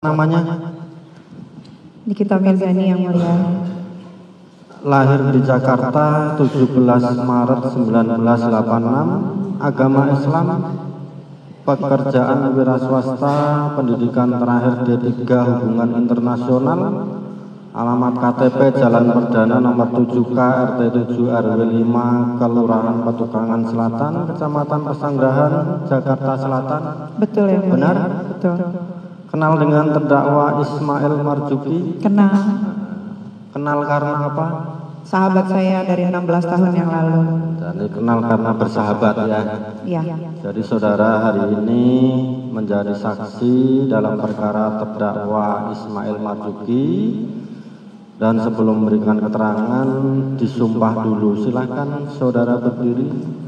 Namanya? Nikita Mirzani yang mulia. Lahir di Jakarta 17 Maret 1986, agama Islam, pekerjaan wira swasta, pendidikan terakhir D3 hubungan internasional, alamat KTP Jalan Perdana nomor 7K RT 7 RW 5 Kelurahan Petukangan Selatan, Kecamatan Pesanggerahan, Jakarta Selatan. Betul ya. Benar? Betul. Kenal dengan terdakwa Ismail Marzuki? Kenal. Kenal karena apa? Sahabat saya dari 16 tahun yang lalu. Jadi kenal karena bersahabat ya. Iya. Jadi saudara hari ini menjadi saksi dalam perkara terdakwa Ismail Marzuki, dan sebelum memberikan keterangan disumpah dulu. Silakan saudara berdiri.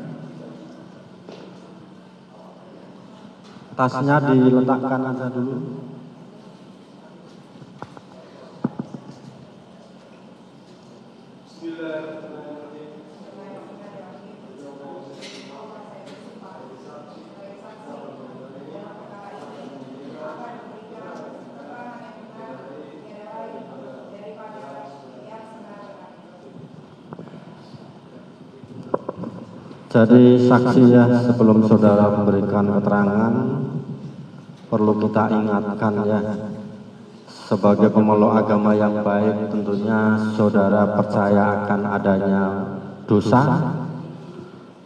Tasnya diletakkan aja dulu. Jadi saksi ya, sebelum saudara memberikan keterangan perlu kita ingatkan ya, sebagai pemeluk agama yang baik tentunya saudara percaya akan adanya dosa,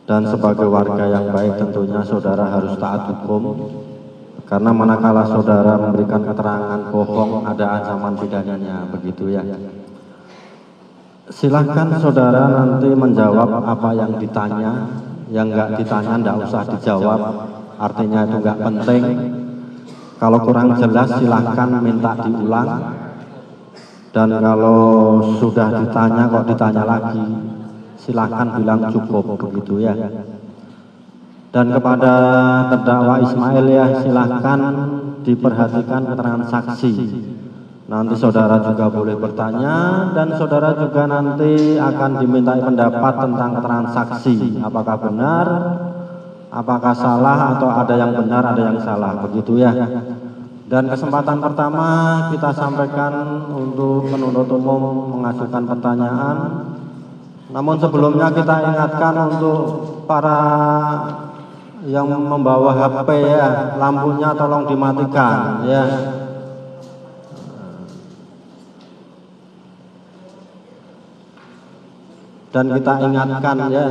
dan sebagai warga yang baik tentunya saudara harus taat hukum, karena manakala saudara memberikan keterangan bohong ada ancaman pidananya, begitu ya. Silahkan saudara nanti menjawab apa yang ditanya, yang enggak ditanya enggak usah dijawab, artinya itu enggak penting. Kalau kurang jelas silahkan minta diulang, dan kalau sudah ditanya kok ditanya lagi, silahkan bilang cukup, begitu ya. Dan kepada terdakwa Ismail ya, silahkan diperhatikan keterangan saksi. Nanti saudara juga boleh bertanya, dan saudara juga nanti akan dimintai pendapat tentang keterangan saksi, apakah benar, apakah salah, atau ada yang benar, ada yang salah, begitu ya. Dan kesempatan pertama kita sampaikan untuk penuntut umum mengajukan pertanyaan. Namun sebelumnya kita ingatkan untuk para yang membawa HP ya, lampunya tolong dimatikan ya. Dan kita ingatkan ya,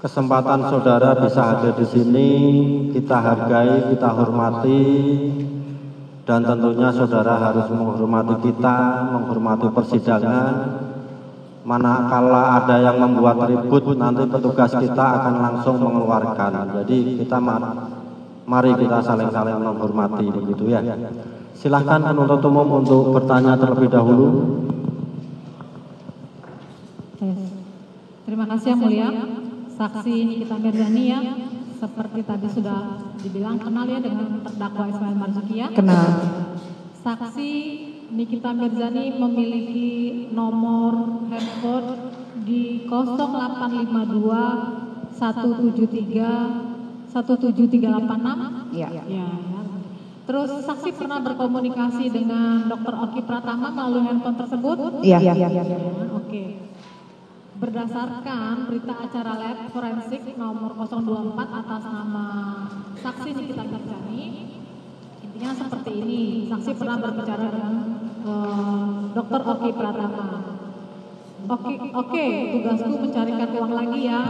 kesempatan saudara bisa hadir di sini kita hargai, kita hormati, dan tentunya saudara harus menghormati kita, menghormati persidangan. Manakala ada yang membuat ribut, nanti petugas kita akan langsung mengeluarkan. Jadi kita mari kita saling-saling menghormati, begitu ya. Silahkan penuntut umum untuk bertanya terlebih dahulu. Terima kasih yang mulia. Saksi Nikita Mirzani ya, seperti tadi sudah dibilang, kenal ya dengan terdakwa Ismail Marzuki ya? Kenal. Saksi Nikita Mirzani memiliki nomor handphone di 0852 173 17386. Iya. Ya. Terus saksi pernah berkomunikasi dengan Dr. Oki Pratama melalui handphone tersebut? Iya. Oke. Berdasarkan berita acara lab forensik nomor 024 atas nama saksi Nikita Mirzani, intinya seperti ini. Saksi pernah berbicara dengan Dr. Oki Pratama. Oke, tugasku mencarikan uang lagi ya.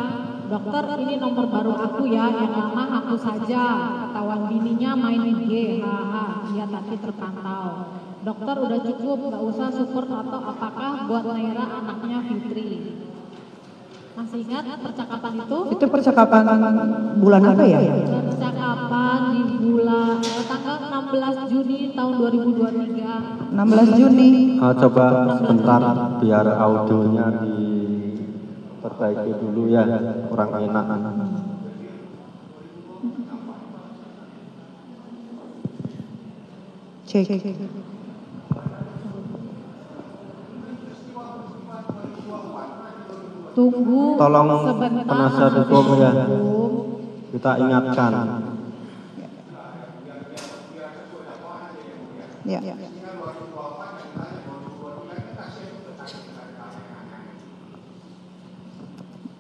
Dokter, ini nomor baru aku ya, yang lama aku saja. Ketahuan bininya main IG, haha, dia tadi terpantau. Dokter udah cukup, gak usah support atau apakah buat Naira anaknya Fitri. Masih ingat percakapan itu? Itu percakapan bulan apa ya? Percakapan di bulan tanggal 16 Juni tahun 2023. 16 Juni. Coba sebentar biar audionya diperbaiki dulu ya, kurang enak. Cek. Tunggu Tolong sebentar. penasihat hukum ya, kita ingatkan. Ya.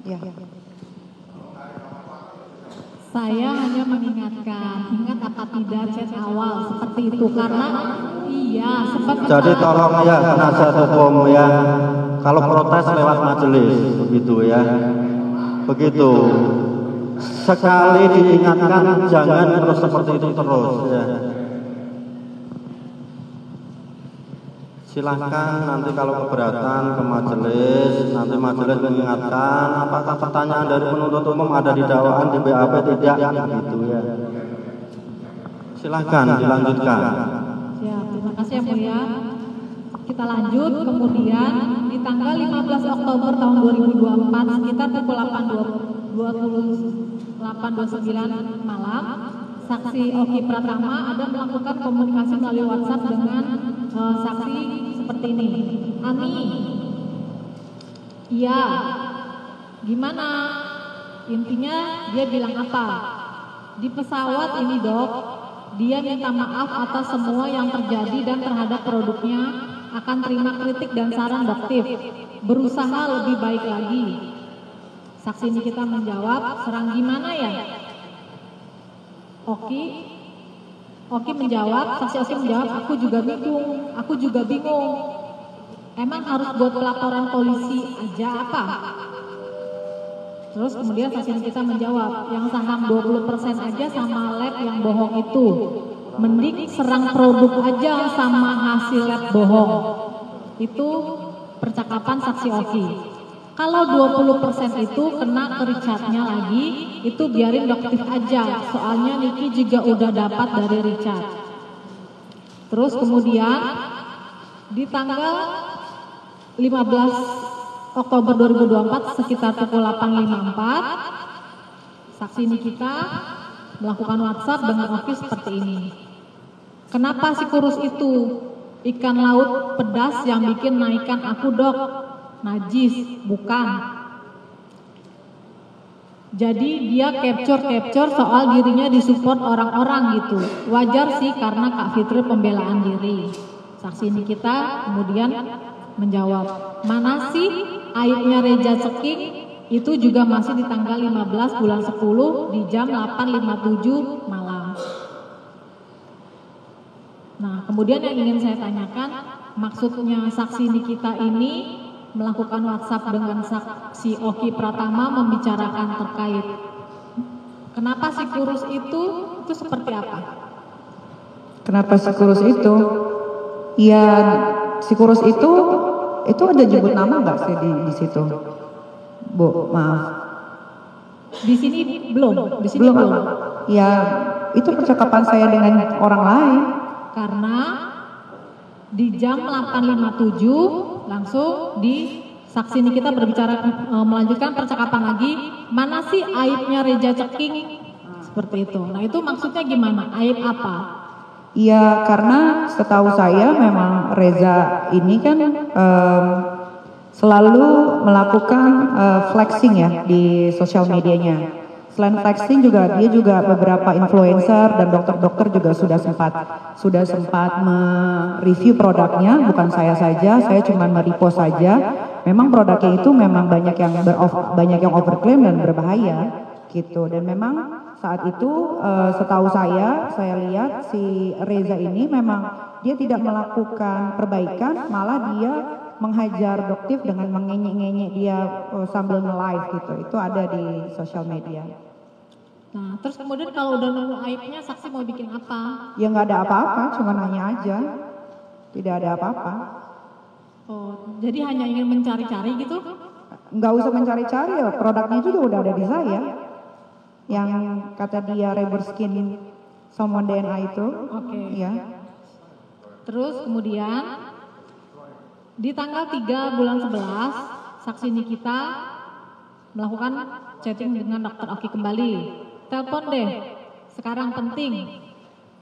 Ya. Saya hanya mengingatkan, ingat apa tidak chat awal seperti itu karena iya seperti Jadi tolong ya penasihat hukum ya, kalau protes lewat majelis begitu ya, begitu. Sekali diingatkan jangan terus seperti itu terus ya. Silahkan nanti kalau keberatan ke majelis, nanti majelis mengingatkan apakah pertanyaan dari penuntut umum ada di dakwaan di BAP tidak gitu ya. Silahkan dilanjutkan. Siap, terima kasih yang mulia. Kita lanjut, kemudian di tanggal 15 Oktober tahun 2024 sekitar pukul 8.29 malam, saksi Oki Pratama ada melakukan komunikasi melalui WhatsApp dengan saksi seperti ini. Ami, iya, gimana? Intinya dia bilang apa? Di pesawat ini dok, dia minta maaf atas semua yang terjadi dan terhadap produknya, akan terima kritik dan saran doktif, berusaha lebih baik lagi. Saksi ini kita menjawab, serang gimana ya? Oki menjawab, saksi Oki menjawab, aku juga bingung. Emang harus buat pelaporan polisi aja apa? Terus kemudian saksi kita menjawab, yang saham 20% aja sama lab yang bohong itu. Mending serang produk aja sama hasil lab bohong. Itu percakapan saksi Oki. Kalau 20% itu kena ke Richardnya lagi, itu biarin doktif aja. Soalnya Niki juga udah dapat dari Richard. Terus kemudian di tanggal 15 Oktober 2024 sekitar pukul 8.54 saksi Nikita melakukan WhatsApp dengan Oki seperti ini. Kenapa si kurus itu? Ikan laut pedas yang bikin naikkan aku dok. Najis, bukan. Jadi dia capture soal dirinya disupport orang-orang gitu. Wajar sih karena Kak Fitri pembelaan diri. Saksi Nikita kemudian menjawab, mana sih aibnya Reja Ceking? Itu juga masih di tanggal 15 bulan 10 di jam 8.57 malam. Nah, kemudian yang ingin saya tanyakan, maksudnya saksi Nikita ini melakukan WhatsApp dengan saksi Oki Pratama membicarakan terkait kenapa si kurus itu seperti apa? Kenapa si kurus itu? Ya, si kurus itu ada nyebut nama nggak sih di situ? Bu, maaf. Di sini belum. Ya, itu percakapan saya dengan orang lain. Karena di jam 8.57 langsung di saksi ini kita berbicara melanjutkan percakapan lagi, mana sih aibnya Reja Ceking? Seperti itu. Nah itu maksudnya gimana? Aib apa? Iya, karena setahu saya memang Reza ini kan selalu melakukan flexing ya di sosial medianya. Selain flexing juga dia juga beberapa influencer dan dokter-dokter juga sudah sempat mereview produknya, bukan saya saja, saya cuma merepost saja. Memang produknya itu memang banyak yang overclaim dan berbahaya gitu. Dan memang saat itu setahu saya lihat si Reza ini memang dia tidak melakukan perbaikan, malah dia menghajar doktif dengan mengenyek-ngenyek dia sambil nge-live gitu. Itu ada di sosial media. Nah, terus kemudian kalau udah nemu aibnya, saksi mau bikin apa? Ya nggak ada apa-apa, cuma nanya aja. Tidak ada apa-apa. Oh, jadi hanya ingin mencari-cari gitu? Nggak usah mencari-cari ya, produknya juga udah ada di saya. Yang kata dia reverse skin salmon DNA itu. Oke. Ya. Terus kemudian di tanggal 3 bulan 11, saksi Nikita melakukan chatting dengan Dr. Oki kembali. Telepon deh, sekarang penting.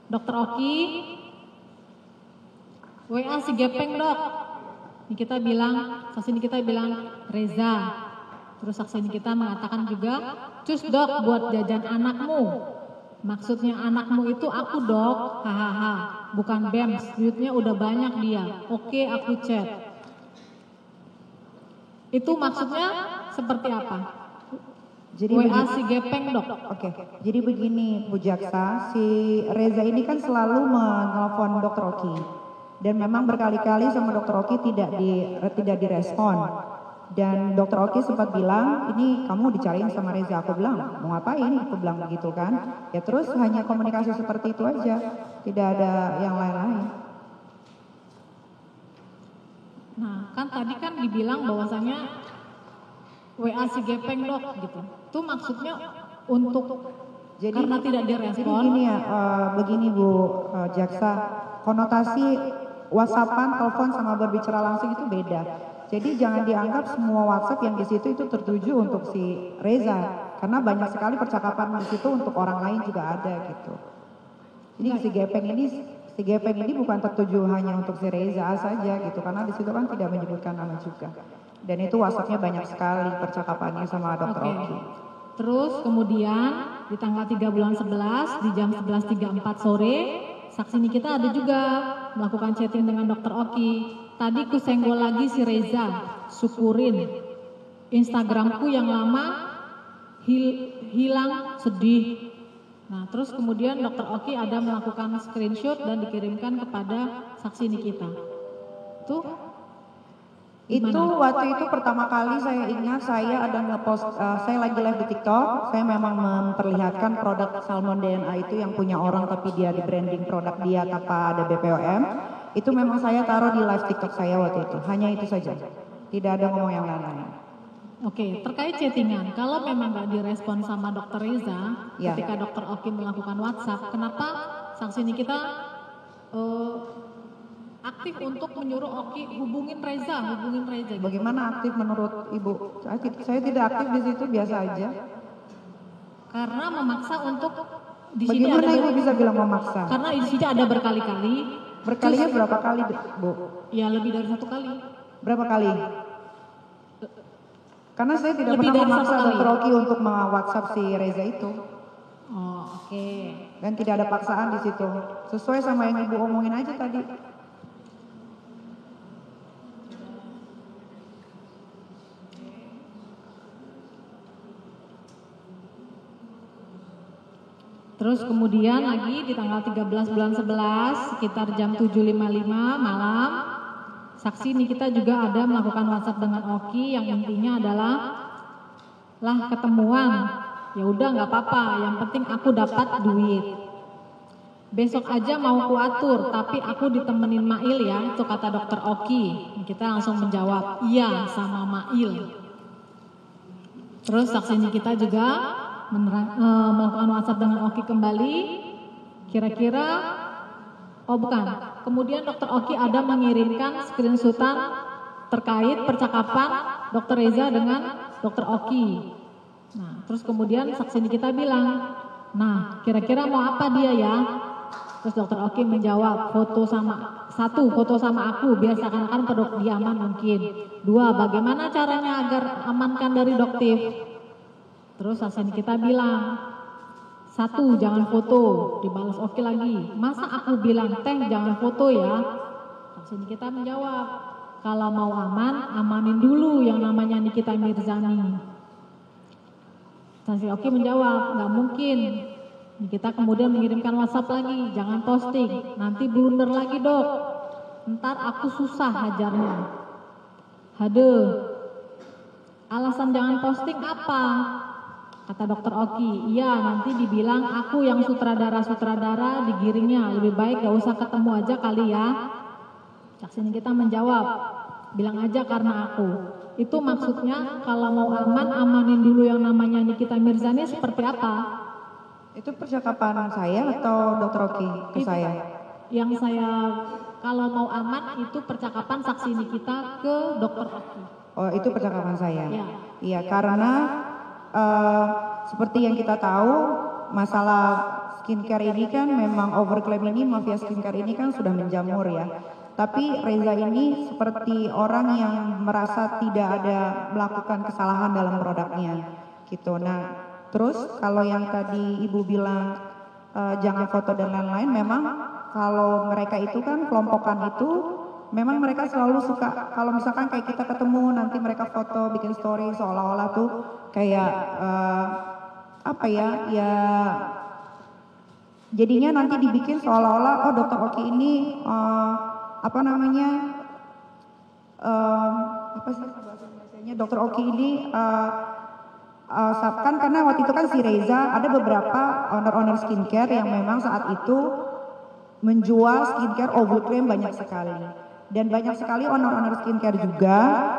Dr. Oki, WA si Gepeng dok. Nikita bilang, saksi Nikita bilang Reza. Terus saksi Nikita mengatakan juga, cus dok buat jajan anakmu. Maksudnya anakmu itu aku dok, hahaha, bukan BEMS, duitnya udah banyak dia. Oke, aku chat. Itu maksudnya seperti apa? Jadi WA si Gepeng dok. Oke, jadi begini Bu Jaksa, si Reza ini kan selalu menelpon Dokter Oki. Dan memang berkali-kali sama Dokter Oki tidak direspon. Dan Dokter Oki sempat bilang, ini kamu dicariin sama Reza. Aku bilang, mau ngapain? Aku bilang begitu kan. Ya terus hanya komunikasi seperti itu aja. Tidak ada yang lain-lain. Nah, kan tadi kan dibilang bahwasanya WA si Gepeng dok gitu. Itu maksudnya untuk Jadi, karena tidak Jadi direspon. gini ya, begini Bu Jaksa, konotasi WhatsAppan, telepon sama berbicara langsung itu beda. Jadi jangan dianggap semua WhatsApp yang di situ itu tertuju untuk si Reza, karena banyak sekali percakapan di situ untuk orang lain juga ada gitu. Jadi si Gepeng ini bukan tertuju hanya untuk si Reza saja gitu, karena di situ kan tidak menyebutkan nama juga. Dan itu WhatsAppnya banyak sekali percakapannya sama Dokter Oki. Terus kemudian di tanggal 3 bulan 11 di jam 11.34 sore, saksi Nikita ada juga melakukan chatting dengan Dokter Oki. Tadi ku senggol lagi si Reza, syukurin. Instagramku yang lama hilang sedih. Nah, terus kemudian Dokter Oki ada melakukan screenshot dan dikirimkan kepada saksi Nikita. Itu waktu itu pertama kali saya ingat saya ada ngepost, saya lagi live di TikTok, saya memang memperlihatkan produk Salmon DNA itu yang punya orang tapi dia di branding produk dia tanpa ada BPOM. Itu memang saya taruh di live TikTok saya waktu itu, hanya itu saja. Tidak ada ngomong yang lain-lain. Oke, terkait chattingan, kalau memang nggak direspon sama Dokter Reza, Ya. ketika Dokter Oki melakukan WhatsApp, kenapa saksi Nikita aktif untuk menyuruh Oki hubungin Reza gitu? Bagaimana aktif menurut Ibu? Saya tidak aktif di situ, biasa aja. Karena memaksa untuk di sini Bagaimana ada Ibu bisa bilang memaksa? karena di sini ada berkali-kali. Berkalinya Terus- berapa kali, Bu? Ya lebih dari 1 kali. Berapa kali? Karena saya tidak Lebih pernah dari memaksa 1 kali. Dokter Oki untuk WhatsApp si Reza itu. Oh, oke. Dan tidak ada paksaan di situ. Sesuai sama yang Ibu omongin aja tadi. Terus kemudian lagi di tanggal 13 bulan 11 sekitar jam 7.55 malam, saksi Nikita juga ada melakukan WhatsApp dengan Oki yang intinya adalah ketemuan. Ya udah nggak apa-apa, yang penting aku dapat duit. Besok aja mau ku atur, tapi aku ditemenin Mail ya, itu kata Dokter Oki. Kita langsung menjawab, iya sama Mail. Terus saksi Nikita juga melakukan WhatsApp dengan Oki kembali. Kira-kira, oh bukan. Kemudian Dokter Oki ada mengirimkan screenshotan terkait percakapan Dokter Reza dengan Dokter Oki. Nah, terus kemudian saksi Nikita bilang, nah kira-kira mau apa dia ya? Terus Dokter Oki menjawab, foto sama aku biar seakan-akan pedok dia aman mungkin. 2, bagaimana caranya agar amankan dari doktif? Terus saksi Nikita bilang, 1, jangan foto. Dibalas Oki lagi, masa aku bilang teh jangan foto ya? Saksi Nikita menjawab, kalau mau aman, amanin dulu yang namanya Nikita Mirzani. Saksi Oki menjawab, nggak mungkin. Nikita kemudian mengirimkan WhatsApp lagi, jangan posting, nanti blunder lagi dok. Ntar aku susah hajarnya. Haduh, alasan jangan posting apa? Kata Dokter Oki, iya nanti dibilang aku yang sutradara digiringnya, lebih baik gak usah ketemu aja kali ya. Saksi Nikita menjawab, bilang aja karena aku. Itu maksudnya kalau mau aman, amanin dulu yang namanya Nikita Mirzani seperti apa? Itu percakapan saya atau Dokter Oki ke saya? Yang saya, kalau mau aman itu percakapan saksi Nikita ke Dokter Oki. Oh itu percakapan saya? Ya. Iya karena seperti yang kita tahu masalah skincare ini kan memang overclaim ini, mafia skincare ini kan sudah menjamur ya. Tapi Reza ini seperti orang yang merasa tidak ada melakukan kesalahan dalam produknya gitu. Nah terus kalau yang tadi Ibu bilang jangan foto dan lain-lain. Memang kalau mereka itu kan kelompokan itu, memang mereka selalu suka kalau misalkan kayak kita ketemu nanti mereka foto bikin story seolah-olah tuh kayak apa ya jadinya nanti dibikin seolah-olah oh Dokter Oki ini apa namanya apa sih bahasanya Dokter Oki ini kan karena waktu itu kan si Reza ada beberapa owner skincare yang memang saat itu menjual skincare overclaim banyak sekali. Dan banyak sekali owner skincare juga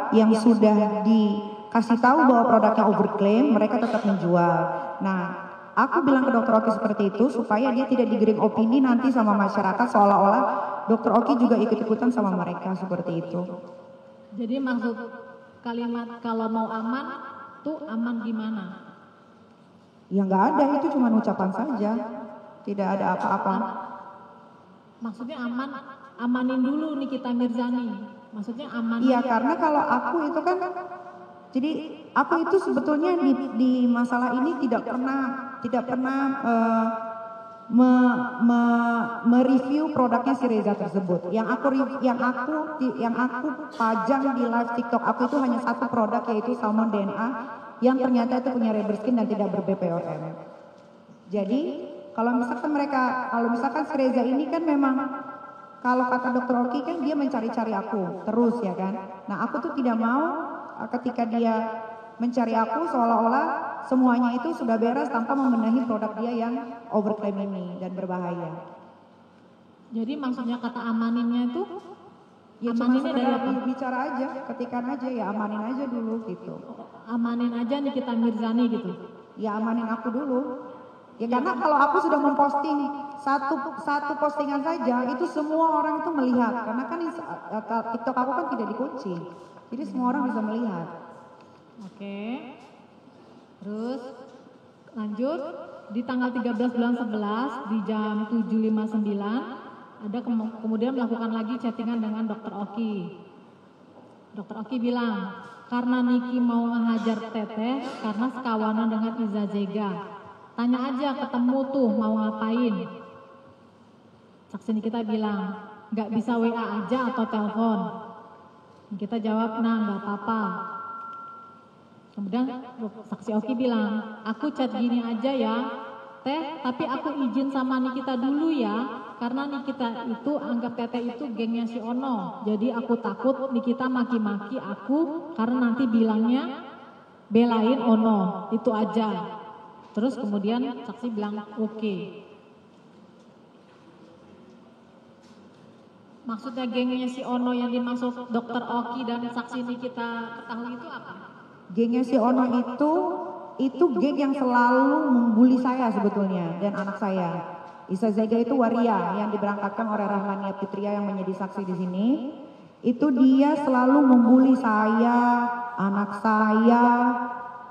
yang sudah dikasih tahu bahwa produknya overclaim, mereka tetap menjual. Nah, aku bilang ke Dokter Oki seperti itu supaya dia tidak digiring opini nanti sama masyarakat seolah-olah Dokter Oki juga ikut-ikutan sama mereka seperti itu. Jadi maksud kalimat kalau mau aman, tuh aman gimana? Ya nggak ada, itu cuma ucapan saja, tidak ada apa-apa. Maksudnya amanin dulu Nikita Mirzani. Maksudnya amanin. Iya, karena kalau aku itu kan, jadi aku itu sebetulnya di masalah ini tidak pernah mereview produknya si Reza tersebut. Yang aku pajang di live TikTok aku itu hanya satu produk yaitu Salmon DNA yang ternyata itu punya rubber skin dan tidak ber-BPOM. Jadi kalau misalkan si Reza ini kan memang kalau kata Dokter Oki kan dia mencari-cari aku terus ya kan. Nah aku tuh tidak mau ketika dia mencari aku seolah-olah semuanya itu sudah beres tanpa membenahi produk dia yang overclaim ini dan berbahaya. Jadi maksudnya kata amaninnya itu Ya amaninnya dari apa? Bicara aja, ketikan aja ya amanin aja dulu gitu. Amanin aja Nikita Mirzani gitu. Ya amanin aku dulu. Ya karena kalau aku sudah memposting satu postingan saja itu semua orang itu melihat karena kan TikTok aku kan tidak dikunci. Jadi semua orang bisa melihat. Oke. Terus lanjut di tanggal 13 bulan 11 di jam 7.59 ada kemudian melakukan lagi chattingan dengan Dokter Oki. Dokter Oki bilang karena Niki mau ngehajar Teteh karena sekawanan dengan Iza Zega. Tanya aja ketemu tuh mau ngapain. Saksi Nikita bilang nggak bisa WA aja atau telepon. Kita jawab nah nggak apa-apa. Kemudian saksi Oki bilang aku chat gini aja ya Teh, tapi aku izin sama Nikita dulu ya karena Nikita itu anggap Teteh itu gengnya si Ono. Jadi aku takut Nikita maki-maki aku karena nanti bilangnya belain Ono. Itu aja. Terus kemudian saksi bilang oke. Maksudnya gengnya si Ono yang dimaksud Dokter Oki dan saksi Nikita ketahui itu apa? Gengnya si Ono itu geng yang selalu membuli saya sebetulnya dan anak saya. Iza Zega itu waria yang diberangkatkan oleh Rahmania Putria yang menjadi saksi di sini. Itu dia selalu membuli saya, anak saya,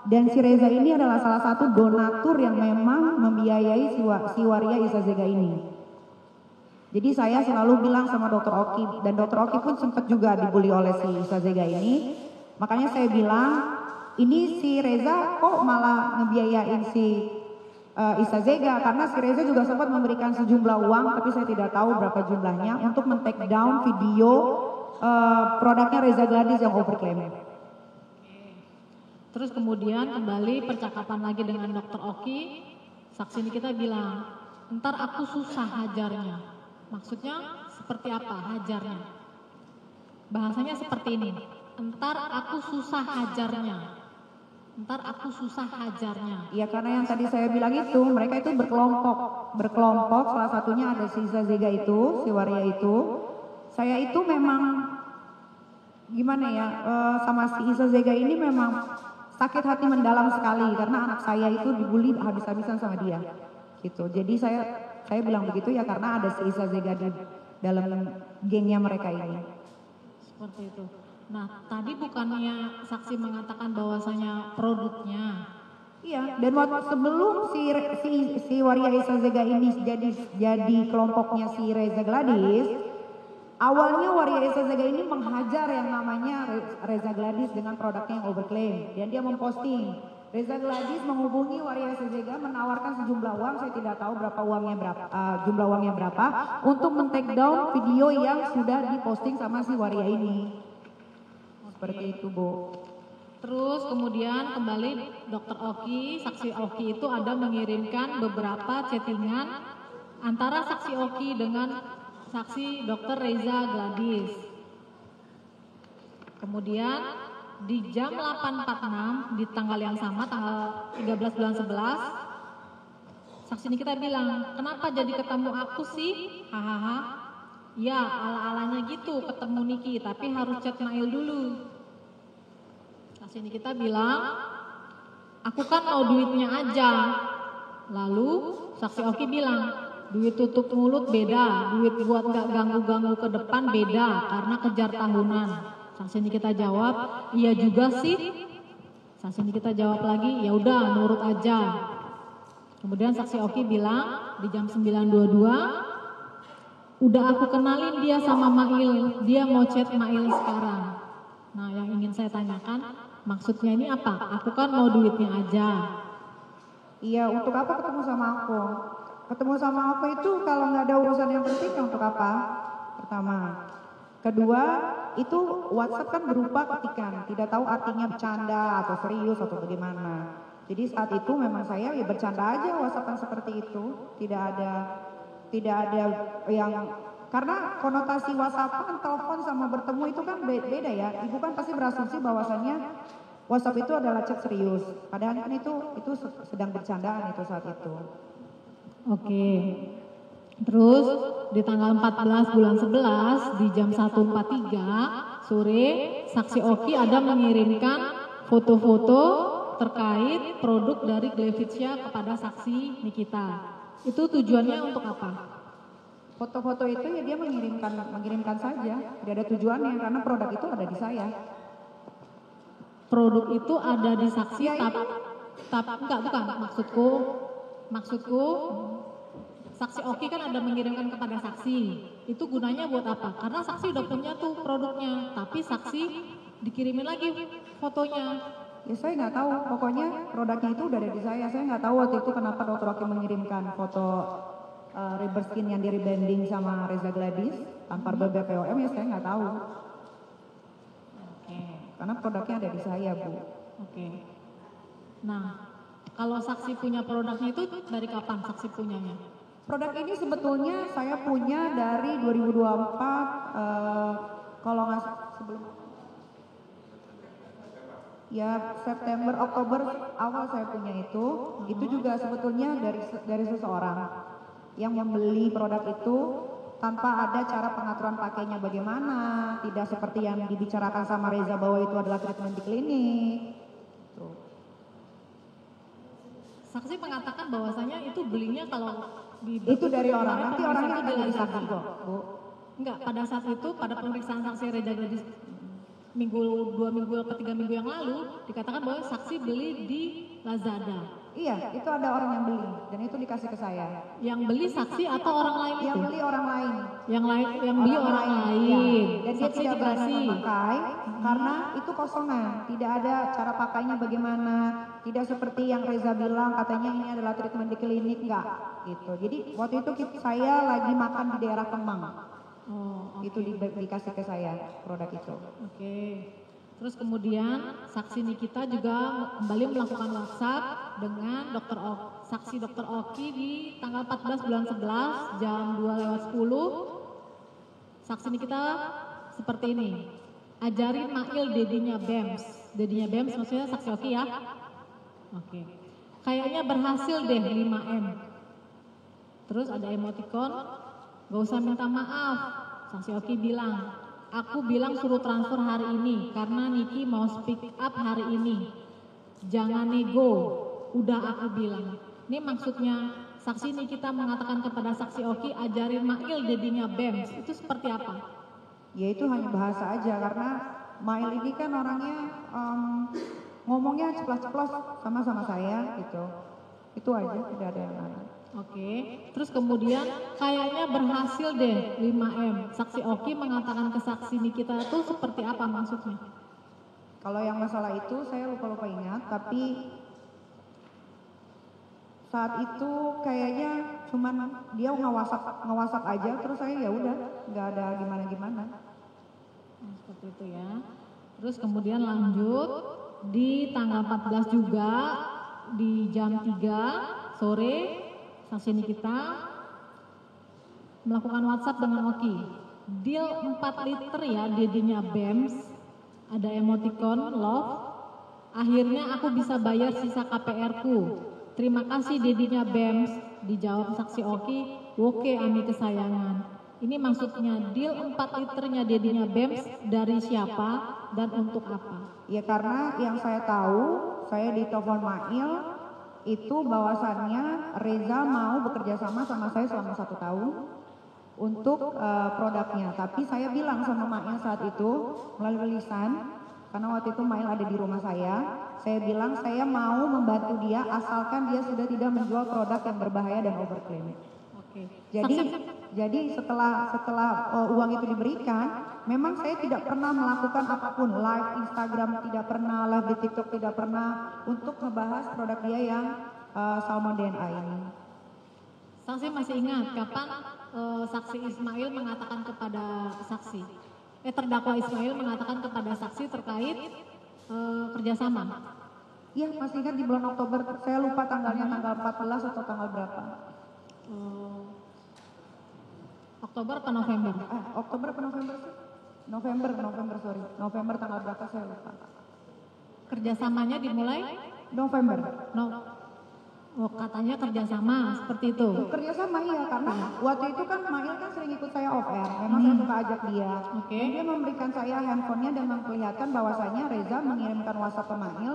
dan si Reza ini adalah salah satu donatur yang memang membiayai si waria Iza Zega ini. Jadi saya selalu bilang sama Dokter Oki dan Dokter Oki pun sempat juga dibully oleh si Iza Zega ini. Makanya saya bilang ini si Reza kok malah ngebiayain si Iza Zega karena si Reza juga sempat memberikan sejumlah uang tapi saya tidak tahu berapa jumlahnya untuk men-take down video produknya Reza Gladys yang overclaim. Terus kemudian kembali percakapan lagi dengan Dokter Oki, saksi Nikita bilang, ntar aku susah hajarnya. Maksudnya seperti apa hajarnya? Bahasanya seperti ini, ntar aku susah hajarnya. Ntar aku susah hajarnya. Iya karena yang tadi saya bilang itu mereka itu berkelompok salah satunya ada si Iza Zega itu, si waria itu. Saya itu memang gimana ya sama si Iza Zega ini memang sakit hati mendalam sekali karena anak saya itu dibully habis-habisan sama dia gitu. Jadi saya bilang begitu ya karena ada si Iza Zega di dalam gengnya mereka ini. Seperti itu. Nah, tadi bukannya saksi mengatakan bahwasanya produknya. Iya, dan waktu sebelum si waria Iza Zega ini jadi kelompoknya si Reza Gladys, awalnya waria Iza Zega ini menghajar yang namanya Reza Gladys dengan produknya yang overclaim dan dia memposting Reza Gladys menghubungi Waria Sezega menawarkan sejumlah uang, saya tidak tahu jumlah uangnya berapa, untuk men-take down video yang sudah diposting sama si Waria ini. Seperti itu, Bu. Terus kemudian kembali Dr. Oki, saksi Oki itu ada mengirimkan beberapa chattingan antara saksi Oki dengan saksi Dr. Reza Gladys. Kemudian di jam 8.46 di tanggal yang sama, tanggal 13 bulan 11, saksi Nikita bilang, kenapa jadi ketemu aku sih? Hahaha. Ya, ala-alanya gitu ketemu Niki, tapi harus chat Mail dulu. Saksi Nikita bilang, aku kan mau duitnya aja. Lalu saksi Oki bilang, duit tutup mulut beda, duit buat gak ganggu-ganggu ke depan beda, karena kejar tahunan. Saksi Nikita jawab, iya juga sih. Saksi Nikita jawab lagi, ya udah nurut aja. Kemudian saksi Oki bilang di jam 9.22, udah aku kenalin dia sama Mail, dia mau chat Mail sekarang. Nah, yang ingin saya tanyakan, maksudnya ini apa? Aku kan mau duitnya aja. Iya, untuk apa ketemu sama aku? Ketemu sama aku itu kalau nggak ada urusan yang penting, untuk apa? Pertama. Kedua, itu WhatsApp kan berupa ketikan, tidak tahu artinya bercanda atau serius atau bagaimana. Jadi saat itu memang saya ya bercanda aja WhatsAppan seperti itu, tidak ada yang, karena konotasi WhatsAppan, telepon sama bertemu itu kan beda ya. Ibu kan pasti berasumsi bahwasannya WhatsApp itu adalah chat serius, padahal kan itu sedang bercandaan itu saat itu. Oke. Terus di tanggal 14 bulan 11 di jam 1.43 sore, saksi Oki ada mengirimkan foto-foto terkait produk dari Glevicia kepada saksi Nikita. Itu tujuannya untuk apa? Foto-foto itu ya dia mengirimkan saja, tidak ada tujuannya karena produk itu ada di saya. Produk itu ada di saksi, ya, bukan maksudku saksi Oki kan ada mengirimkan kepada saksi. Itu gunanya buat apa? Karena saksi udah punya tuh produknya, tapi saksi dikirimin lagi fotonya. Ya saya nggak tahu, pokoknya produknya itu udah ada di saya. Saya nggak tahu waktu itu kenapa Dr. Oki mengirimkan foto rubber skin yang di rebranding sama Reza Gladys tanpa BPOM, ya saya nggak tahu. Oke. Karena produknya ada di saya, Bu. Oke. Nah, kalau saksi punya produknya itu dari kapan saksi punyanya? Produk ini sebetulnya saya punya dari 2024, kalau nggak sebelum, ya September, Oktober awal saya punya itu juga sebetulnya dari seseorang yang membeli produk itu tanpa ada cara pengaturan pakainya bagaimana, tidak seperti yang dibicarakan sama Reza bahwa itu adalah treatment di klinik. Tuh. Saksi mengatakan bahwasanya itu belinya kalau itu dari orang, nanti orangnya akan jadi saksi kok, Bu. Enggak, pada saat itu, pada pemeriksaan saksi Reza Gladys 2 minggu atau 3 minggu yang lalu, dikatakan bahwa saksi beli di Lazada. Iya, itu ada orang yang beli, dan itu dikasih ke saya. Yang beli saksi atau orang lain itu? Yang beli orang lain. Yang beli orang lain. Ya. Dan dia tidak berani memakai, karena itu kosongan, tidak ada cara pakainya bagaimana, tidak seperti yang Reza bilang, katanya ini adalah treatment di klinik, enggak gitu. Jadi waktu itu saya lagi makan di daerah Kemang. Oh, okay. Itu dikasih ke saya produk itu. Oke. Terus kemudian saksi Nikita juga kembali melakukan WhatsApp dengan saksi Dr. Oki di tanggal 14 bulan 11 jam 2:10. Saksi Nikita seperti ini. Ajarin Mail dedinya BEMS. Dedinya BEMS maksudnya saksi Oki ya. Oke. Kayaknya berhasil deh 5M. Terus ada emoticon, gak usah minta maaf. Saksi Oki bilang, aku bilang suruh transfer hari ini karena Niki mau speak up hari ini. Jangan nego, udah aku bilang. Ini maksudnya saksi Nikita mengatakan kepada saksi Oki ajarin Mail dedinya BEMS. Itu seperti apa? Ya itu hanya bahasa aja karena Mail ini kan orangnya ngomongnya ceplos-ceplos sama saya gitu. Itu aja, tidak ada yang lain. Oke, terus kemudian kayaknya berhasil deh 5M. Saksi Oki mengatakan ke saksi Nikita itu seperti apa maksudnya? Kalau yang masalah itu saya lupa ingat, tapi Saat itu kayaknya cuman dia nge-WhatsApp aja, terus saya ya udah nggak ada gimana-gimana. Seperti itu ya. Terus kemudian lanjut di tanggal 14 juga di jam 3 sore saksi Nikita melakukan WhatsApp dengan Oki. Deal 4 liter ya, DD-nya BEMS, ada emoticon love. Akhirnya aku bisa bayar sisa KPR-ku. Terima kasih DD-nya BEMS. Dijawab saksi Oki, oke Ami kesayangan. Ini maksudnya deal 4 liternya DD-nya BEMS dari siapa dan untuk apa? Ya karena yang saya tahu, saya ditelepon Mail itu bahwasannya Reza mau bekerja sama saya selama 1 tahun untuk produknya. Tapi saya bilang sama Mail saat itu melalui lisan, karena waktu itu Mail ada di rumah saya bilang saya mau membantu dia asalkan dia sudah tidak menjual produk yang berbahaya dan overclaim. Oke. Jadi setelah uang itu diberikan, memang saya tidak pernah melakukan apapun, live Instagram tidak pernah, live di TikTok tidak pernah untuk membahas produk dia yang Salmon DNA ini. Saksi masih ingat kapan saksi Ismail mengatakan kepada saksi? Terdakwa Ismail mengatakan kepada saksi terkait kerjasama. Iya masih ingat di bulan Oktober, saya lupa tanggalnya, tanggal 14 atau tanggal berapa. Oktober atau November? Oktober atau November sih? November sorry. November tanggal berapa saya lupa. Kerjasamanya dimulai? November. Oh katanya kerjasama seperti itu. Kerjasama iya, karena waktu itu kan Mail kan sering ikut saya off air. Memang saya suka ajak dia. Oke. Dan dia memberikan saya handphonenya dan memperlihatkan bahwasanya Reza mengirimkan WhatsApp ke Mail.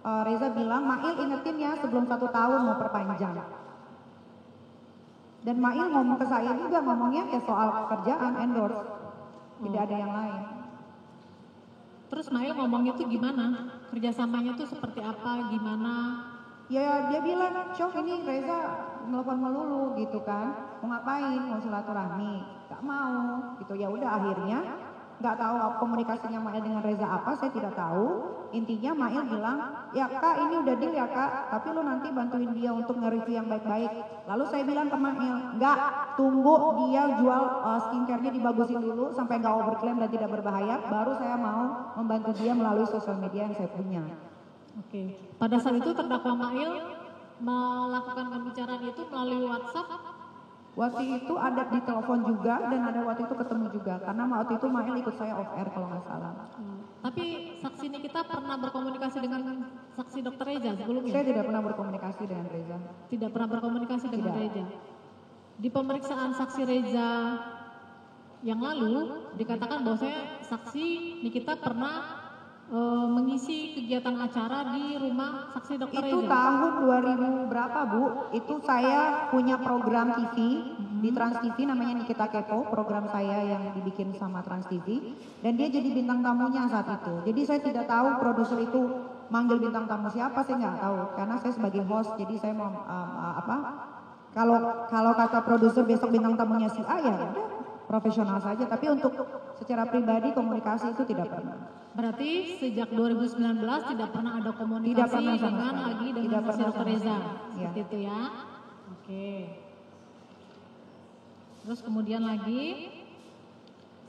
Reza bilang, Mail ingetin ya sebelum 1 tahun mau perpanjang. Dan Mail ngomong ke saya juga, ngomongnya ya soal kerjaan endorse. Tidak ada yang lain. Terus Mail ngomongnya itu gimana? Kerjasamanya itu seperti apa? Gimana? Ya dia bilang, Cok ini Reza nelfon melulu gitu kan, mau ngapain, mau silaturahmi, gak mau gitu. Ya udah akhirnya nggak tahu komunikasinya Mail dengan Reza apa, saya tidak tahu. Intinya Mail bilang, ya kak ini udah deal ya kak, tapi lo nanti bantuin dia untuk nge-review yang baik-baik. Lalu saya bilang ke Mail, enggak, tunggu dia jual skincare-nya dibagusin dulu sampai nggak overclaim dan tidak berbahaya, baru saya mau membantu dia melalui sosial media yang saya punya. Oke. Pada saat itu terdakwa Mail melakukan pembicaraan itu melalui WhatsApp. Waktu itu ada di telepon juga dan ada waktu itu ketemu juga karena waktu itu Mail ikut saya off air kalau nggak salah. Tapi saksi Nikita pernah berkomunikasi dengan saksi Dr. Reza sebelumnya? Saya tidak pernah berkomunikasi dengan Reza. Tidak pernah berkomunikasi dengan Reza. Di pemeriksaan saksi Reza yang lalu dikatakan bahwasanya saksi Nikita pernah mengisi kegiatan acara di rumah saksi Dr. Reza. Itu tahun 2000 berapa Bu? Itu saya punya program TV di Trans TV namanya Nikita Kepo, program saya yang dibikin sama Trans TV. Dan dia jadi bintang tamunya saat itu. Jadi saya tidak tahu produser itu manggil bintang tamu siapa, saya nggak tahu. Karena saya sebagai host, jadi saya mau kalau kata produser besok bintang tamunya si A ya udah profesional saja. Tapi untuk secara pribadi komunikasi itu tidak pernah. Berarti sejak 2019 tidak pernah ada komunikasi dengan saksi Dr. Reza. Seperti itu ya. Oke. Terus kemudian lagi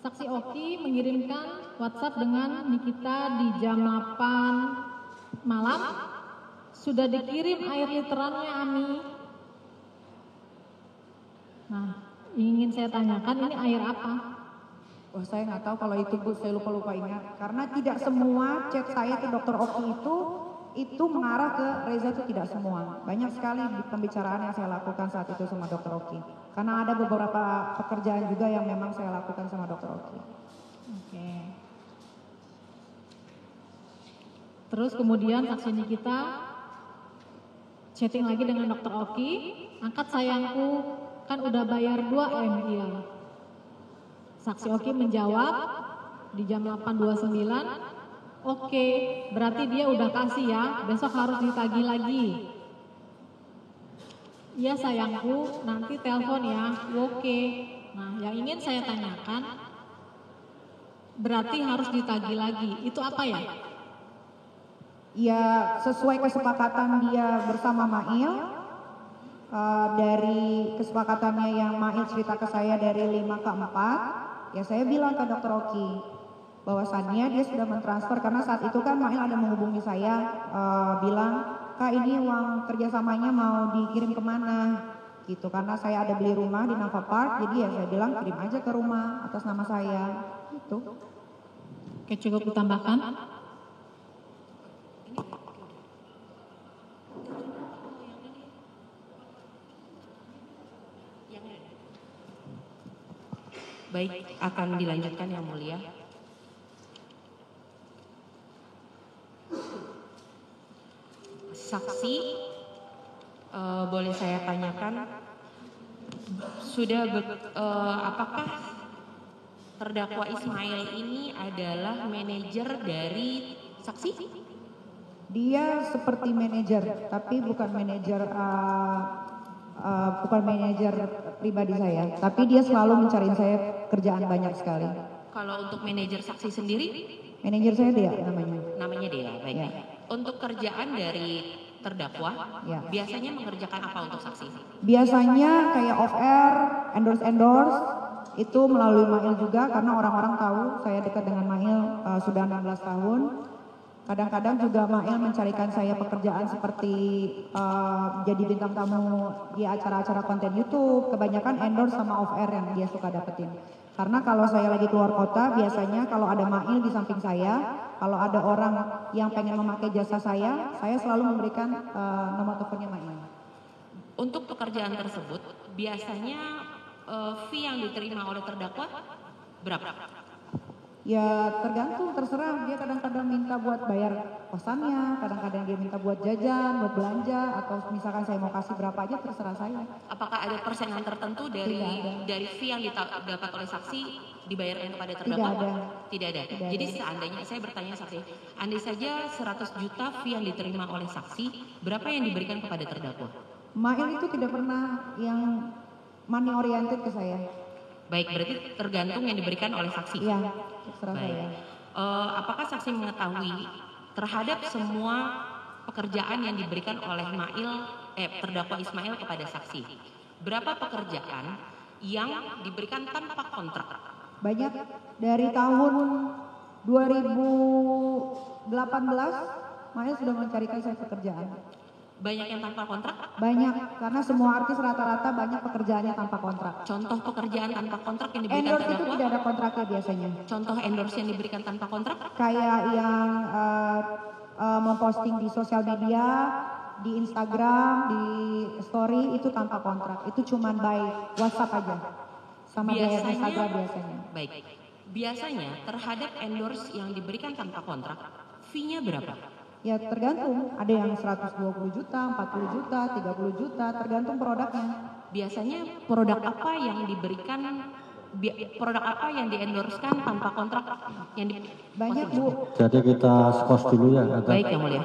saksi Oki mengirimkan WhatsApp dengan Nikita di jam 8 malam. Sudah dikirim air literannya Ami. Nah, ingin saya tanyakan ini air apa? Wah saya nggak tahu kalau itu Bu, saya lupa ingat. Karena tidak semua chat saya ke Dr. Oki itu mengarah ke Reza, itu tidak semua. Banyak sekali di pembicaraan yang saya lakukan saat itu sama Dr. Oki. Karena ada beberapa pekerjaan juga yang memang saya lakukan sama Dr. Oki. Oke. Terus kemudian saksi Nikita chatting lagi dengan Dr. Oki, angkat sayangku, kan udah bayar 2M dia. Saksi Oki menjawab di jam 8.29, oke, berarti dia udah kasih ya, besok harus ditagih lagi. Iya sayangku, nanti telepon ya, oke. Nah yang ingin saya tanyakan, berarti harus ditagih lagi, itu apa ya? Ya sesuai kesepakatan dia bersama Mail, dari kesepakatannya yang Mail cerita ke saya dari 5 ke 4, ya saya bilang ke Dokter Oki bahwasannya dia sudah mentransfer, karena saat itu kan Mail ada menghubungi saya bilang, Kak ini uang kerjasamanya mau dikirim kemana gitu, karena saya ada beli rumah di Nafa Park, jadi ya saya bilang kirim aja ke rumah atas nama saya gitu. Oke, cukup ditambahkan. Baik, akan dilanjutkan Yang Mulia. Saksi, boleh saya tanyakan, apakah terdakwa Ismail ini adalah manajer dari saksi? Dia seperti manajer, tapi bukan manajer pribadi saya, tapi dia selalu mencari saya kerjaan banyak sekali. Kalau untuk manajer saksi sendiri? Manajer saya Dea namanya. Namanya Dea, baik. Ya. Untuk kerjaan dari terdakwa, Ya. biasanya mengerjakan apa untuk saksi? Biasanya kayak off air, endorse itu melalui Mail juga, karena orang-orang tahu saya dekat dengan Mail sudah 16 tahun. Kadang-kadang juga Mail mencarikan saya pekerjaan seperti jadi bintang tamu di acara-acara konten YouTube. Kebanyakan endorse sama off air yang dia suka dapetin. Karena kalau saya lagi keluar kota, biasanya kalau ada Mail di samping saya, kalau ada orang yang pengen memakai jasa saya selalu memberikan nomor teleponnya Mail. Untuk pekerjaan tersebut, biasanya fee yang diterima oleh terdakwa berapa? Ya tergantung, terserah. Dia kadang-kadang minta buat bayar kosannya, kadang-kadang dia minta buat jajan, buat belanja, atau misalkan saya mau kasih berapa aja terserah saya. Apakah ada persenan tertentu dari fee yang didapat oleh saksi dibayarkan kepada terdakwa? Tidak ada. Jadi seandainya, saya bertanya saksi, andai saja 100 juta fee yang diterima oleh saksi, berapa yang diberikan kepada terdakwa? Mail itu tidak pernah yang money oriented ke saya. Baik, berarti tergantung yang diberikan oleh saksi. Iya, terserah saya. Apakah saksi mengetahui terhadap semua pekerjaan yang diberikan oleh terdakwa Ismail kepada saksi? Berapa pekerjaan yang diberikan tanpa kontrak? Banyak. Dari tahun 2018, Mail sudah mencarikan saya pekerjaan. Banyak yang tanpa kontrak? Banyak, karena semua artis rata-rata banyak pekerjaannya tanpa kontrak. Contoh pekerjaan tanpa kontrak yang diberikan Endorse terdakwa? itu tidak ada kontraknya biasanya. Contoh endorse yang diberikan tanpa kontrak? Kayak yang memposting di sosial media, di Instagram, di story itu tanpa kontrak. Itu cuma by WhatsApp aja. Sama di Instagram biasanya. Baik. Biasanya terhadap endorse yang diberikan tanpa kontrak, fee-nya berapa? Ya tergantung, ada yang 120 juta, 40 juta, 30 juta, tergantung produknya. Biasanya produk apa yang diberikan, produk apa yang di-endorsekan tanpa kontrak? Banyak Bu. Jadi kita skos dulu ya. Baik Yang Mulia.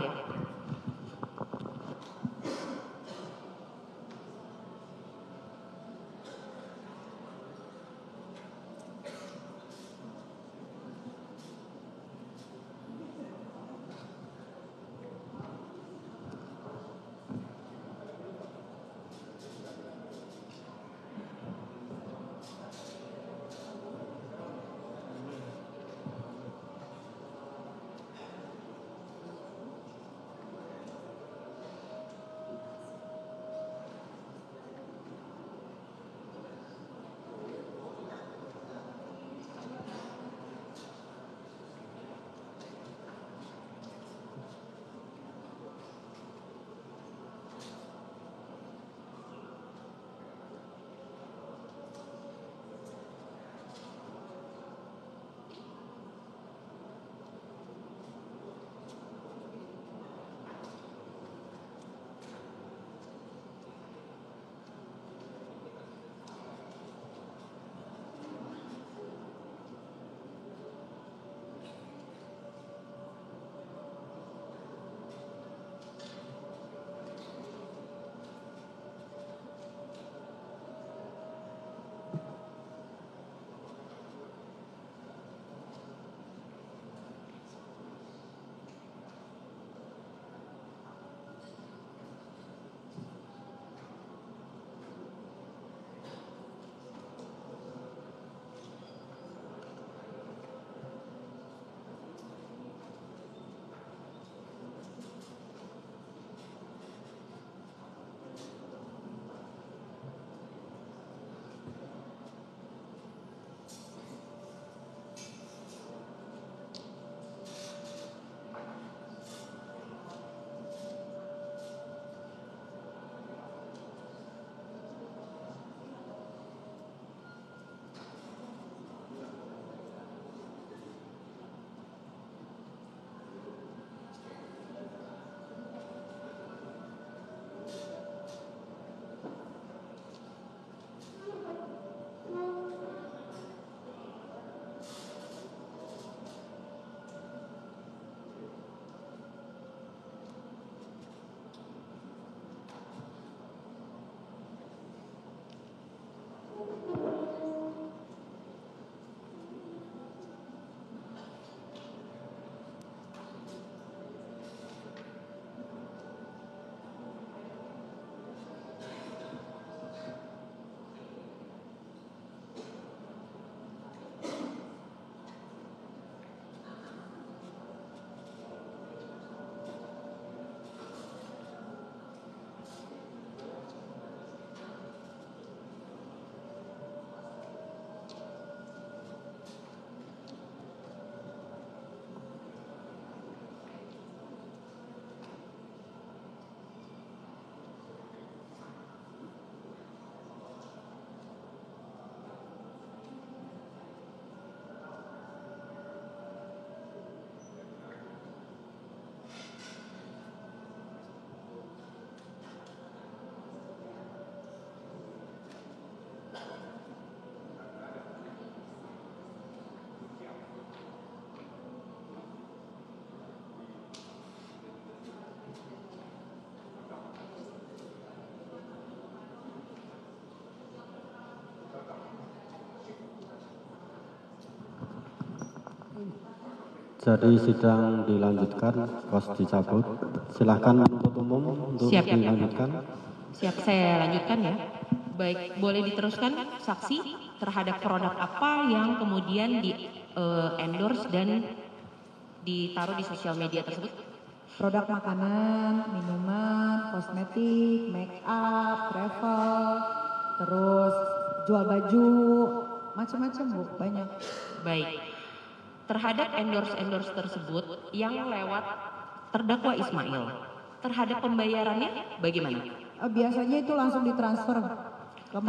Jadi sidang dilanjutkan, kos dicabut. Silahkan penuntut umum untuk Siap. dilanjutkan. Siap, saya lanjutkan ya. Baik, boleh diteruskan saksi terhadap produk apa yang kemudian di endorse dan ditaruh di sosial media tersebut? Produk makanan, minuman, kosmetik, make up, travel, terus jual baju, macam-macam Bu, banyak. Baik. Terhadap endorse tersebut yang lewat terdakwa Ismail, terhadap pembayarannya bagaimana? Biasanya itu langsung ditransfer ke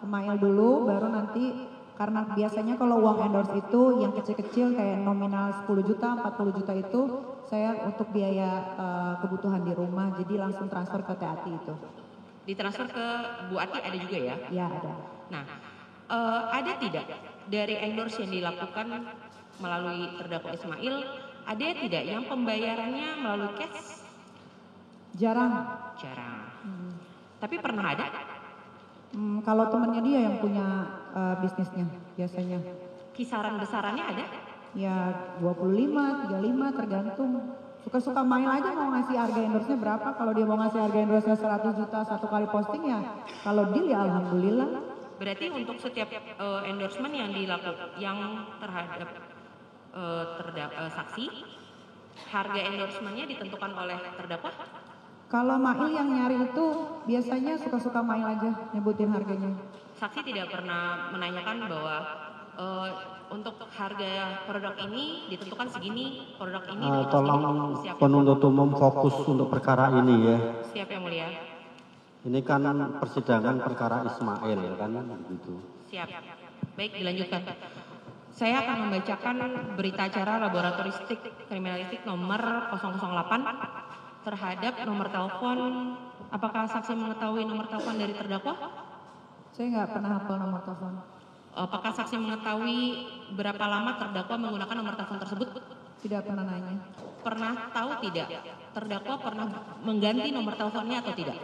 Mail dulu, baru nanti karena biasanya kalau uang endorse itu yang kecil-kecil kayak nominal 10 juta, 40 juta itu saya untuk biaya kebutuhan di rumah, jadi langsung transfer ke Ati itu. Ditransfer ke Bu Ati ada juga ya? Ya ada. Nah, ada tidak dari endorse yang dilakukan melalui terdakwa Ismail, ada tidak yang pembayarannya melalui cash? Jarang. Tapi pernah ada? Kalau temannya dia yang punya bisnisnya biasanya. Kisaran besarannya ada? Ya 25, 35 tergantung. Suka-suka main aja mau ngasih harga endorse-nya berapa. Kalau dia mau ngasih harga endorse-nya 100 juta satu kali posting ya. Kalau deal ya alhamdulillah. Berarti untuk setiap endorsement yang dilakukan yang terhadap saksi, harga endorsement-nya ditentukan oleh terdakwa? Kalau Mail yang nyari itu biasanya suka-suka Mail aja nyebutin harganya. Saksi tidak pernah menanyakan bahwa untuk harga produk ini ditentukan segini, produk ini ditentukan Tolong segini. penuntut umum fokus untuk perkara ini ya. Siap yang mulia. Ini kan persidangan perkara Ismail kan begitu. Siap. Baik, dilanjutkan. Saya akan membacakan berita acara laboratoristik kriminalistik nomor 008 terhadap nomor telepon. Apakah saksi mengetahui nomor telepon dari terdakwa? Saya nggak pernah hafal nomor telepon. Apakah saksi mengetahui berapa lama terdakwa menggunakan nomor telepon tersebut? Tidak pernah nanya. Pernah tahu tidak? Terdakwa pernah mengganti nomor teleponnya atau tidak?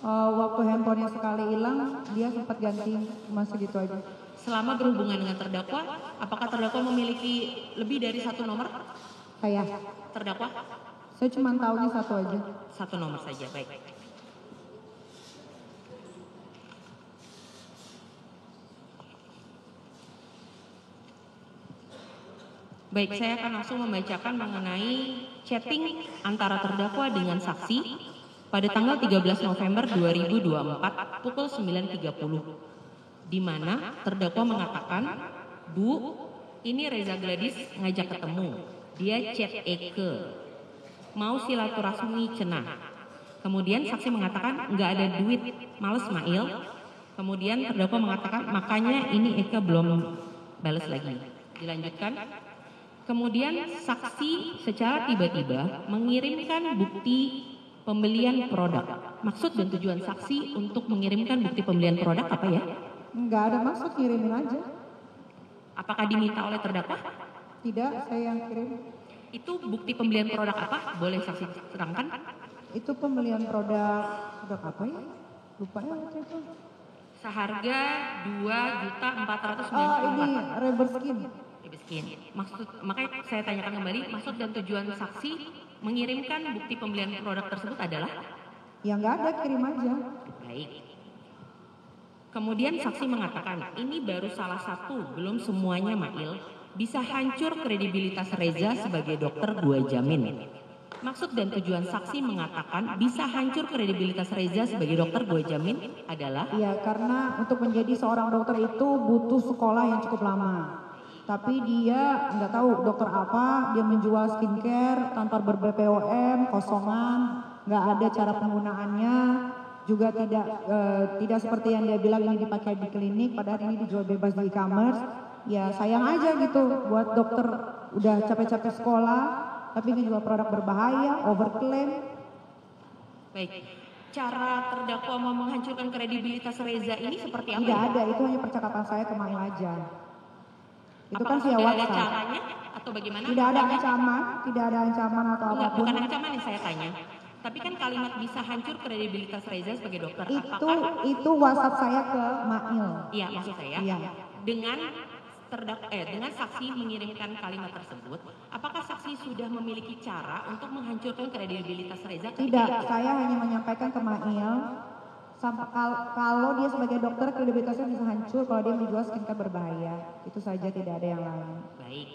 Waktu handphonenya sekali hilang, dia sempat ganti, cuma segitu aja. Selama berhubungan dengan terdakwa, apakah terdakwa memiliki lebih dari satu nomor? Saya Terdakwa? Saya cuma taunya satu aja. Satu nomor saja, baik. Baik, saya akan langsung membacakan mengenai chatting antara terdakwa dengan saksi pada tanggal 13 November 2024 pukul 9.30. Di mana terdakwa mengatakan, Bu, ini Reza Gladys ngajak ketemu. Dia chat Eke. Mau silaturahmi cenah. Kemudian saksi mengatakan nggak ada duit, males Mail. Kemudian terdakwa mengatakan makanya ini Eke belum balas lagi. Dilanjutkan. Kemudian saksi secara tiba-tiba mengirimkan bukti pembelian produk. Maksud dan tujuan saksi untuk mengirimkan bukti pembelian produk apa ya? Nggak ada maksud, kirimin aja. Apakah diminta oleh terdakwa? Tidak, saya yang kirim. Itu bukti pembelian produk apa? Boleh saksi terangkan? Itu pembelian produk apa ya? Lupa ya waktu itu. Seharga 2.494. Oh ini Rubber Skin. Maksud, makanya saya tanyakan kembali, maksud dan tujuan saksi mengirimkan bukti pembelian produk tersebut adalah? Ya nggak ada, kirim aja. Baik. Kemudian saksi mengatakan, ini baru salah satu, belum semuanya Mail, bisa hancur kredibilitas Reza sebagai dokter gua jamin. Maksud dan tujuan saksi mengatakan bisa hancur kredibilitas Reza sebagai dokter gua jamin adalah? Ya karena untuk menjadi seorang dokter itu butuh sekolah yang cukup lama. Tapi dia nggak tahu dokter apa, dia menjual skincare tanpa ber-BPOM, kosongan, nggak ada cara penggunaannya, juga tidak seperti yang dia bilang ini dipakai di klinik, padahal ini dijual bebas di e-commerce. Ya sayang aja gitu buat dokter udah capek-capek sekolah, tapi ngejual produk berbahaya, overclaim. Baik, cara terdakwa mau menghancurkan kredibilitas Reza ini seperti apa? Tidak ada, itu hanya percakapan saya ke Mail aja. Itu kan via WhatsApp. Ada WhatsApp. caranya atau bagaimana? Tidak ada ancaman, tidak ada ancaman atau Enggak, apapun. bukan ancaman yang saya tanya. Tapi kan kalimat bisa hancur kredibilitas Reza sebagai dokter. Itu WhatsApp saya ke Mail. Iya, maksud saya. Iya. Dengan dengan saksi mengirimkan kalimat tersebut, apakah saksi sudah memiliki cara untuk menghancurkan kredibilitas Reza? Tidak, saya hanya menyampaikan ke Mail, kalau dia sebagai dokter kredibilitasnya bisa hancur kalau dia menjual skincare berbahaya. Itu saja, tidak ada yang lain. Baik,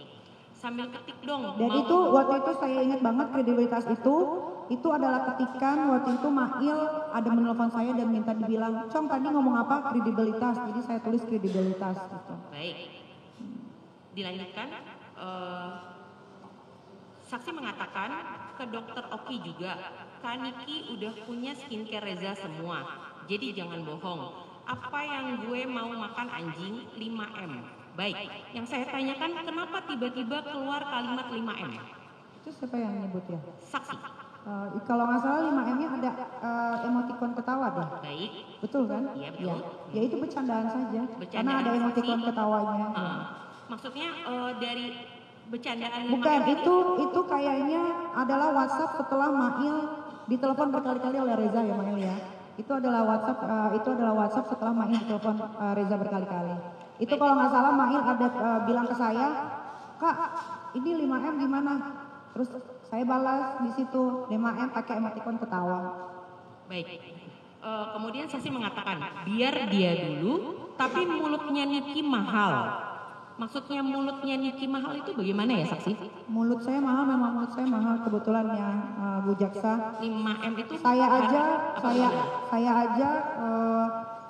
sambil ketik dong. Dan itu waktu itu saya ingat banget kredibilitas itu adalah ketikan waktu itu Mail ada menelpon saya dan minta dibilang, Cong tadi ngomong apa? Kredibilitas. Jadi saya tulis kredibilitas gitu. Baik, dilanjutkan. Saksi mengatakan ke dokter Oki juga, Kak Niki udah punya skincare Reza semua, jadi jangan bohong. Apa yang gue mau makan anjing 5M. Baik, yang saya tanyakan kenapa tiba-tiba keluar kalimat 5M? Itu siapa yang nyebut ya? Saksi. Kalau nggak salah 5M-nya ada emoticon ketawa deh. Baik. Betul kan? Iya betul. Ya itu bercandaan saja. Bercandaan karena ada emoticon ketawanya. Maksudnya dari bercandaan bukan, itu kayaknya adalah WhatsApp setelah Mail ditelepon berkali-kali oleh Reza ya Mail ya. Itu adalah WhatsApp setelah Mail ditelepon Reza berkali-kali. Itu kalau nggak salah Mail ada bilang ke saya, Kak ini 5M gimana? Terus saya balas di situ 5M pakai emoticon ketawa. Baik. Kemudian saksi mengatakan biar dia dulu, tapi mulutnya Niki mahal. Maksudnya mulutnya Niki mahal itu bagaimana ya saksi? Mulut saya mahal, memang mulut saya mahal kebetulan ya Bu Jaksa. 5M itu saya aja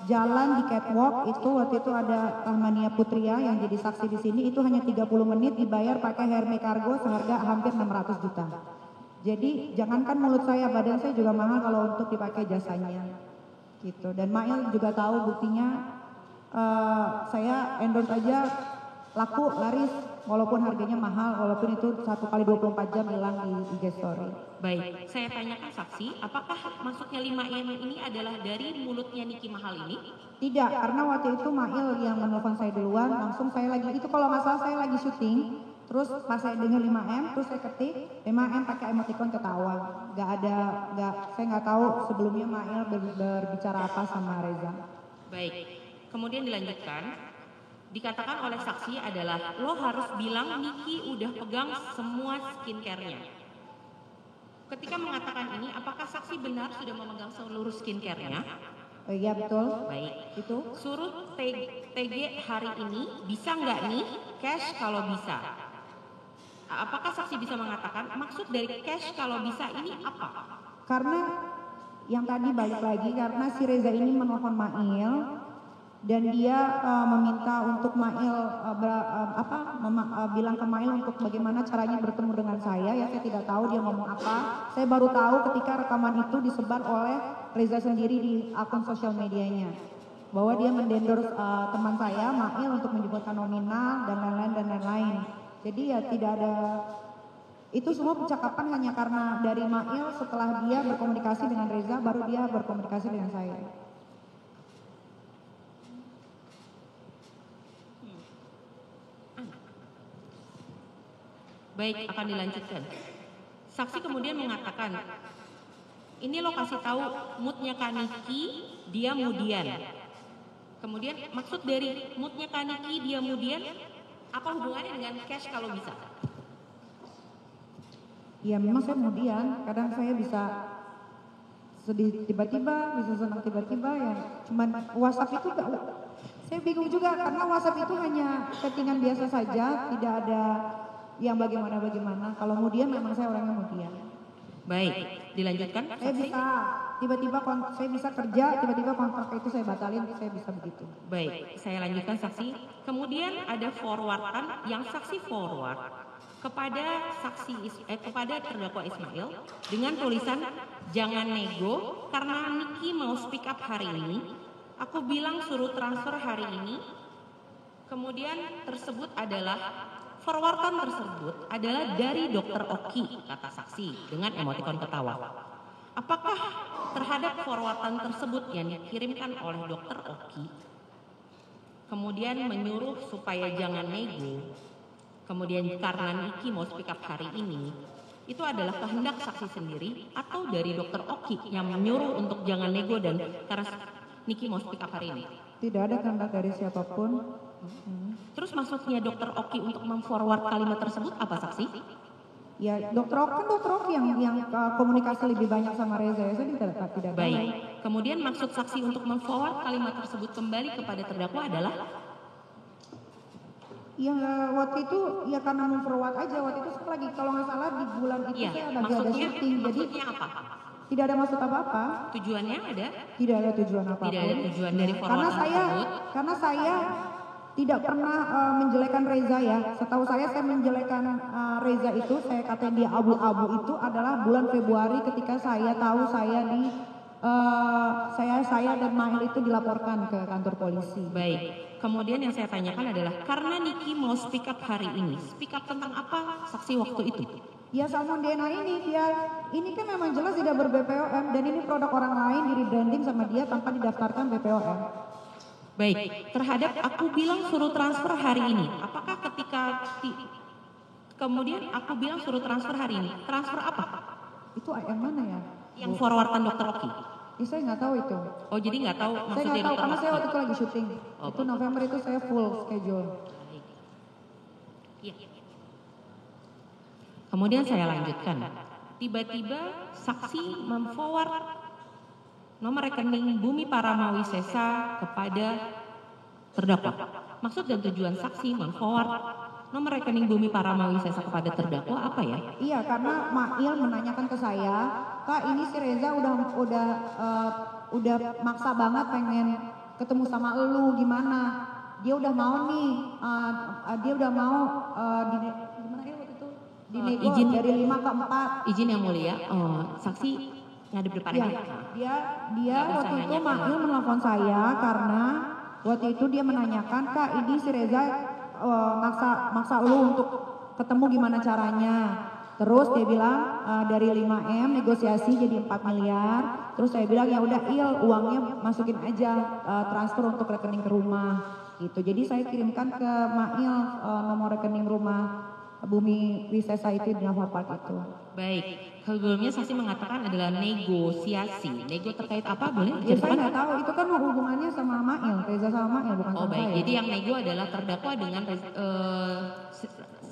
jalan di catwalk itu waktu itu ada Tahmania Putria yang jadi saksi di sini itu hanya 30 menit dibayar pakai Hermes Cargo seharga hampir 600 juta. Jadi jangankan mulut saya, badan saya juga mahal kalau untuk dipakai jasanya. Gitu. Dan Mail juga tahu buktinya saya endorse aja laku laris walaupun harganya mahal, walaupun itu 1 kali 24 jam hilang di IG story. Baik, saya tanyakan saksi, apakah maksudnya 5M ini adalah dari mulutnya Niki mahal ini? Tidak, karena waktu itu Mail yang menelpon saya duluan, langsung saya lagi, itu kalau nggak salah saya lagi syuting, terus pas saya dengar 5M, terus saya ketik 5M pakai emoticon ketawa. Saya nggak tahu sebelumnya Mail berbicara apa sama Reza. Baik, kemudian dilanjutkan. Dikatakan oleh saksi adalah lo harus bilang Niki udah pegang semua skincare-nya. Ketika mengatakan ini, apakah saksi benar sudah memegang seluruh skincare-nya? Iya betul. Baik. Itu. Suruh TG hari ini bisa nggak nih cash kalau bisa? Apakah saksi bisa mengatakan maksud dari cash kalau bisa ini apa? Karena yang tadi balik lagi karena si Reza ini menelpon Mail. Dan dia meminta untuk Mail bilang ke Mail untuk bagaimana caranya bertemu dengan saya. Ya saya tidak tahu dia ngomong apa. Saya baru tahu ketika rekaman itu disebar oleh Reza sendiri di akun sosial medianya, bahwa dia mendendorse teman saya Mail untuk menyebutkan nominal dan lain-lain. Jadi ya tidak ada, itu semua percakapan hanya karena dari Mail setelah dia berkomunikasi dengan Reza baru dia berkomunikasi dengan saya. Baik, akan dilanjutkan. Saksi kemudian mengatakan, ini lo kasih tahu moodnya Kak Niki, dia mudian. Kemudian maksud dari moodnya Kak Niki, dia mudian, apa hubungannya dengan cash kalau bisa? Ya memang saya mudian, kadang saya bisa sedih tiba-tiba, bisa senang tiba-tiba ya. Cuman WhatsApp itu saya bingung juga karena WhatsApp itu hanya settingan biasa saja, tidak ada yang bagaimana. Kalau kemudian memang saya orangnya kemudian. Baik, dilanjutkan. Saya bisa saya bisa kerja, tiba-tiba kontrak itu saya batalin, saya bisa begitu. Baik, saya lanjutkan saksi. Kemudian ada forwardan yang saksi forward kepada terdakwa Ismail dengan tulisan jangan nego karena Niki mau speak up hari ini. Aku bilang suruh transfer hari ini. Kemudian forwardan tersebut adalah dari Dokter Oki, kata saksi dengan emotikon ketawa. Apakah terhadap forwardan tersebut yang dikirimkan oleh Dokter Oki, kemudian menyuruh supaya jangan nego, kemudian karena Niki mau speak up hari ini, itu adalah kehendak saksi sendiri atau dari Dokter Oki yang menyuruh untuk jangan nego dan karena Niki mau speak up hari ini? Tidak ada kehendak dari siapapun. Terus Terus maksudnya Dokter Oki untuk memforward kalimat tersebut apa saksi? Ya dokter Oki yang komunikasi lebih banyak sama Reza, ya saya tidak tahu. Baik. Kemudian maksud saksi untuk memforward kalimat tersebut kembali kepada terdakwa adalah? Ya waktu itu ya karena memforward aja, waktu itu saya lagi kalau nggak salah di bulan itu Iya, saya lagi ada syuting, jadi maksudnya apa? tidak ada maksud apa-apa. Tujuannya ada? Tidak ada tujuan apapun. Tidak ada tujuan dari karena forwardan tersebut. karena saya tidak pernah menjelekan Reza ya. Setahu saya menjelekan Reza itu, saya katakan dia abu-abu itu adalah bulan Februari ketika saya tahu saya dan Mail itu dilaporkan ke kantor polisi. Baik. Kemudian yang saya tanyakan adalah karena Niki mau speak up hari ini, speak up tentang apa saksi waktu itu? Ya salmon DNA ini kan memang jelas tidak ber-BPOM dan ini produk orang lain di rebranding sama dia tanpa didaftarkan BPOM. Baik, terhadap aku bilang suruh transfer hari ini, apakah ketika kemudian aku bilang suruh transfer hari ini, transfer apa? Itu yang mana ya? Yang forwardan Dokter Oki? Ya, saya nggak tahu itu. Oh jadi nggak tahu Saya maksudnya nggak tahu Dokter karena Oki? saya waktu itu lagi syuting. Oh, Itu November itu saya full schedule. Baik. Iya. Kemudian saya lanjutkan. Tiba-tiba saksi memforward nomor rekening Bumi Paramawi Sesa kepada terdakwa. Maksud dan tujuan saksi memforward nomor rekening Bumi Paramawi Sesa kepada terdakwa apa ya? Iya, karena Mail menanyakan ke saya, Kak ini si Reza udah maksa banget pengen ketemu sama elu, gimana? Dia udah mau nih, gimana ya waktu itu? Dinego Izin dari 5 ke 4. Izin yang mulia, saksi ngadep depan Ya, aja. dia Nggak usah waktu itu nanya Mail menelpon saya karena waktu itu dia menanyakan, Kak ini si Reza maksa lu untuk ketemu gimana caranya. Terus dia bilang dari 5M negosiasi jadi 4 miliar. Terus saya bilang ya udah uangnya masukin aja transfer untuk rekening ke rumah gitu. Jadi saya kirimkan ke Mail nomor rekening rumah Bumi Wisesa itu di Nova Park itu. Baik, sebelumnya saksi mengatakan adalah negosiasi. Nego terkait apa? Boleh Ya saya diceritakan? nggak tahu itu kan hubungannya sama Mail, Reza sama Mail bukan Oh sama baik, saya. jadi yang nego adalah terdakwa dengan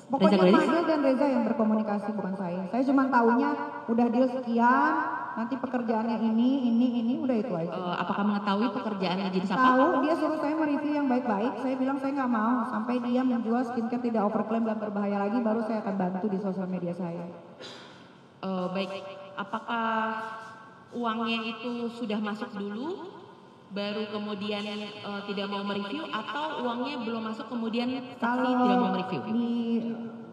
Pokoknya Reza Gladys? Mail dan Reza yang berkomunikasi bukan saya. Saya cuma taunya udah deal sekian, nanti pekerjaannya ini udah itu aja. Apakah mengetahui pekerjaannya jenis apa? Tahu dia suruh saya mereview yang baik-baik, saya bilang saya nggak mau sampai dia menjual skincare tidak overclaim dan berbahaya lagi, baru saya akan bantu di sosial media saya. Baik, apakah uangnya itu sudah masuk dulu, baru kemudian tidak mau mereview, atau uangnya belum masuk kemudian saksi tidak mau mereview?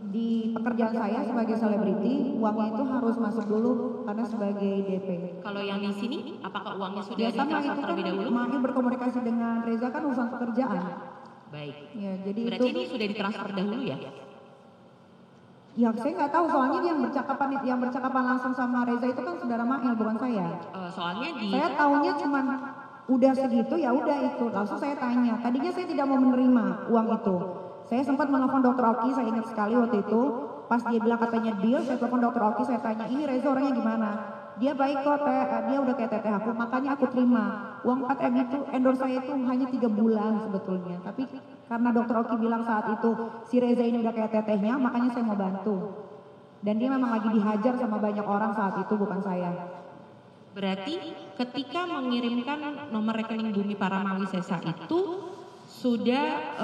Di pekerjaan saya sebagai selebriti, uangnya itu harus masuk dulu karena sebagai DP. Kalau yang di sini, apakah uangnya sudah Ya sama ditransfer itu kan terlebih dahulu? Mail berkomunikasi dengan Reza kan urusan pekerjaan. Baik, Ya jadi berarti itu. ini sudah ditransfer dahulu ya? Ya saya nggak tahu soalnya yang bercakapan langsung sama Reza itu kan saudara Mail bukan saya. Soalnya di Saya tahunya cuman udah segitu ya udah itu. Langsung saya tanya. Tadinya saya tidak mau menerima uang itu. Saya sempat menelpon Dokter Oki, saya ingat sekali waktu itu. Pas dia bilang katanya deal, saya telepon Dokter Oki, saya tanya ini Reza orangnya gimana? Dia baik kok, dia udah kayak teteh aku, makanya aku terima. Uang 4M itu endorse saya itu hanya 3 bulan sebetulnya. Tapi karena Dokter Oki bilang saat itu si Reza ini udah kayak tetehnya, makanya saya mau bantu. Dan dia memang lagi dihajar sama banyak orang saat itu, bukan saya. berarti ketika mengirimkan nomor rekening Bumi Paramawi Sesa itu sudah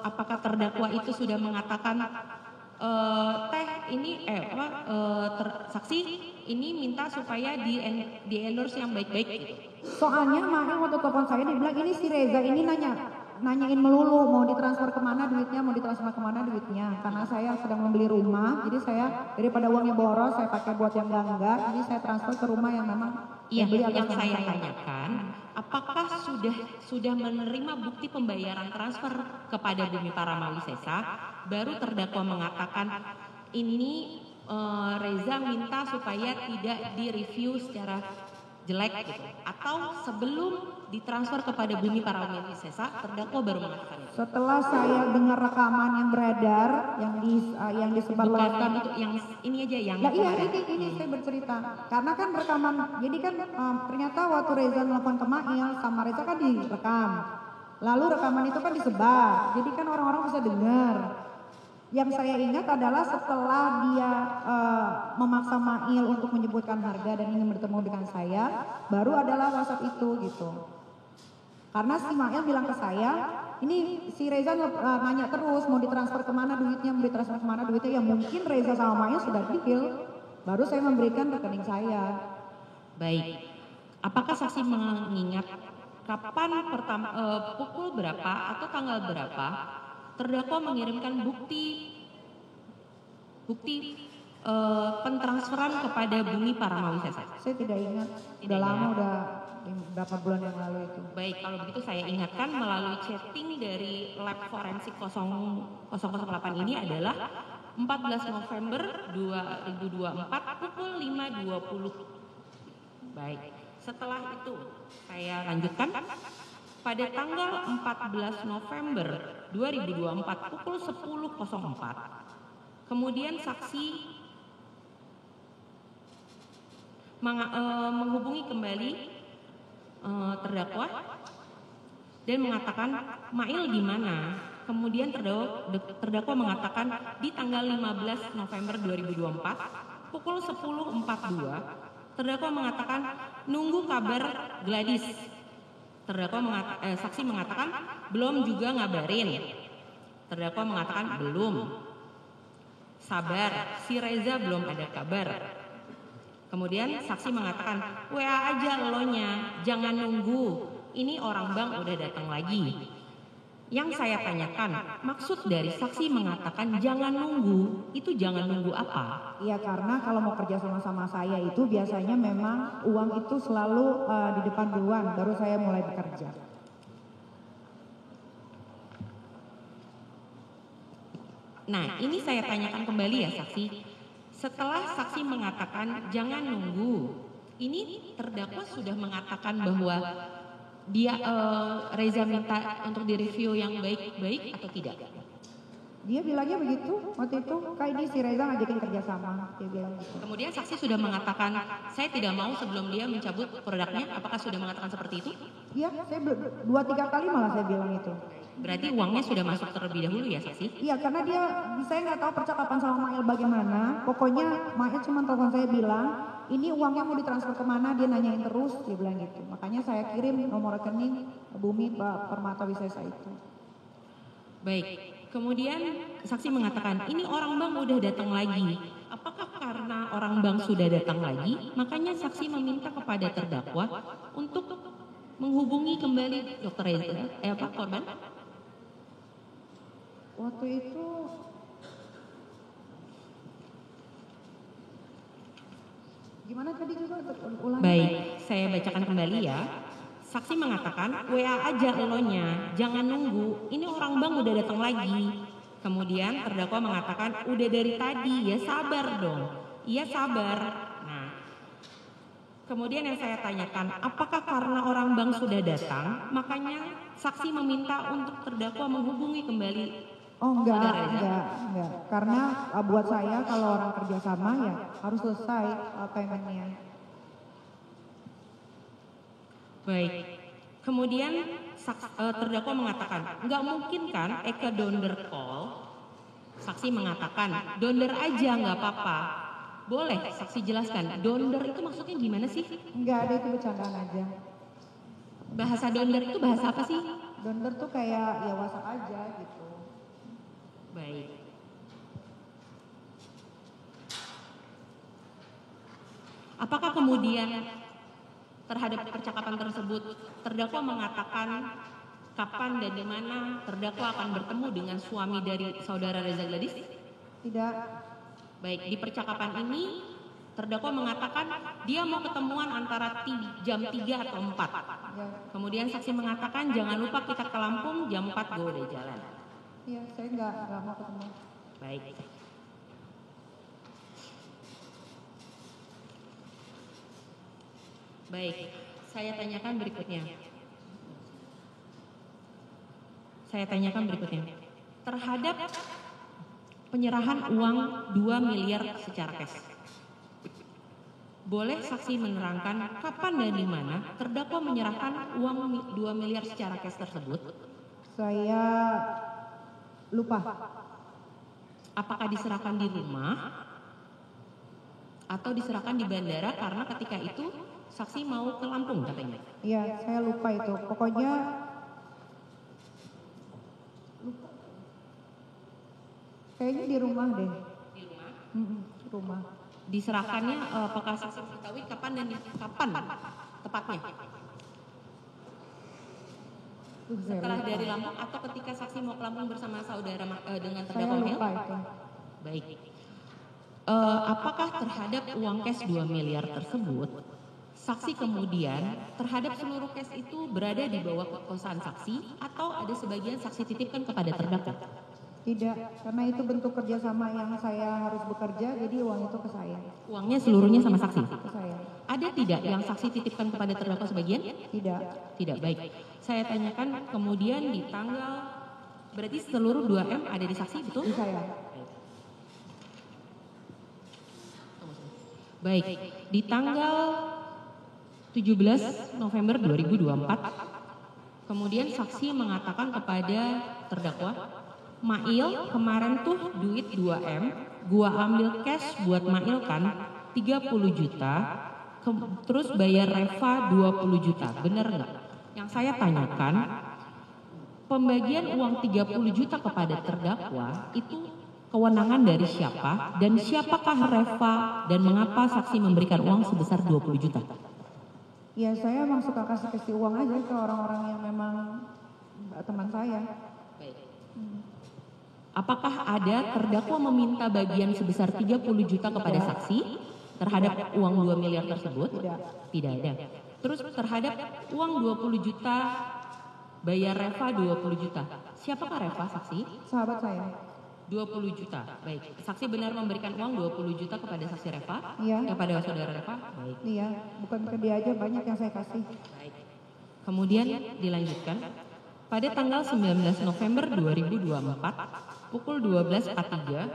apakah terdakwa itu sudah mengatakan saksi ini minta supaya di endorse yang baik-baik gitu. Soalnya Mail waktu telepon saya dia bilang ini si Reza ini nanyain melulu mau ditransfer kemana duitnya karena saya sedang membeli rumah, jadi saya daripada uangnya boros saya pakai buat yang enggak, jadi saya transfer ke rumah yang memang Iya, beli atas yang nama saya tanyakan, apakah sudah menerima bukti pembayaran transfer kepada Bumi Paramawi Sesa, baru terdakwa mengatakan ini Reza minta supaya tidak direview secara jelek gitu, atau sebelum ditransfer kepada Bumi Paramawi Sesa, terdakwa baru mengatakan itu. Setelah saya dengar rekaman yang beredar yang disebarluaskan Bukan itu yang ini aja yang Lah iya kemarin. ini saya bercerita. Karena kan rekaman, jadi kan ternyata waktu Reza nelfon ke Mail sama Reza kan direkam. Lalu rekaman itu kan disebar, jadi kan orang-orang bisa dengar. Yang saya ingat adalah setelah dia memaksa Mail untuk menyebutkan harga dan ingin bertemu dengan saya, baru adalah WhatsApp itu gitu. Karena si Mail bilang ke saya, ini si Reza nanya terus mau ditransfer kemana duitnya, ya mungkin Reza sama Mail sudah deal, baru saya memberikan rekening saya. Baik, apakah saksi mengingat kapan pertama, pukul berapa atau tanggal berapa terdakwa mengirimkan bukti pentransferan kepada Bumi Paramawisesa? Saya tidak ingat, udah lama, udah berapa bulan yang lalu itu. Baik, kalau begitu saya ingatkan melalui chatting dari lab forensik 0008 ini adalah 14 November 2024 pukul 5.20. Baik, setelah itu saya lanjutkan. Pada tanggal 14 November 2024 pukul 10.04, kemudian saksi menghubungi kembali terdakwa dan mengatakan, Mail di mana? Kemudian terdakwa mengatakan di tanggal 15 November 2024 pukul 10.42, terdakwa mengatakan nunggu kabar Gladys. Saksi mengatakan belum juga ngabarin. Terdakwa mengatakan belum. Sabar, si Reza belum ada kabar. Kemudian saksi mengatakan WA aja elonya, jangan nunggu. Ini orang bank udah datang lagi. Yang saya tanyakan, maksud dari saksi mengatakan jangan nunggu, itu jangan nunggu apa? Iya, karena kalau mau kerja sama saya itu biasanya memang uang itu selalu di depan duluan, baru saya mulai bekerja. Nah, ini saya tanyakan kembali ya saksi. Setelah saksi mengatakan jangan nunggu, ini terdakwa sudah mengatakan bahwa dia Reza minta untuk direview yang baik-baik atau tidak? Dia bilangnya begitu waktu itu, kayak ini si Reza ngajakin kerjasama, dia bilang gitu. Kemudian saksi sudah mengatakan saya tidak mau sebelum dia mencabut produknya, apakah sudah mengatakan seperti itu? Iya, saya 2-3 kali malah saya bilang itu. Berarti uangnya sudah masuk terlebih dahulu ya saksi? Iya, karena saya nggak tahu percakapan sama Mail bagaimana, pokoknya Mail cuma telepon saya bilang, ini uangnya mau ditransfer kemana, dia nanyain terus, dia bilang gitu. Makanya saya kirim nomor rekening Bumi Paramawisesa itu. Baik, kemudian saksi mengatakan ini orang bank udah datang lagi. Apakah karena orang bank sudah datang lagi, makanya saksi meminta kepada terdakwa untuk menghubungi kembali Dr. Reza, korban? Waktu itu gimana tadi juga ulangi? Baik, saya bacakan kembali ya. Saksi mengatakan WA aja elonya, jangan nunggu, ini orang bank udah datang lagi. Kemudian terdakwa mengatakan udah dari tadi, ya sabar dong. Iya sabar. Nah, kemudian yang saya tanyakan, apakah karena orang bank sudah datang, makanya saksi meminta untuk terdakwa menghubungi kembali? Oh enggak. Karena buat saya kalau orang kerja sama ya harus selesai paymentnya. Baik, kemudian terdakwa mengatakan, nggak mungkin kan Eka donder call? Saksi mengatakan, donder aja nggak apa-apa. Boleh saksi jelaskan, donder itu maksudnya gimana sih? Enggak ada, itu bercandaan aja. Bahasa donder itu bahasa apa sih? Donder tuh kayak ya WhatsApp aja gitu. Baik. Apakah kemudian terhadap percakapan tersebut terdakwa mengatakan kapan dan di mana terdakwa akan bertemu dengan suami dari saudara Reza Gladys? Tidak. Baik, di percakapan ini terdakwa mengatakan dia mau ketemuan antara jam 3 atau 4. Ya. Kemudian saksi mengatakan jangan lupa kita ke Lampung jam 4 gue udah jalan. Iya, saya nggak mau ketemu. Baik. Baik, saya tanyakan berikutnya. Terhadap penyerahan uang 2 miliar secara cash. Boleh saksi menerangkan kapan dan di mana terdakwa menyerahkan uang 2 miliar secara cash tersebut? Saya lupa. Apakah diserahkan di rumah atau diserahkan di bandara karena ketika itu saksi mau ke Lampung katanya? Iya, saya lupa itu. Pokoknya lupa. Kayaknya di rumah deh. Di rumah. Rumah. Diserahkannya apakah saksi mengetahui kapan tepatnya? Setelah dari Lampung atau ketika saksi mau ke Lampung bersama saudara dengan terdakwa Mail? Saya lupa itu. Baik. Apakah terhadap uang cash 2 miliar tersebut, saksi kemudian terhadap seluruh cash itu berada di bawah kekuasaan saksi atau ada sebagian saksi titipkan kepada terdakwa? Tidak, karena itu bentuk kerjasama yang saya harus bekerja, jadi uang itu ke saya. Uangnya seluruhnya sama saksi? Ke saya. Ada tidak yang saksi titipkan kepada terdakwa sebagian? Tidak. Tidak, baik. Saya tanyakan kemudian di tanggal, berarti seluruh 2M ada di saksi, betul? Di saya. Baik, di tanggal 17 November 2024, kemudian saksi mengatakan kepada terdakwa, Mail kemarin tuh duit 2M, gua ambil cash buat Mail kan 30 juta, terus bayar Reva 20 juta, benar nggak? Yang saya tanyakan, pembagian uang 30 juta kepada terdakwa itu kewenangan dari siapa dan siapakah Reva dan mengapa saksi memberikan uang sebesar 20 juta? Ya saya emang suka kasih uang aja ke orang-orang yang memang teman saya. Baik. Apakah ada terdakwa meminta bagian sebesar 30 juta kepada saksi terhadap uang 2 miliar tersebut? Tidak. Tidak ada. Terus terhadap uang 20 juta bayar Reva 20 juta. Siapakah Reva saksi? Sahabat saya. 20 juta. Baik. Saksi benar memberikan uang 20 juta kepada saksi Reva? Iya. Kepada saudara Reva? Baik. Iya, bukan ke dia aja, banyak yang saya kasih. Baik. Kemudian dilanjutkan. Pada tanggal 19 November 2024, pukul 12.43,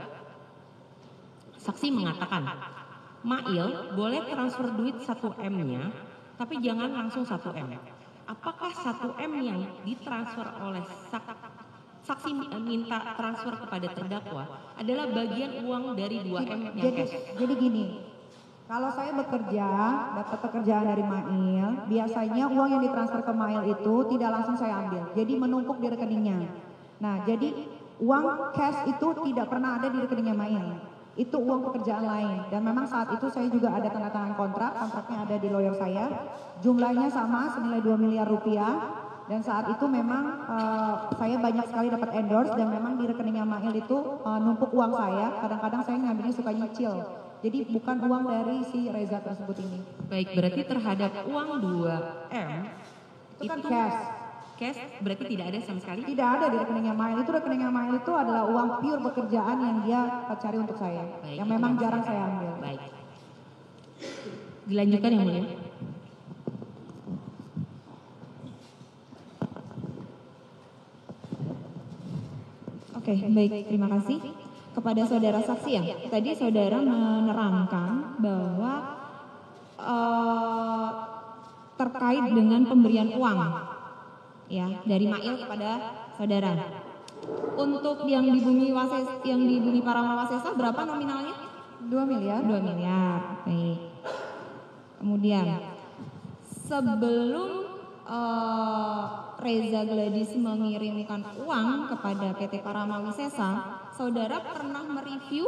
saksi mengatakan, Mail boleh transfer duit 1M-nya, tapi jangan langsung 1M. Apakah 1M yang ditransfer oleh saksi minta transfer kepada terdakwa adalah bagian uang dari 2M yang cash? Jadi gini, kalau saya bekerja, dapat pekerjaan dari Mail, biasanya uang yang ditransfer ke Mail itu tidak langsung saya ambil, jadi menumpuk di rekeningnya. Nah, jadi uang cash itu tidak pernah ada di rekeningnya Mail. Itu uang pekerjaan lain. Dan memang saat itu saya juga ada tanda tangan kontraknya ada di lawyer saya. Jumlahnya sama, senilai 2 miliar rupiah. Dan saat itu memang saya banyak sekali dapat endorse dan memang di rekeningnya Mail itu numpuk uang saya. Kadang-kadang saya ngambilnya suka nyicil. Jadi bukan uang dari si Reza tersebut ini. Baik, berarti terhadap uang 2M Itu kan cash. Cash berarti tidak ada sama sekali? Tidak ada di rekeningnya Mail. Itu rekeningnya Mail itu adalah uang pure pekerjaan yang dia cari untuk saya. Baik, yang memang jarang saya ambil. Baik. Dilanjutkan yang mulia. Oke, baik, terima kasih. Kepada saudara saksi ya, tadi saudara menerangkan bahwa terkait dengan pemberian uang ya dari Mail kepada saudara. Untuk yang di bumi Paramawasesa berapa nominalnya? 2 miliar. 2 miliar. Baik. Kemudian sebelum Reza Gladys mengirimkan uang kepada PT Paramawisesa, saudara pernah mereview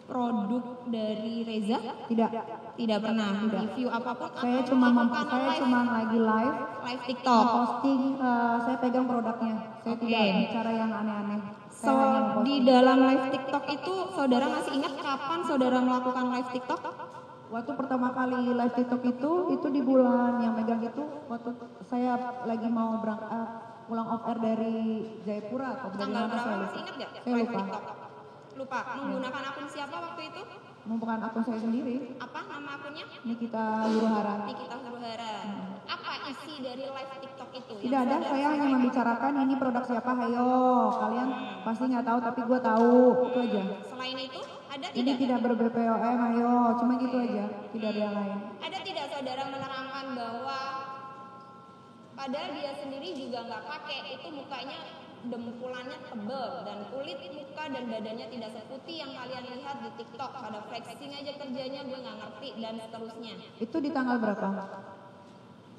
produk dari Reza? Tidak pernah review apapun. Saya cuma lagi live TikTok. posting, saya pegang produknya. Saya tidak bicara yang aneh-aneh. So, di dalam live TikTok itu saudara masih ingat kapan saudara melakukan live TikTok? Waktu pertama kali live TikTok itu di bulan yang megang itu waktu saya lagi mau pulang off air dari Jayapura atau dari Tanggal mana saya berapa lupa. masih ingat nggak? Saya Live lupa. TikTok. Lupa. Menggunakan akun siapa waktu itu? Bukan akun saya sendiri. Apa nama akunnya? Nikita Huruhara. Nikita Huruhara. Apa isi dari live TikTok itu? Tidak ada, saya hanya membicarakan ini produk siapa, ayo kalian pasti nggak tahu tapi gue tahu, itu aja. Selain itu, ada Ini tidak? tidak ber-BPOM, ayo, cuma gitu aja, tidak ada yang lain. Ada tidak saudara menerangkan bahwa Padahal dia sendiri juga nggak pakai, itu mukanya dempulannya tebel dan kulit muka dan badannya tidak seputih yang kalian lihat di TikTok. Pada flexing aja kerjanya, gue nggak ngerti dan seterusnya. Itu di tanggal berapa?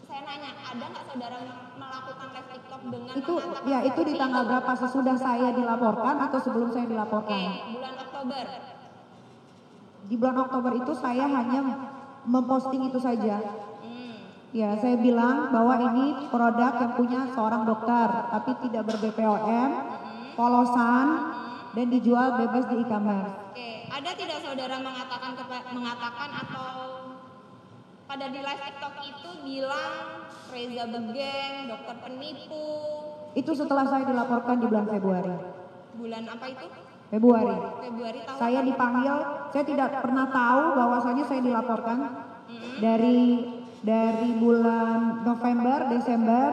Saya nanya, ada nggak saudara melakukan live TikTok dengan Itu mengatakan ya itu di tanggal berapa? Sesudah saya dilaporkan atau sebelum saya dilaporkan? bulan Oktober. Di bulan Oktober itu saya hanya memposting itu saja. Ya, saya bilang bahwa ini produk yang punya seorang dokter, tapi tidak ber-BPOM, polosan, dan dijual bebas di e-commerce. Oke, ada tidak saudara mengatakan atau pada di live TikTok itu bilang Reza Begeng, dokter penipu? Itu setelah saya dilaporkan di bulan Februari. Bulan apa itu? Februari. Februari tahun. Saya dipanggil, saya tidak pernah tahu bahwasanya saya dilaporkan dari bulan November, Desember,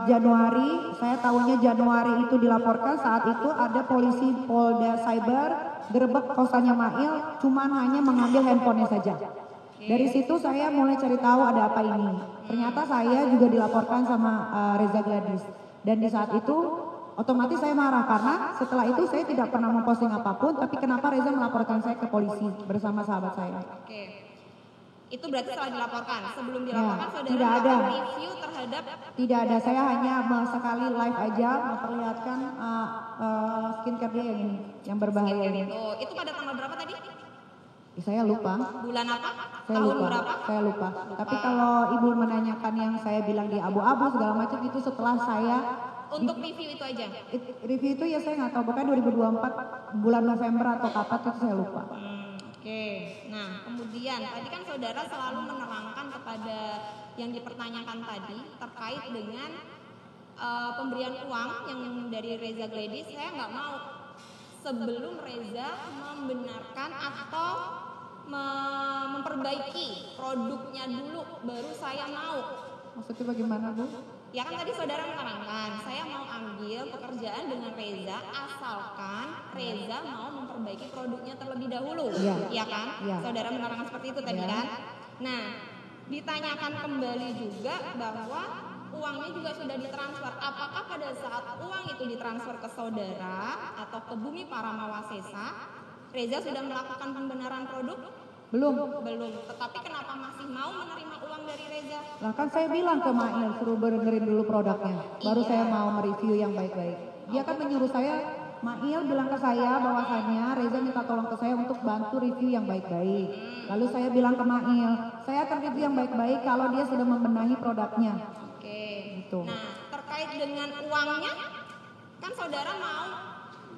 Januari. Saya tahunya Januari itu dilaporkan, saat itu ada polisi Polda Cyber gerebek kosannya Mail, cuman hanya mengambil handphonenya saja. Dari situ saya mulai cari tahu ada apa ini. Ternyata saya juga dilaporkan sama Reza Gladys. Dan di saat itu otomatis saya marah karena setelah itu saya tidak pernah memposting apapun, tapi kenapa Reza melaporkan saya ke polisi bersama sahabat saya. Oke. Itu berarti setelah dilaporkan. Sebelum dilaporkan saudara tidak ada review terhadap? Tidak ada, saya hanya sekali live aja memperlihatkan skincare dia yang ini, yang berbahaya ini. Itu pada tanggal berapa tadi? Saya lupa. Bulan apa? Saya Tahun lupa. berapa? Saya lupa. Tapi kalau ibu menanyakan yang saya bilang di abu-abu segala macam itu setelah saya untuk review itu aja. Review itu ya saya nggak tahu, pokoknya 2024 bulan November atau kapan itu saya lupa. Oke. Nah, kemudian tadi kan saudara selalu menerangkan kepada yang dipertanyakan tadi terkait dengan pemberian uang yang dari Reza Gladys. Saya nggak mau sebelum Reza membenarkan atau memperbaiki produknya dulu, baru saya mau. Maksudnya bagaimana, Bu? Ya kan tadi saudara menerangkan, saya mau ambil pekerjaan dengan Reza asalkan Reza mau memperbaiki produknya terlebih dahulu. Iya kan? Ya. Saudara menerangkan seperti itu tadi kan? Nah, ditanyakan kembali juga bahwa uangnya juga sudah ditransfer. Apakah pada saat uang itu ditransfer ke saudara atau ke Bumi Paramawasesa, Reza sudah melakukan pembenaran produk? Belum. Tetapi kenapa masih mau menerima uang dari Reza? Nah kan saya bilang ke Mail suruh benerin dulu produknya, baru saya mau mereview yang baik-baik. Dia kan menyuruh saya, Mail bilang ke saya bahwasannya Reza minta tolong ke saya untuk bantu review yang baik-baik. Lalu saya bilang ke Mail, saya akan review yang baik-baik kalau dia sudah membenahi produknya. Oke. Gitu. Nah, terkait dengan uangnya, kan saudara mau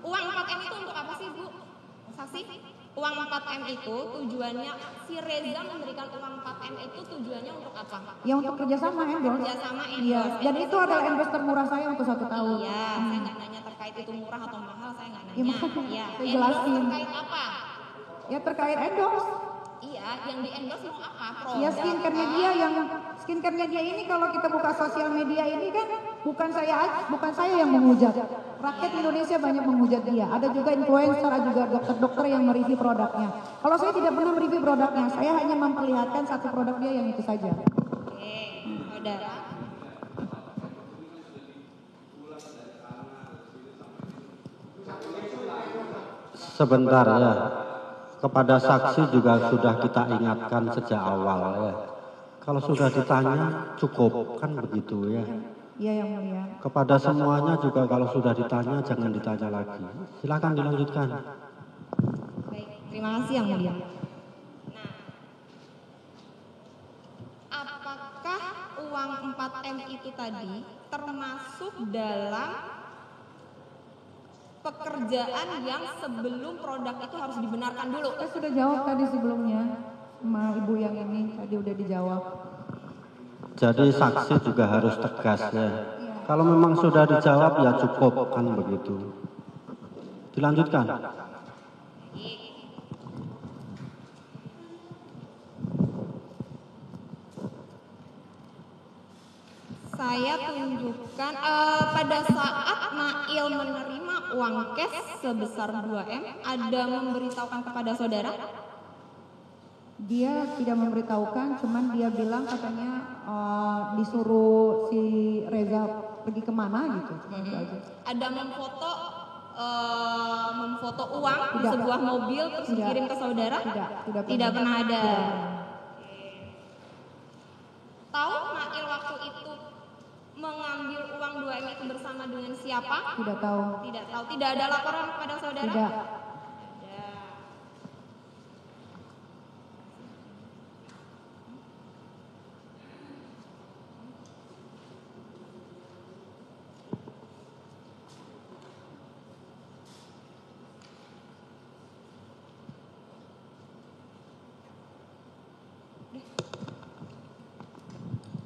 uang 4M itu untuk apa sih, Bu? Saksi? Uang 4M itu tujuannya, si Reza memberikan uang 4M itu tujuannya untuk apa? Ya untuk kerjasama endorse. Kerjasama endorse. Iya. Dan itu adalah endorse termurah saya untuk 1 tahun. Iya, saya nggak nanya terkait itu murah atau mahal, saya nggak nanya. Iya, saya endorse jelasin. terkait apa? Ya terkait endorse. Iya, yang di endorse mau apa? Ya skincare-nya dia ini kalau kita buka sosial media ini kan bukan saya yang menghujat. Rakyat Indonesia banyak menghujat dia. Ada juga influencer, ada juga dokter-dokter yang mereview produknya. Kalau saya tidak pernah mereview produknya, saya hanya memperlihatkan satu produk dia yang itu saja. Oke, saudara. Sebentar ya. Kepada saksi juga sudah kita ingatkan sejak awal ya. Kalau sudah ditanya cukup kan begitu ya. Iya yang mulia. Kepada semuanya juga kalau sudah ditanya jangan ditanya lagi. Silakan dilanjutkan. Baik, terima kasih yang mulia. Nah, apakah uang 4M itu tadi termasuk dalam pekerjaan yang sebelum produk itu harus dibenarkan dulu? Saya sudah jawab tadi sebelumnya sama ibu yang ini, tadi udah dijawab. Jadi saksi juga harus tegas ya. Kalau memang sudah dijawab ya cukup kan begitu. Dilanjutkan. Saya tunjukkan pada saat Mail menerima uang cash sebesar 2M, ada memberitahukan kepada saudara? Dia tidak memberitahukan, cuman dia bilang katanya disuruh si Reza pergi kemana gitu. Itu aja. Ada memfoto uang di sebuah mobil terus dikirim ke saudara? Tidak pernah ada. Tahu Mail waktu itu mengambil uang 2M itu bersama dengan siapa? Tidak tahu. Tidak tahu. Tidak ada laporan kepada saudara? Tidak.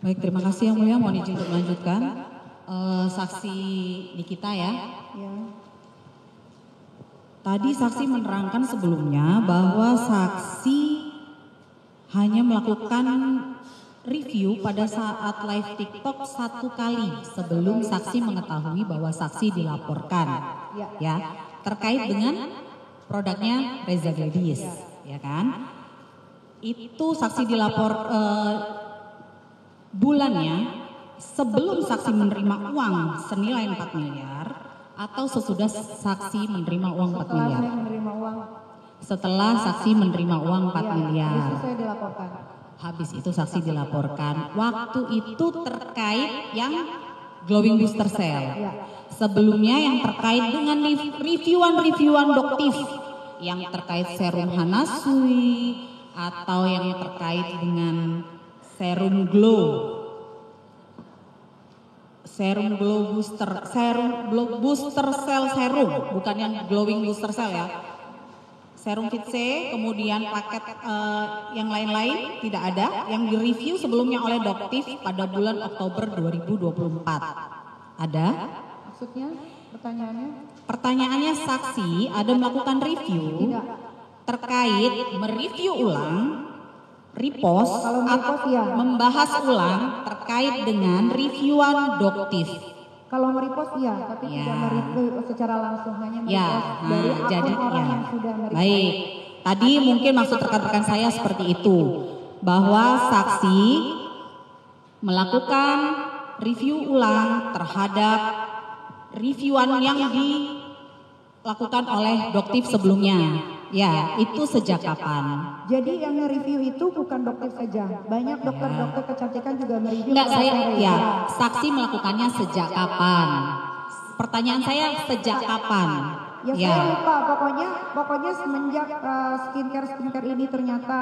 Baik, terima kasih Yang Mulia. Mohon izin untuk melanjutkan. Saksi Nikita ya. Tadi saksi menerangkan sebelumnya bahwa saksi hanya melakukan review pada saat live TikTok 1 kali sebelum saksi mengetahui bahwa saksi dilaporkan, ya, terkait dengan produknya Reza Gladys, ya kan? Itu saksi dilapor bulannya sebelum saksi menerima uang senilai 4 miliar atau sesudah saksi menerima uang 4 miliar? Setelah saya menerima uang. Setelah saksi menerima uang 4 miliar. Habis itu saya dilaporkan. Habis itu saksi dilaporkan. Waktu itu terkait yang glowing booster cell. Sebelumnya yang terkait dengan reviewan doktif, yang terkait serum Hanasui atau yang terkait dengan serum glow booster cell serum, bukan yang glowing booster cell ya. Serum Fit C, kemudian paket yang lain-lain tidak ada. Yang direview sebelumnya oleh Doktif pada bulan Oktober 2024. Ada? Maksudnya pertanyaannya? Pertanyaannya saksi ada melakukan review terkait mereview ulang, repost atau membahas ulang terkait dengan reviewan Doktif. Kalau merepost iya, tapi tidak mereview secara langsung, hanya merepost dari akun orang yang sudah merepost. Baik, tadi mungkin maksud rekan-rekan saya seperti itu, bahwa saksi melakukan review ulang terhadap reviewan yang dilakukan oleh Doktif sebelumnya. Ya, itu sejak kapan? Jadi yang nge-review itu bukan Doktif saja, banyak dokter-dokter kecantikan juga nge-review. Enggak, saksi melakukannya sejak kapan? Pertanyaan saya sejak kapan? Saya lupa, pokoknya semenjak skincare ini ternyata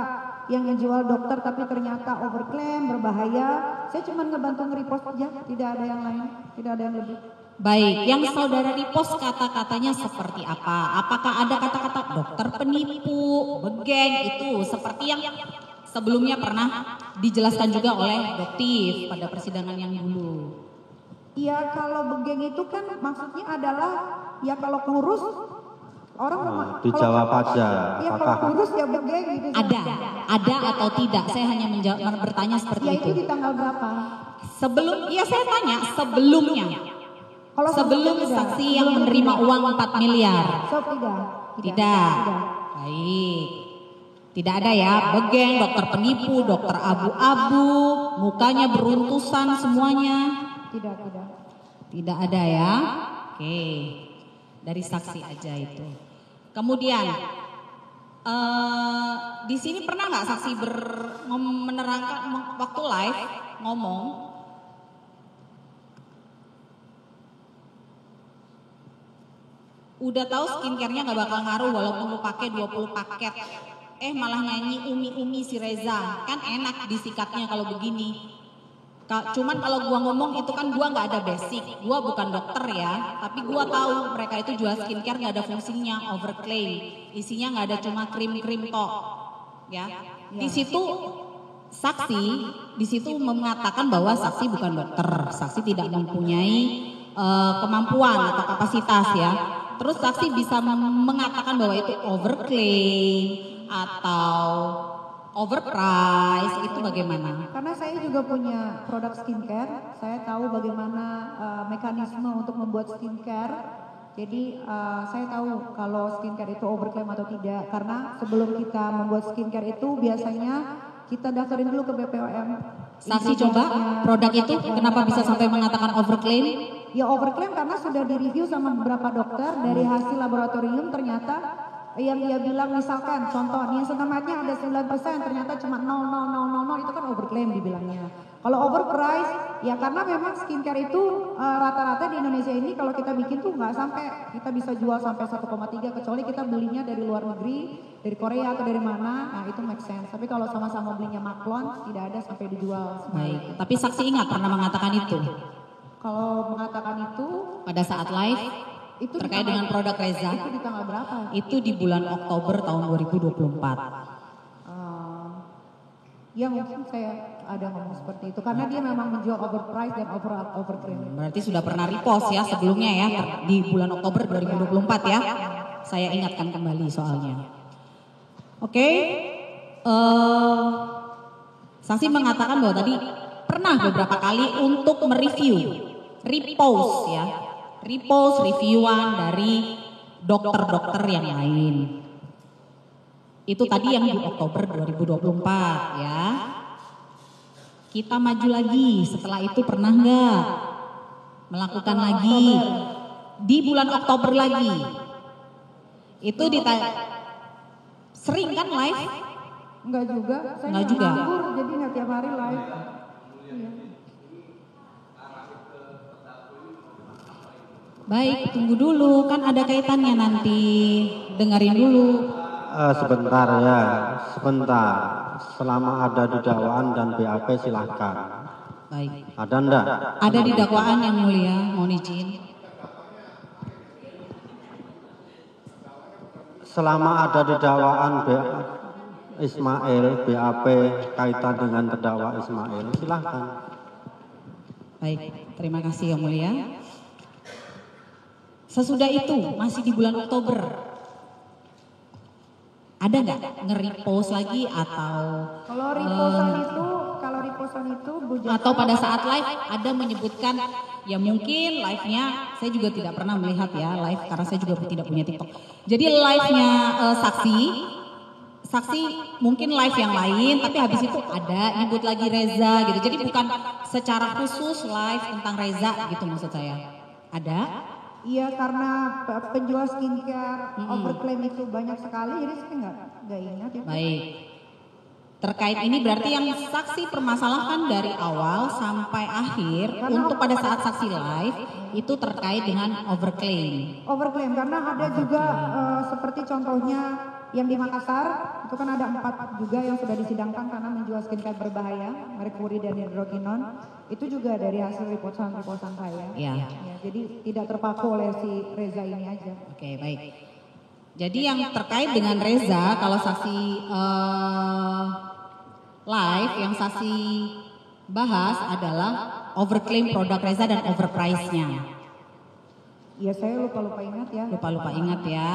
yang ngejual dokter tapi ternyata overclaim, berbahaya. Saya cuma ngebantu nge-repost aja, tidak ada yang lain, tidak ada yang lebih. Baik, yang saudara repost kata-katanya seperti apa? Apakah ada kata-kata dokter penipu, begeng, itu seperti yang sebelumnya pernah dijelaskan juga oleh Doktif pada persidangan yang dulu? Iya, kalau begeng itu kan maksudnya adalah ya kalau kurus orang dijawab aja. Ya kalau kurus ya begeng gitu. Ada atau tidak? Saya hanya bertanya seperti itu. Itu di tanggal berapa? Saya tanya sebelumnya. Sebelum saksi yang menerima uang 4 miliar. Tidak. Baik. Tidak ada ya, begeng, dokter penipu, dokter abu-abu, mukanya beruntusan semuanya. Tidak ada ya. Oke. Dari saksi aja itu. Kemudian di sini pernah nggak saksi menerangkan waktu live ngomong udah tahu skincare-nya nggak bakal ngaruh walaupun lu pakai 20 paket. Malah nyanyi umi-umi si Reza. Kan enak disikatnya kalau begini. Cuman kalau gua ngomong itu kan gua nggak ada basic. Gua bukan dokter ya, tapi gua tahu mereka itu jual skincare nggak ada fungsinya, overclaim. Isinya nggak ada cuma krim-krim tok. Ya. Di situ saksi mengatakan bahwa saksi bukan dokter. Saksi tidak mempunyai kemampuan atau kapasitas ya. Terus saksi bisa mengatakan bahwa itu overclaim atau overprice, itu bagaimana? Karena saya juga punya produk skincare, saya tahu bagaimana mekanisme untuk membuat skincare Jadi saya tahu kalau skincare itu overclaim atau tidak, karena sebelum kita membuat skincare itu biasanya kita daftarin dulu ke BPOM. Saksi coba produk itu kenapa bisa sampai mengatakan overclaim? Ya overclaim karena sudah direview sama beberapa dokter dari hasil laboratorium, ternyata yang dia bilang misalkan contoh niacinamide-nya ada 9% ternyata cuma 0,0000 itu kan overclaim dibilangnya. Kalau overprice ya karena memang skincare itu rata-rata di Indonesia ini kalau kita bikin tuh nggak sampai kita bisa jual sampai 1,3 kecuali kita belinya dari luar negeri, dari Korea atau dari mana, nah itu make sense. Tapi kalau sama-sama belinya Maklon tidak ada sampai dijual. Baik, tapi saksi ingat pernah mengatakan itu? Kalau mengatakan itu Pada saat live itu terkait dengan produk Reza? Itu di tanggal berapa? Itu di bulan Oktober tahun 2024. Ya mungkin saya ada ngomong seperti itu karena dia memang menjual overprice dan overclaim. Berarti sudah pernah repost ya sebelumnya ya di bulan Oktober 2024 ya. Saya ingatkan kembali soalnya. Oke. Saksi mengatakan bahwa tadi pernah beberapa kali untuk mereview, repost ya. Repost reviewan dari dokter-dokter yang lain. Itu tadi yang di Oktober 2024 ya. Kita maju lagi, setelah itu pernah nggak melakukan lagi di bulan Oktober lagi? Itu sering kan live? Enggak juga, saya Enggak juga. nganggur jadi nggak tiap hari live. Baik, tunggu dulu, kan ada kaitannya nanti. Dengerin dulu. Sebentar ya, sebentar. Selama ada di dakwaan dan BAP silahkan. Baik. Ada enggak? Ada di dakwaan yang mulia, mohon izin. Selama ada di dakwaan Ismail, BAP kaitan dengan terdakwa Ismail, silahkan. Baik, terima kasih yang mulia. Sesudah itu, masih di bulan Oktober, ada nggak nge-repost lagi atau Kalau repostan itu atau pada saat live ada menyebutkan ya mungkin live-nya saya juga tidak pernah melihat ya live karena saya juga tidak punya TikTok. Jadi live-nya saksi mungkin live yang lain tapi habis itu ada nyebut lagi Reza gitu. Jadi bukan secara khusus live tentang Reza gitu maksud saya. Ada? Iya karena penjual skincare overclaim itu banyak sekali jadi saya nggak ingat itu. Baik. Terkait ini berarti yang saksi permasalahkan dari awal sampai akhir untuk pada saat saksi live itu terkait dengan overclaim. Overclaim karena ada juga seperti contohnya yang di Makassar itu kan ada 4 juga yang sudah disidangkan karena menjual skincare berbahaya, merkuri dan hidrokinon. Itu juga dari hasil reportan saya. Ya. Ya, jadi tidak terpaku oleh si Reza ini aja. Oke, baik. Jadi yang terkait dengan Reza kalau saksi live yang saksi bahas adalah overclaim produk Reza dan overprice-nya. Iya saya lupa ingat ya. Lupa ingat ya.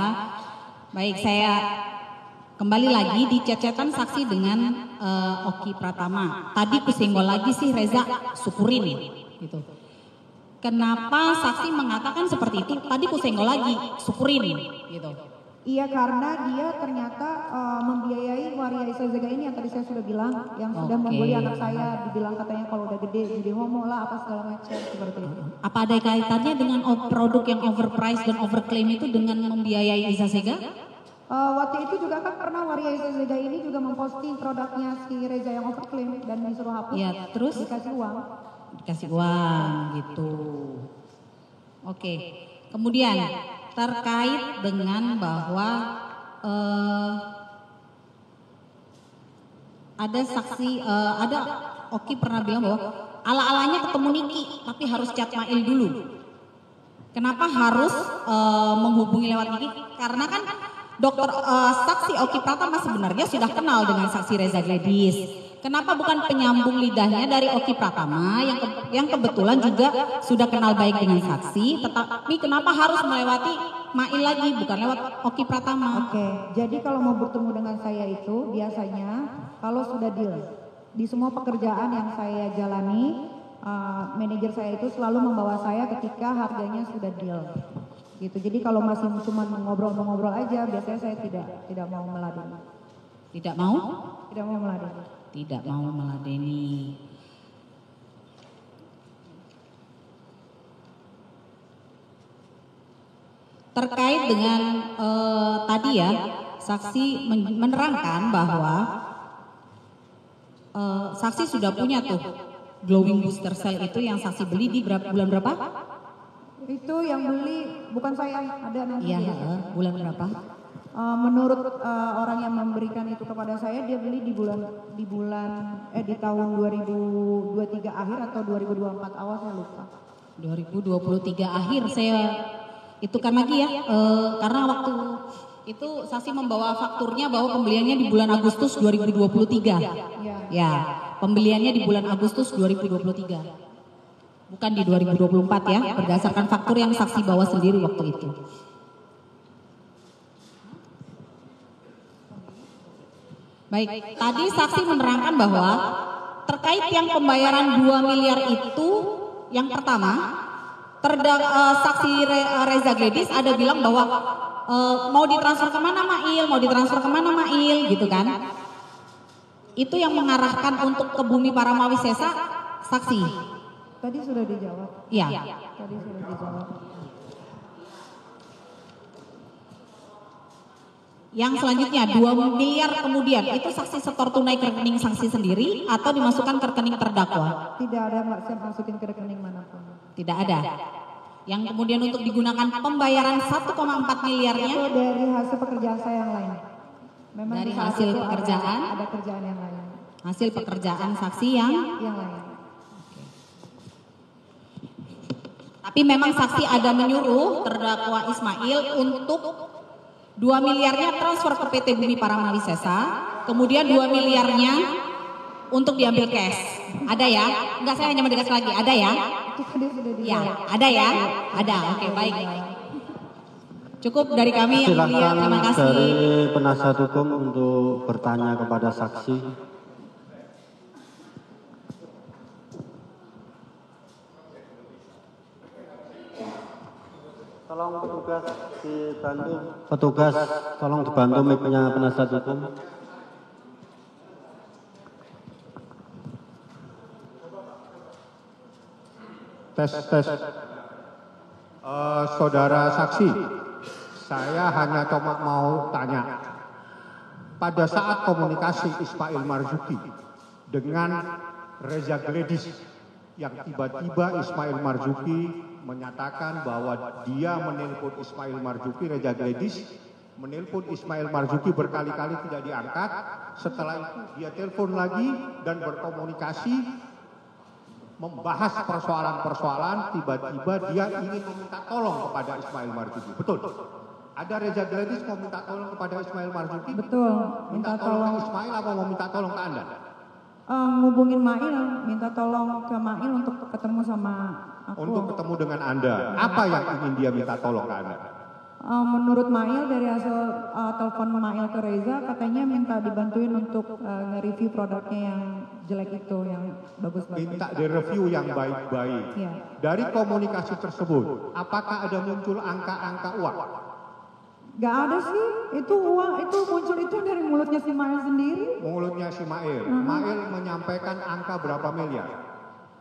Baik, saya kembali lagi di chat-chatan saksi dengan Oki Pratama. Tadi kusenggol lagi sih Reza, syukurin gitu. Kenapa saksi mengatakan seperti itu? Tadi kusenggol lagi, syukurin gitu. Iya karena dia ternyata membiayai Waria Isazega ini yang tadi saya sudah bilang, yang sudah membeli anak saya, dibilang katanya kalau udah gede jadi homo lah apa segala macam seperti itu. Apa ada kaitannya dengan produk yang overprice dan overclaim itu dengan membiayai Isazega? Waktu itu juga kan pernah Waria Isazega ini juga memposting produknya si Reza yang overclaim dan disuruh hapus. Ya, terus dikasih uang. Dikasih uang gitu. Oke. Kemudian terkait dengan bahwa ada saksi, ada Oki pernah bilang bahwa ala-alanya ketemu Niki tapi harus chat Mail dulu. Kenapa harus menghubungi lewat Niki? Karena kan dokter saksi Oki Pratama sebenarnya sudah kenal dengan saksi Reza Gladys. Kenapa bukan penyambung lidahnya dari Oki Pratama yang kebetulan juga sudah kenal baik dengan saksi, tetapi kenapa harus melewati Mail lagi bukan lewat Oki Pratama? Oke, jadi kalau mau bertemu dengan saya itu biasanya kalau sudah deal di semua pekerjaan yang saya jalani, manajer saya itu selalu membawa saya ketika harganya sudah deal. Gitu. Jadi kalau masih cuma ngobrol-ngobrol aja, biasanya saya tidak mau meladeni. Tidak mau? Tidak mau meladeni. Tidak mau meladeni. Terkait dengan tadi ya, saksi menerangkan bahwa saksi sudah punya tuh glowing booster cell itu yang saksi beli di bulan berapa? Itu yang beli bukan saya, ada nanti. Iya, bulan berapa? Menurut orang yang memberikan itu kepada saya, dia beli di tahun 2023 akhir atau 2024 awal, saya lupa. 2023 akhir saya itukan lagi ya, karena waktu itu saksi membawa fakturnya bahwa pembeliannya di bulan Agustus 2023. Ya, pembeliannya di bulan Agustus 2023. Bukan di 2024 ya, berdasarkan faktur yang saksi bawa sendiri waktu itu. Baik, tadi saksi menerangkan bahwa terkait yang pembayaran 2 miliar itu, yang pertama, saksi Reza Gledis ada bilang bahwa mau ditransfer kemana Mail, mau ditransfer kemana Mail, gitu kan. Itu yang mengarahkan untuk ke Bumi Paramawisesa, saksi. Tadi sudah dijawab. Iya. Tadi sudah dijawab. Yang selanjutnya 2 miliar kemudian itu saksi setor tunai ke rekening saksi sendiri atau dimasukkan ke rekening terdakwa? Tidak ada, Mbak, saya masukin ke rekening manapun. Tidak ada. Yang kemudian untuk digunakan pembayaran 1,4 miliarnya itu dari hasil pekerjaan saya yang lain. Memang dari hasil pekerjaan, ada kerjaan yang lain. Hasil pekerjaan saksi yang lain. Tapi memang saksi ada menyuruh terdakwa Ismail untuk 2 miliarnya transfer ke PT Bumi Paramawisesa, kemudian 2 miliarnya untuk diambil cash. Ada ya? Enggak, saya hanya mendegas lagi. Ada ya? Ya, ada ya? Ada. Oke, baik. Cukup dari kami yang mulia. Terima kasih. Dari penasihat hukum untuk bertanya kepada saksi. Tolong petugas dibantu. Petugas, tolong dibantu mic-nya penasihat hukum. Tes. Saudara saksi, saya hanya cuma mau tanya. Pada saat komunikasi Ismail Marzuki dengan Reza Gledis, yang tiba-tiba Ismail Marzuki menyatakan bahwa dia menelpon Ismail Marzuki, Reza Gledis menelpon Ismail Marzuki berkali-kali tidak diangkat. Setelah itu dia telepon lagi dan berkomunikasi membahas persoalan-persoalan, tiba-tiba dia ingin meminta tolong kepada Ismail Marzuki. Betul? Ada Reza Gledis mau minta tolong kepada Ismail Marzuki? Betul. Minta tolong ke Ismail apa mau minta tolong ke Anda? Ngubungin Mail, minta tolong ke Mail untuk ketemu sama aku. Untuk ketemu dengan Anda. Apa yang ingin dia minta tolong ke Anda? Menurut Mail, dari hasil telepon Mail ke Reza, katanya minta dibantuin untuk nge-review produknya yang jelek itu, yang bagus-bagus. Minta direview yang baik-baik. Ya. Dari komunikasi tersebut, apakah ada muncul angka-angka uang? Gak ada sih, itu uang, itu muncul itu dari mulutnya si Mail sendiri. Mulutnya si Mail. Mail menyampaikan angka berapa miliar?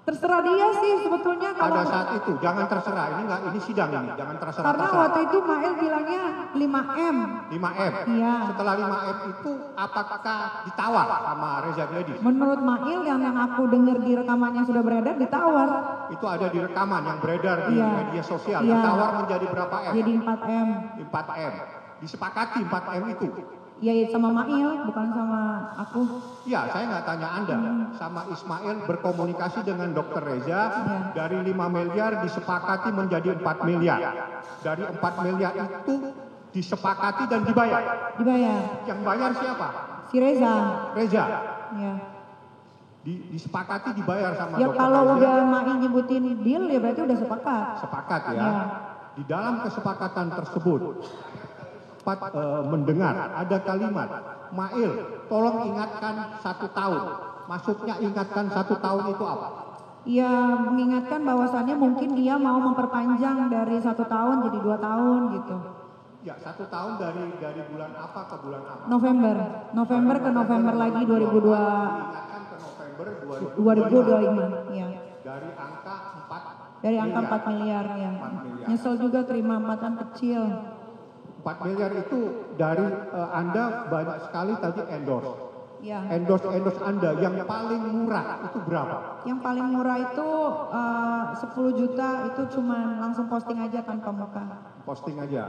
Terserah dia sih sebetulnya kalau... Pada saat itu, jangan terserah, ini sidang ini, jangan terserah. Karena waktu itu Mail bilangnya 5M. 5M? Iya. Setelah 5M itu, apakah ditawar sama Reza Gledis? Menurut Mail yang aku dengar di rekaman yang sudah beredar, ditawar. Itu ada di rekaman yang beredar di media sosial, Iya. ditawar menjadi berapa M? Jadi 4M. 4M, disepakati 4M itu? Ya sama Mail, bukan sama aku. Ya, saya nggak tanya Anda. Sama Ismail berkomunikasi dengan Dr. Reza, dari 5 miliar disepakati menjadi 4 miliar. Dari 4 miliar itu disepakati dan dibayar. Dibayar. Yang bayar siapa? Si Reza. Reza. Ya. Disepakati dibayar sama Ya Dr. kalau Reza. udah Mail nyebutin deal ya berarti udah sepakat. Sepakat ya. Di dalam kesepakatan tersebut, mendengar ada kalimat, Mail, tolong ingatkan 1 tahun. Maksudnya ingatkan 1 tahun itu apa? Ya mengingatkan bahwasannya mungkin dia mau memperpanjang dari 1 tahun jadi 2 tahun gitu. Ya, 1 tahun dari bulan apa ke bulan apa? November ke November lagi 2002. Diingatkan ke November 2025, ya. Dari angka 4 Dari angka 4 miliar ya. Nyesel juga terima empatan kecil. 4 miliar itu dari Anda banyak sekali tadi endorse. Ya. Endorse Anda yang paling murah itu berapa? Yang paling murah itu 10 juta itu cuma langsung posting aja tanpa muka. Posting aja.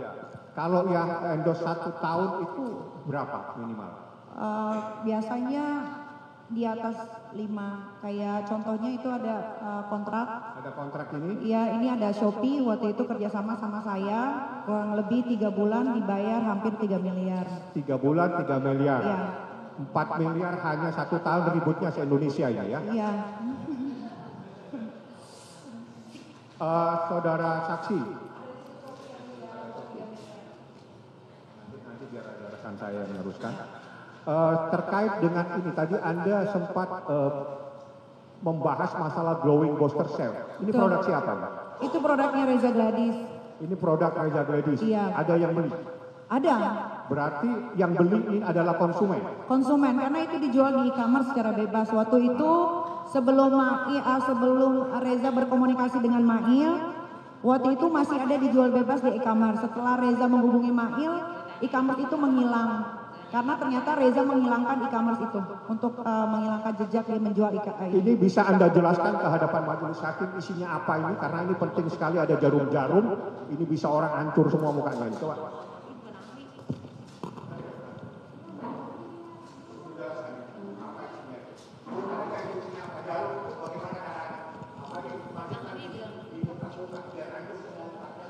Kalau yang endorse 1 tahun itu berapa minimal? Biasanya di atas 5. Kayak contohnya itu ada kontrak. Ada kontrak ini? Iya, ini ada Shopee waktu itu kerjasama sama saya kurang lebih 3 bulan dibayar hampir 3 miliar. 3 bulan 3 miliar. Iya. 4 miliar hanya 1 tahun ributnya se-Indonesia ini ya? Iya. Saudara saksi. Nanti biar ada rekan saya yang meneruskan. Terkait dengan ini tadi Anda sempat membahas masalah glowing booster cell. Ini Betul. produk siapa, Mbak? Itu produknya Reza Gladys. Ini produk Reza Gladys. Iya. Ada yang beli? Ada. Berarti yang beli ini adalah konsumen? Konsumen, karena itu dijual di e-commerce secara bebas. Waktu itu sebelum Reza berkomunikasi dengan Mail, waktu itu masih ada dijual bebas di e-commerce. Setelah Reza menghubungi Mail, e-commerce itu menghilang. Karena ternyata Reza menghilangkan e-commerce itu untuk menghilangkan jejak dia menjual e-commerce. Ini bisa Anda jelaskan ke hadapan majelis hakim isinya apa ini? Karena ini penting sekali, ada jarum-jarum. Ini bisa orang hancur semua mukanya. Coba.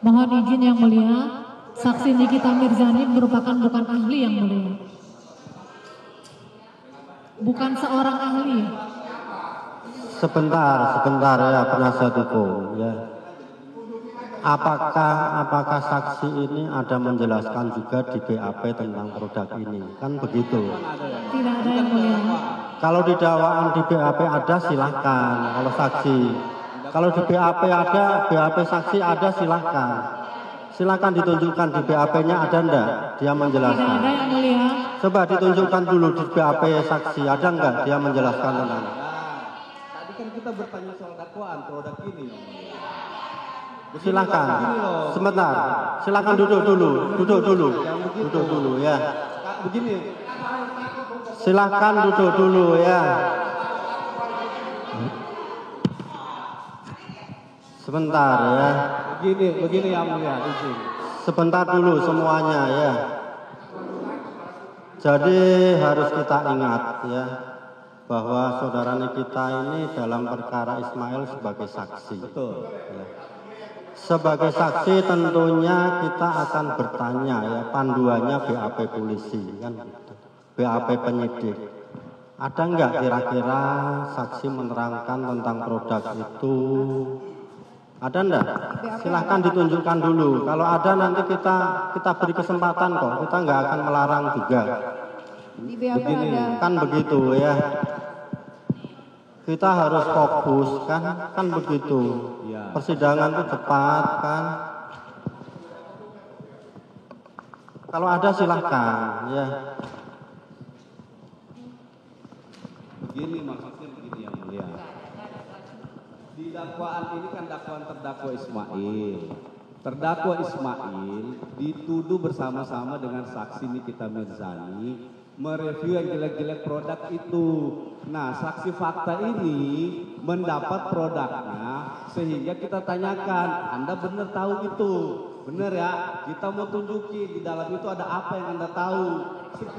Mohon izin yang mulia, saksi Nikita Mirzani merupakan bukan ahli yang mulia. Bukan seorang ahli. Sebentar ya penasihat hukum ya. Apakah saksi ini ada menjelaskan juga di BAP tentang produk ini? Kan begitu. Tidak ada yang mulia. Kalau di dakwaan di BAP ada silahkan. Kalau saksi. Kalau di BAP ada, BAP saksi ada silahkan. Silahkan ditunjukkan di BAP-nya ada enggak? Dia menjelaskan. Tidak ada yang mulia. Coba ditunjukkan dulu di BAP saksi ada enggak? Dia menjelaskan tentang. Tadi kan kita bertanya soal dakwaan produk ini. Silakan. Sebentar. Silakan duduk dulu ya. Begini. Silakan duduk dulu ya. Sebentar ya. Begini yang mulia, izin. Sebentar dulu semuanya ya. Jadi harus kita ingat ya bahwa saudara Nikita ini dalam perkara Ismail sebagai saksi. Betul. Ya. Sebagai saksi tentunya kita akan bertanya ya panduannya BAP polisi kan gitu. BAP penyidik. Ada enggak kira-kira saksi menerangkan tentang produk itu? Ada enggak? Silahkan ditunjukkan dulu. Kalau ada nanti kita beri kesempatan kok. Kita enggak akan melarang juga. Di BAP Begini, ada. kan begitu ya. Kita harus fokus kan begitu. Ya. Persidangan itu cepat kan. Kalau ada silahkan ya. Begini maksudnya begini yang mulia. Di dakwaan ini kan dakwaan terdakwa Ismail. Terdakwa Ismail dituduh bersama-sama dengan saksi Nikita Mirzani mereview yang jelek-jelek produk itu. Nah, saksi fakta ini mendapat produknya sehingga kita tanyakan, Anda benar tahu itu? Benar ya? Kita mau tunjukin di dalam itu ada apa yang Anda tahu.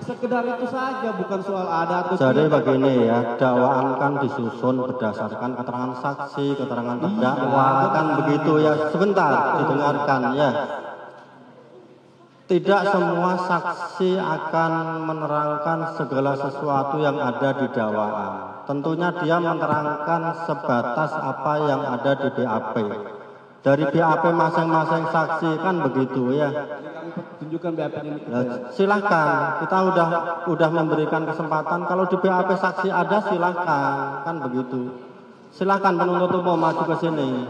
Sekedar itu saja, bukan soal ada atau Jadi tidak. begini ya, dakwaan kan disusun berdasarkan keterangan saksi, keterangan terdakwa kan begitu ya. Sebentar didengarkan ya. Tidak semua saksi akan menerangkan segala sesuatu yang ada di dakwaan. Tentunya dia menerangkan sebatas apa yang ada di BAP. Dari BAP masing-masing saksi kan begitu ya. Tunjukkan BAP-nya ini. Ya, silahkan, kita udah memberikan kesempatan. Kalau di BAP saksi ada silahkan, kan begitu. Silakan penuntut umum maju ke sini.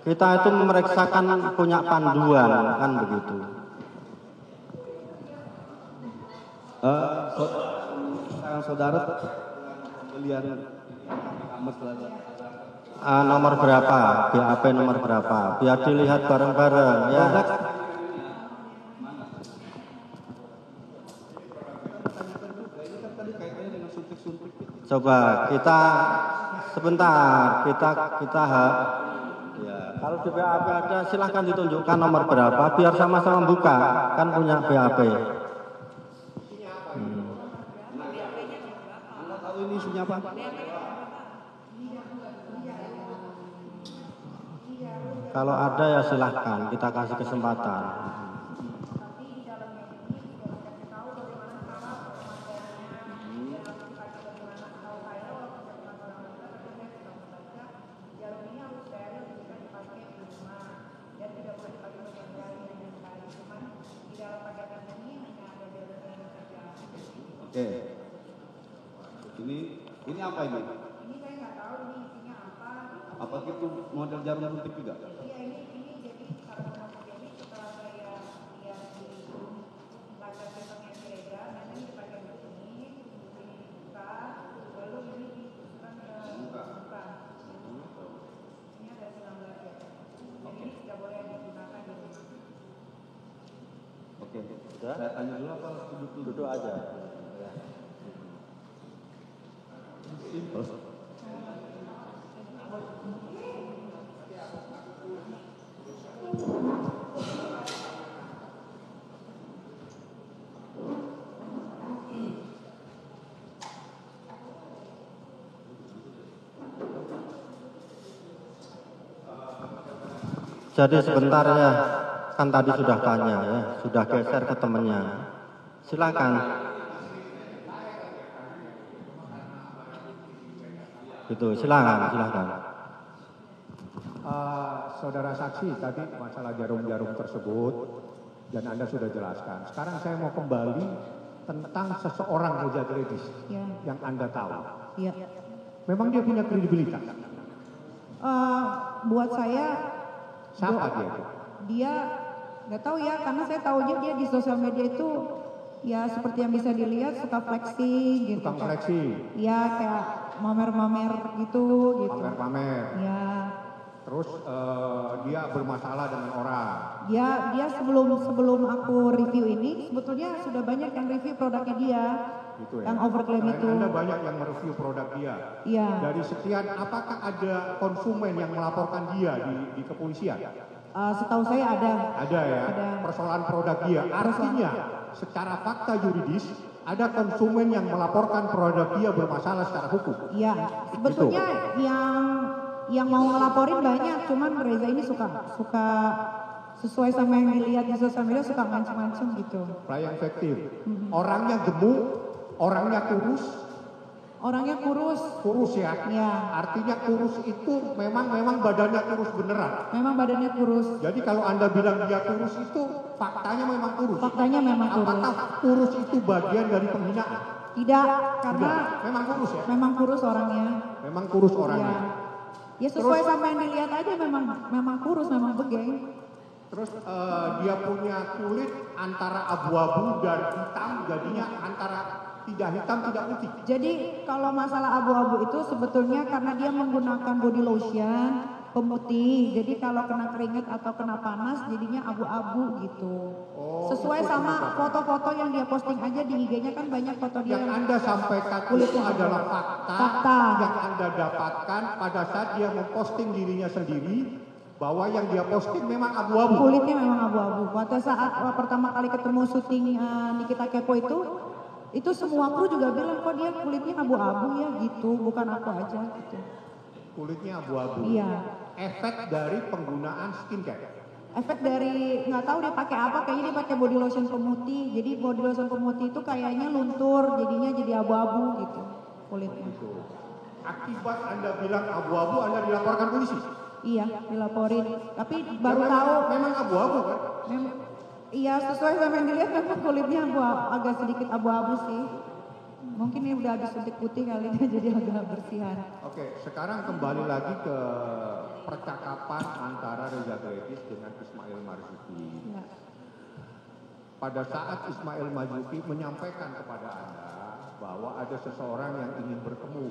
Kita itu memeriksakan punya panduan, kan begitu. Saudara pembelian nomor berapa, BAP nomor berapa, biar dilihat bareng-bareng ya. Coba kita sebentar, kita ya, kalau di BAP ada silahkan ditunjukkan nomor berapa biar sama-sama buka, kan punya BAP. Tahu ini isinya apa? Kalau ada ya silahkan, kita kasih kesempatan. Oke. Ini apa ini? Ini saya nggak tahu ini isinya apa. Apa itu model jarum suntik juga? Iya ini jadi kalau jadi setelah saya lihat di baca sistemnya si Reza, nanti dipakai begini dibuka, lalu ini dibuka buka. Ini ada 19 ya. Jadi ini tidak boleh digunakan di rumah. Oke. Saya tanya dulu apa duduk aja. Simple. Jadi sebentar ya, kan tadi sudah tanya ya, sudah geser ke temannya. Silakan. Gitu, silakan. Saudara saksi tadi masalah jarum-jarum tersebut dan Anda sudah jelaskan. Sekarang saya mau kembali tentang seseorang Reza Gledis yang Anda tahu. Iya. Memang dia punya kredibilitas. Buat saya Siapa dia itu? Dia nggak tahu ya, karena saya tahunya dia di sosial media itu ya seperti yang bisa dilihat suka flexing gitu. Tukang flexing. Iya kayak mamer-mamer gitu. Pamer-pamer. Ya. Terus dia bermasalah dengan orang. Dia sebelum aku review ini sebetulnya sudah banyak yang review produknya dia. Gitu ya. Yang overclaim itu. Anda banyak yang mereview produk dia. Iya. Dari sekian, apakah ada konsumen yang melaporkan dia di kepolisian? Setahu saya ada. Ada ya. Ada. Persoalan produk dia. Artinya, secara fakta yuridis, ada konsumen yang melaporkan produk dia bermasalah secara hukum. Iya. Sebetulnya yang mau ngelaporin banyak, cuman Reza ini suka sesuai sama yang dilihat di sosial media, suka ngancem-ngancem gitu. Pelayan efektif. Orangnya gemuk, orangnya kurus. Orangnya kurus. Kurus ya. Iya. Artinya kurus itu memang badannya kurus beneran. Memang badannya kurus. Jadi kalau Anda bilang dia kurus itu faktanya memang kurus. Faktanya memang kurus. Apakah kurus itu bagian dari penghinaan? Tidak, karena memang kurus ya. Memang kurus orangnya. Memang kurus orangnya. Ya sesuai sama yang dilihat aja, memang kurus, memang begeng. Terus dia punya kulit antara abu-abu dan hitam, jadinya antara tidak hitam tidak putih. Jadi kalau masalah abu-abu itu sebetulnya karena dia menggunakan body lotion pemutih. Jadi kalau kena keringat atau kena panas jadinya abu-abu gitu. Sesuai sama foto-foto yang dia posting aja di IG-nya, kan banyak foto dia. Yang Anda sampaikan itu adalah fakta yang Anda dapatkan pada saat dia memposting dirinya sendiri, bahwa yang dia posting memang abu-abu. Kulitnya memang abu-abu. Pada saat pertama kali ketemu syuting Nikita Kepo itu semua kru juga bilang kok dia kulitnya abu-abu ya gitu, bukan aku aja gitu. Kulitnya abu-abu. Iya. Efek dari penggunaan skincare. Efek dari nggak tahu dia pakai apa, kayaknya dia pakai body lotion pemutih. Jadi body lotion pemutih itu kayaknya luntur, jadinya jadi abu-abu gitu kulitnya. Akibat Anda bilang abu-abu, Anda dilaporkan polisi? Iya, dilaporin. Tapi baru tahu memang abu-abu kan? Iya, sesuai sama yang dilihat memang kulitnya agak sedikit abu-abu sih. Mungkin ini udah habis suntik putih kali ini jadi agak bersihan. Oke, sekarang kembali lagi ke percakapan antara Reza Gledis dengan Ismail Marzuki. Ya. Pada saat Ismail Marzuki menyampaikan kepada Anda bahwa ada seseorang yang ingin bertemu,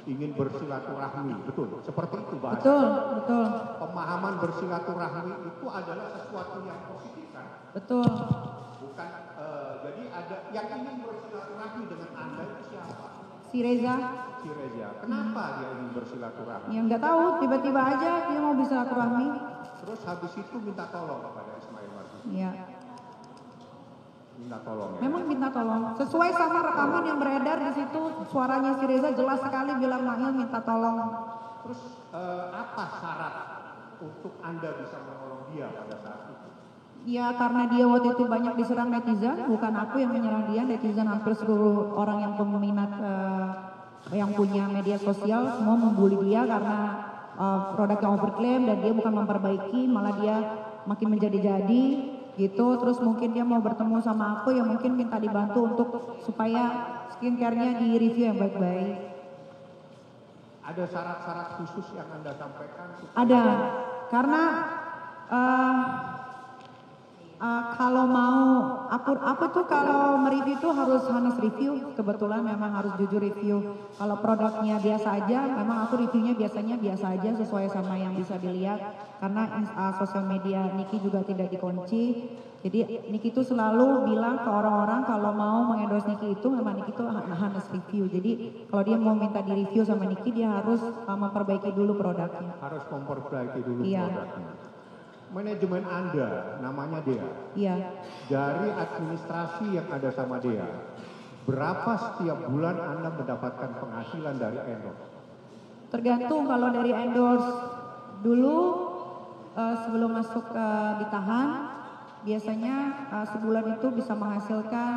ingin bersilaturahmi, betul? Seperti itu bahasa. Betul, betul. Pemahaman bersilaturahmi itu adalah sesuatu yang positif kan? Betul. Bukan, jadi ada yang ingin bersilaturahmi dengan Anda itu siapa? Si Reza. Si Reza. Kenapa dia ingin bersilaturahmi? Ya nggak tahu, tiba-tiba aja dia mau bersilaturahmi. Terus habis itu minta tolong kepada Ismail Marzuki. Iya. Minta tolong ya. Memang minta tolong. Sesuai sama rekaman yang beredar di situ, suaranya si Reza jelas sekali bilang Mail minta tolong. Terus apa syarat untuk Anda bisa menolong dia pada saat itu? Ya karena dia waktu itu banyak diserang netizen, bukan aku yang menyerang dia, netizen hampir seluruh orang yang peminat yang punya media sosial semua membuli dia karena produknya overclaim dan dia bukan memperbaiki, malah dia makin menjadi-jadi gitu. Terus mungkin dia mau bertemu sama aku yang mungkin minta dibantu untuk supaya skincare-nya di review yang baik-baik. Ada syarat-syarat khusus yang Anda sampaikan? Ada, karena kalau mau aku tuh kalau mereview tuh harus honest review, kebetulan memang harus jujur review. Kalau produknya biasa aja, memang aku reviewnya biasanya biasa aja sesuai sama yang bisa dilihat. Karena sosial media Niki juga tidak dikunci. Jadi Niki tuh selalu bilang ke orang-orang kalau mau mengendorse Niki itu memang Niki tuh honest review. Jadi kalau dia mau minta di review sama Niki dia harus memperbaiki dulu produknya. Harus memperbaiki dulu Iya. produknya. Manajemen Anda, namanya Dea. Iya. Dari administrasi yang ada sama Dea, berapa setiap bulan Anda mendapatkan penghasilan dari endorse? Tergantung kalau dari endorse dulu sebelum masuk ditahan, biasanya sebulan itu bisa menghasilkan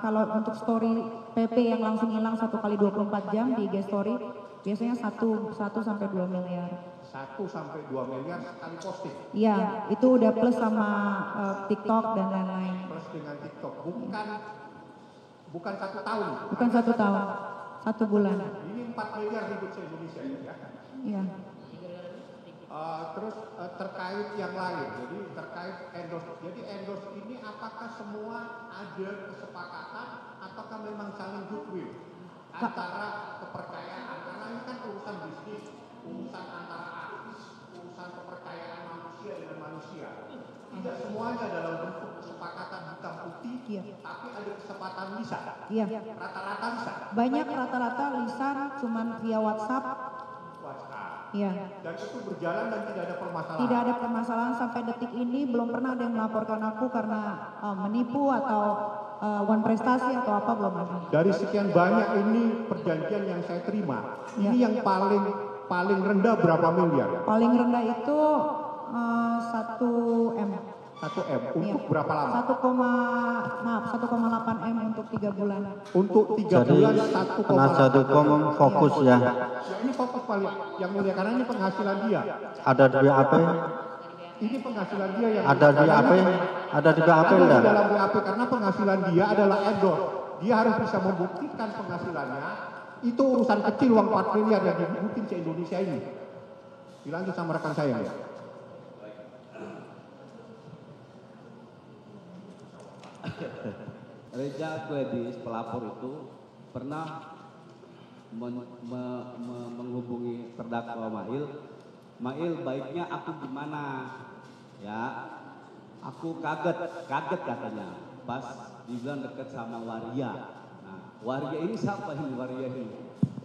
kalau untuk story PP yang langsung hilang 1 kali 24 jam di IG story, biasanya 1 sampai 2 miliar. 1 sampai 2 miliar sekali posting. Iya, itu udah plus sama TikTok dan lain-lain. Plus dengan TikTok, bukan 1 tahun. Bukan 1 tahun, 1 bulan. Ini 4 miliar hidup se-Indonesia ini ya. Iya. Terus terkait yang lain, jadi terkait endorse. Jadi endorse ini apakah semua ada kesepakatan ataukah memang saling goodwill antara kepercayaan? Karena ini kan urusan bisnis, urusan antara artis, urusan kepercayaan manusia dengan manusia. Tidak semuanya dalam bentuk kesepakatan hitam putih, Iya. tapi ada kesempatan lisan. Iya. Rata-rata lisan. Banyak rata-rata lisan cuman via WhatsApp. Iya. Dan itu berjalan dan tidak ada permasalahan. Tidak ada permasalahan sampai detik ini, belum pernah ada yang melaporkan aku karena menipu atau one prestasi atau apa, belum ada. Dari sekian banyak ini perjanjian yang saya terima, Ya. ini yang paling rendah berapa miliar? Paling rendah itu 1 M. 1 M. Untuk Iya. berapa lama? 1,8 M untuk 3 bulan. Untuk 3 Jadi bulan 1,8. penasihat hukum fokus ya. Ya, ini fokus paling yang mulia karena ini penghasilan dia. Ada di BAP, Ini penghasilan dia yang ada di BAP, ada di BAP ada di enggak? dalam BAP karena penghasilan dia adalah endorse. Dia harus bisa membuktikan penghasilannya. Itu urusan kecil uang 4 miliar yang dibutuhin se Indonesia ini. Dilanjut sama rekan saya ya. Reza Gledis, pelapor itu pernah menghubungi terdakwa Mail. Mail, baiknya aku gimana? Ya, aku kaget katanya. Pas dibilang dekat sama Waria. Nah, Waria ini siapa ini Waria ini?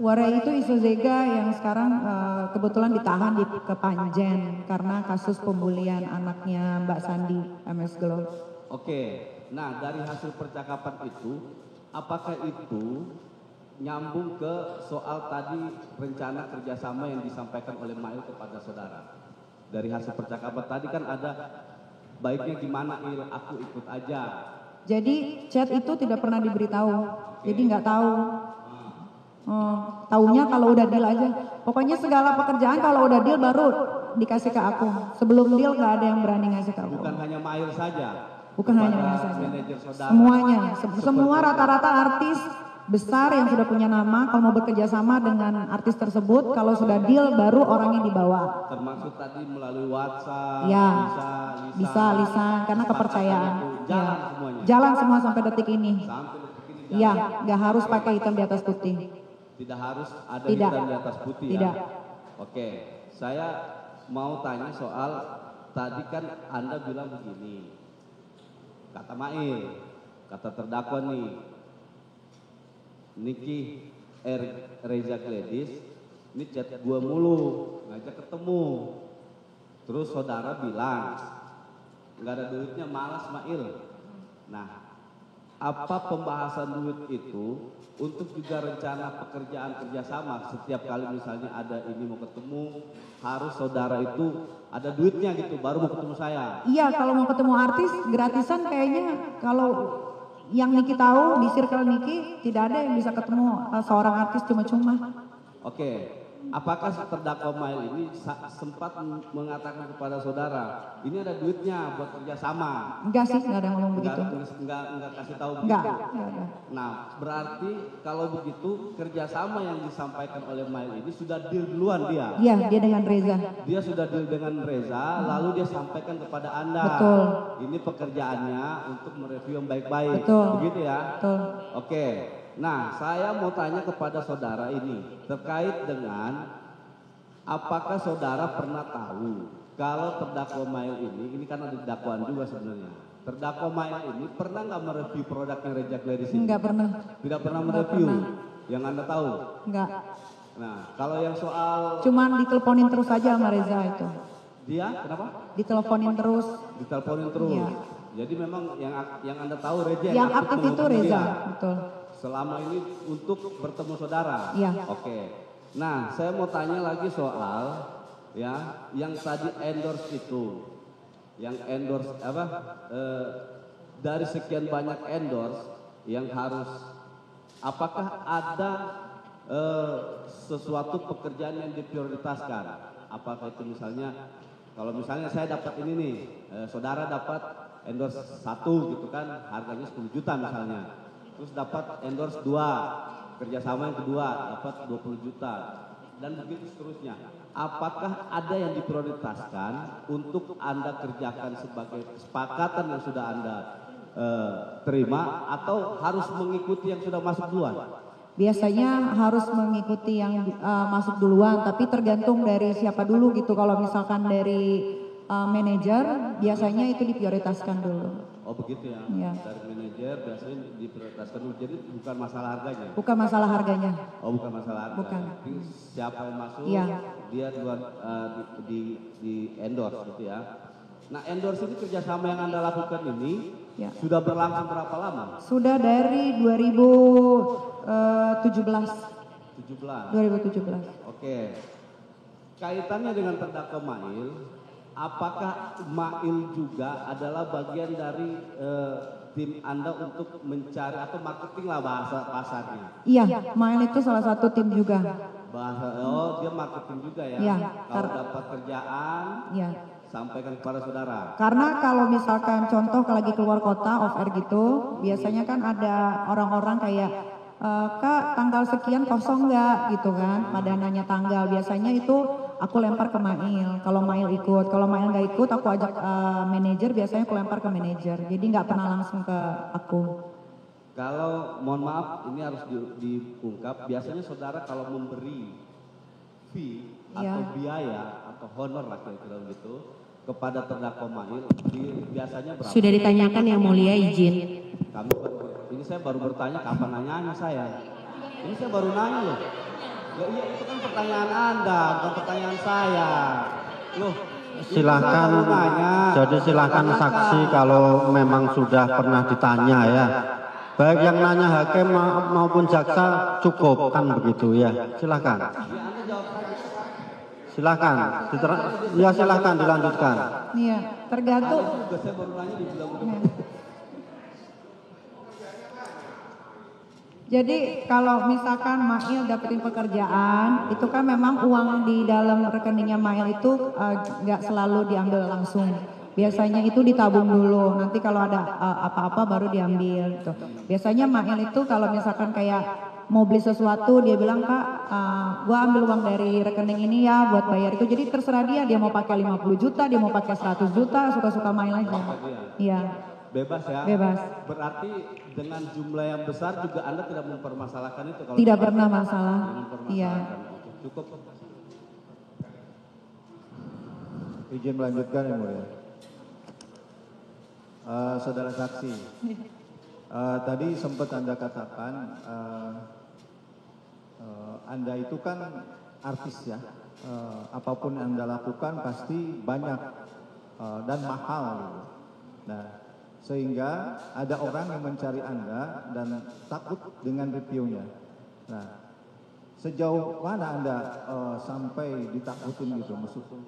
Waria itu Iso Zega yang sekarang kebetulan ditahan di Kepanjen karena kasus pembulian anaknya Mbak Sandi MS Glow. Oke, nah dari hasil percakapan itu, apakah itu nyambung ke soal tadi rencana kerjasama yang disampaikan oleh Mail kepada saudara? Dari hasil percakapan tadi kan ada baiknya gimana Il, aku ikut aja. Jadi chat itu tidak pernah diberitahu, jadi nggak tahu. Taunya kalau udah deal aja. Pokoknya segala pekerjaan kalau udah deal baru dikasih ke aku. Sebelum deal nggak ada yang berani ngasih ke aku. Bukan hanya Mail saja. Bukan hanya kepada Mail saja. manajer saudara. Semuanya, semua rata-rata artis besar yang sudah punya nama, kalau mau bekerja sama dengan artis tersebut, kalau sudah deal baru orangnya dibawa. Termasuk tadi melalui WhatsApp, Ya, bisa lisan, karena kepercayaan. Jalan Ya. semuanya. Jalan semua sampai detik ini. Sampai detik ini jalan. Iya, nggak harus pakai hitam di atas putih. Tidak harus ada Tidak. hitam di atas putih Tidak. ya. Oke, saya mau tanya soal tadi kan Anda bilang begini. Kata Mail, kata terdakwa nih, Niki Reza Gladys, ini chat gua mulu, ngajak ketemu. Terus saudara bilang, nggak ada duitnya, malas Mail. Nah, apa pembahasan duit itu untuk juga rencana pekerjaan kerjasama setiap kali misalnya ada ini mau ketemu, harus saudara itu ada duitnya gitu baru mau ketemu saya. Iya, kalau mau ketemu artis gratisan kayaknya kalau yang Niki tahu di circle Niki tidak ada yang bisa ketemu seorang artis cuma-cuma. Oke, apakah terdakwa Mail ini sempat mengatakan kepada saudara, ini ada duitnya buat kerjasama? Enggak sih, enggak ada yang ngomong begitu. Enggak kasih tahu Enggak, begitu. enggak ada. Nah, berarti kalau begitu kerjasama yang disampaikan oleh Mail ini sudah deal duluan dia. Iya, dia dengan Reza. Dia sudah deal dengan Reza, lalu dia sampaikan kepada Anda. Betul. Ini pekerjaannya untuk mereview yang baik-baik. Betul. Begitu ya? Betul. Oke. Nah, saya mau tanya kepada saudara ini terkait dengan apakah saudara pernah tahu kalau terdakwa Mail ini kan ada dakwaan juga sebenarnya. Terdakwa Mail ini pernah nggak mereview produknya Reza Gladys ini? Enggak pernah. Tidak pernah mereview. Yang Anda tahu? Enggak. Nah, kalau yang soal Cuman diteleponin terus aja sama Reza itu. dia kenapa? Diteleponin terus. Diteleponin terus. Iya. Jadi memang yang Anda tahu Reza Yang aktif itu menghubungi Reza, dia. betul. Selama ini untuk bertemu saudara. Iya. Oke. Nah, saya mau tanya lagi soal ya yang tadi endorse itu. Yang endorse apa? Dari sekian banyak endorse yang harus apakah ada sesuatu pekerjaan yang diprioritaskan? Apakah itu misalnya kalau misalnya saya dapat ini nih, saudara dapat endorse 1 gitu kan, harganya 10 juta misalnya. Terus dapat endorse 2, kerjasama yang kedua dapat 20 juta dan begitu seterusnya. Apakah ada yang diprioritaskan untuk Anda kerjakan sebagai kesepakatan yang sudah Anda terima atau harus mengikuti yang sudah masuk duluan? Biasanya harus mengikuti yang masuk duluan, tapi tergantung dari siapa dulu gitu. Kalau misalkan dari manajer, biasanya itu diprioritaskan dulu. Oh begitu ya, Iya. dari manajer biasanya diprioritaskan dulu, jadi bukan masalah harganya? Bukan masalah harganya. Oh bukan masalah harga, Bukan. jadi siapa yang masuk Iya. dia duluan di endorse gitu ya. Nah endorse ini kerjasama yang Anda lakukan ini Ya. sudah berlangsung berapa lama? Sudah dari 2017. 17. Oke. Kaitannya dengan terdakwa Mail, apakah Mail juga adalah bagian dari tim Anda untuk mencari atau marketing lah bahasa pasarnya? Iya, Mail itu salah satu tim juga. Dia marketing juga ya? Iya. Kalau dapat kerjaan, Iya. sampaikan kepada saudara. Karena kalau misalkan contoh lagi keluar kota off air gitu, biasanya kan ada orang-orang kayak Kak tanggal sekian kosong nggak gitu kan, pada nanya tanggal. Biasanya itu aku lempar ke Mail. Kalau Mail ikut, kalau Mail nggak ikut, aku ajak manajer. Biasanya aku lempar ke manajer. Jadi nggak pernah langsung ke aku. Kalau mohon maaf ini harus diungkap, biasanya saudara kalau memberi fee atau biaya atau honor lah kira-kira begitu kepada terdakwa Mail, biasanya berapa? Sudah ditanyakan yang mulia, izin. Ini saya baru bertanya, kapan nanyanya saya? Ini saya baru nanya loh. Ya iya itu kan pertanyaan Anda, bukan pertanyaan saya. Loh, Silahkan, jadi silahkan saksi kalau memang sudah pernah ditanya ya. Baik yang nanya hakim maupun jaksa cukup kan begitu ya. Silahkan. Silahkan, ya silahkan dilanjutkan. Iya, tergantung. saya baru nanya dibilang Jadi kalau misalkan Mail dapetin pekerjaan, itu kan memang uang di dalam rekeningnya Mail itu nggak selalu diambil langsung. Biasanya itu ditabung dulu, nanti kalau ada apa-apa baru diambil gitu. Biasanya Mail itu kalau misalkan kayak mau beli sesuatu dia bilang, Kak, gua ambil uang dari rekening ini ya buat bayar itu. Jadi terserah dia mau pakai 50 juta, dia mau pakai 100 juta, suka-suka Mail aja. Iya. Bebas ya? Bebas. Berarti dengan jumlah yang besar juga Anda tidak mempermasalahkan itu? Kalau tidak pernah masalah. Iya. Cukup. Izin melanjutkan yang mulia. Saudara saksi, tadi sempat Anda katakan Anda itu kan artis ya, apapun yang Anda lakukan pasti banyak dan mahal gitu. Nah, sehingga ada orang yang mencari Anda dan takut dengan reviewnya. Nah, sejauh mana Anda sampai ditakutin gitu maksudnya?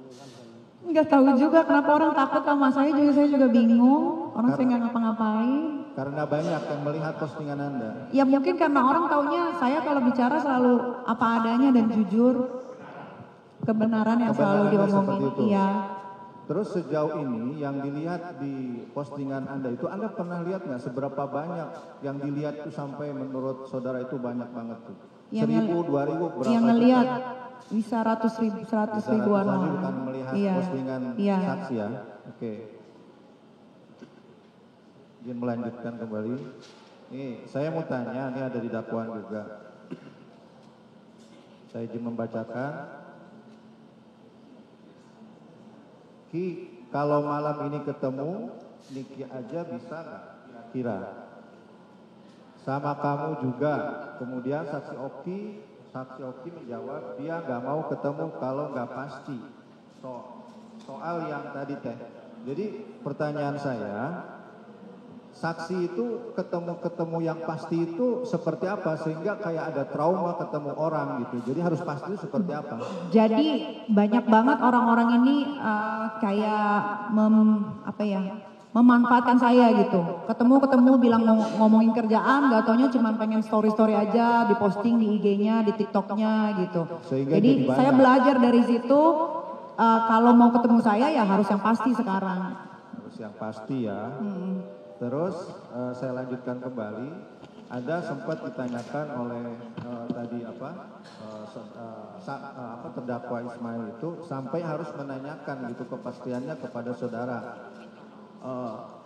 Nggak tahu juga kenapa orang takut sama saya juga bingung. Orang saya nggak ngapa-ngapain. Karena banyak yang melihat postingan Anda. Ya mungkin karena orang taunya saya kalau bicara selalu apa adanya dan jujur. Kebenaran yang selalu diomongin. Iya. Terus sejauh ini yang dilihat di postingan Anda itu, Anda pernah lihat nggak seberapa banyak yang dilihat itu sampai menurut saudara itu banyak banget tuh? 1.000, 2.000, berapa? Yang ngelihat bisa 100 ribuan orang. Bukan melihat postingan saksi ya? Oke. Izin melanjutkan kembali. Nih, saya mau tanya, ini ada di dakwaan juga. Saya izin membacakan. Ki, kalau malam ini ketemu, Niki aja bisa nggak kira-kira? Sama kamu juga. Kemudian saksi Oki menjawab dia nggak mau ketemu kalau nggak pasti. Soal yang tadi teh. Jadi pertanyaan saya, saksi itu ketemu yang pasti itu seperti apa sehingga kayak ada trauma ketemu orang gitu. Jadi harus pasti itu seperti apa? Jadi banyak banget orang-orang ini kayak memanfaatkan saya gitu. Ketemu bilang ngomongin kerjaan, gak taunya cuma pengen story aja, diposting di IG-nya, di TikTok-nya gitu. Jadi saya belajar dari situ, kalau mau ketemu saya ya harus yang pasti sekarang. Harus yang pasti ya. Terus saya lanjutkan kembali. Ada sempat ditanyakan oleh tadi terdakwa Ismail itu sampai harus menanyakan gitu kepastiannya kepada saudara.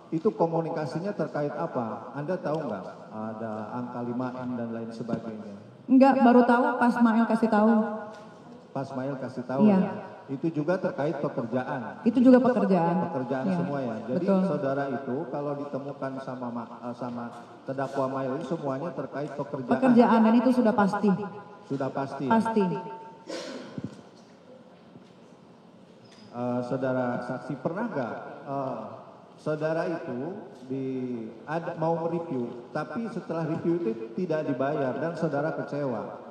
Itu komunikasinya terkait apa? Anda tahu nggak? Ada angka 5M dan lain sebagainya. Enggak, baru tahu pas Mail kasih tahu. Pas Mail kasih tahu ya. Itu juga terkait pekerjaan. Itu juga pekerjaan. Pekerjaan semua ya. Jadi betul. saudara itu kalau ditemukan sama terdakwa Mail itu semuanya terkait pekerjaan. Pekerjaan dan itu sudah pasti. Sudah pasti. Pasti. Saudara saksi pernah nggak saudara itu mau mereview, tapi setelah review itu tidak dibayar dan saudara kecewa?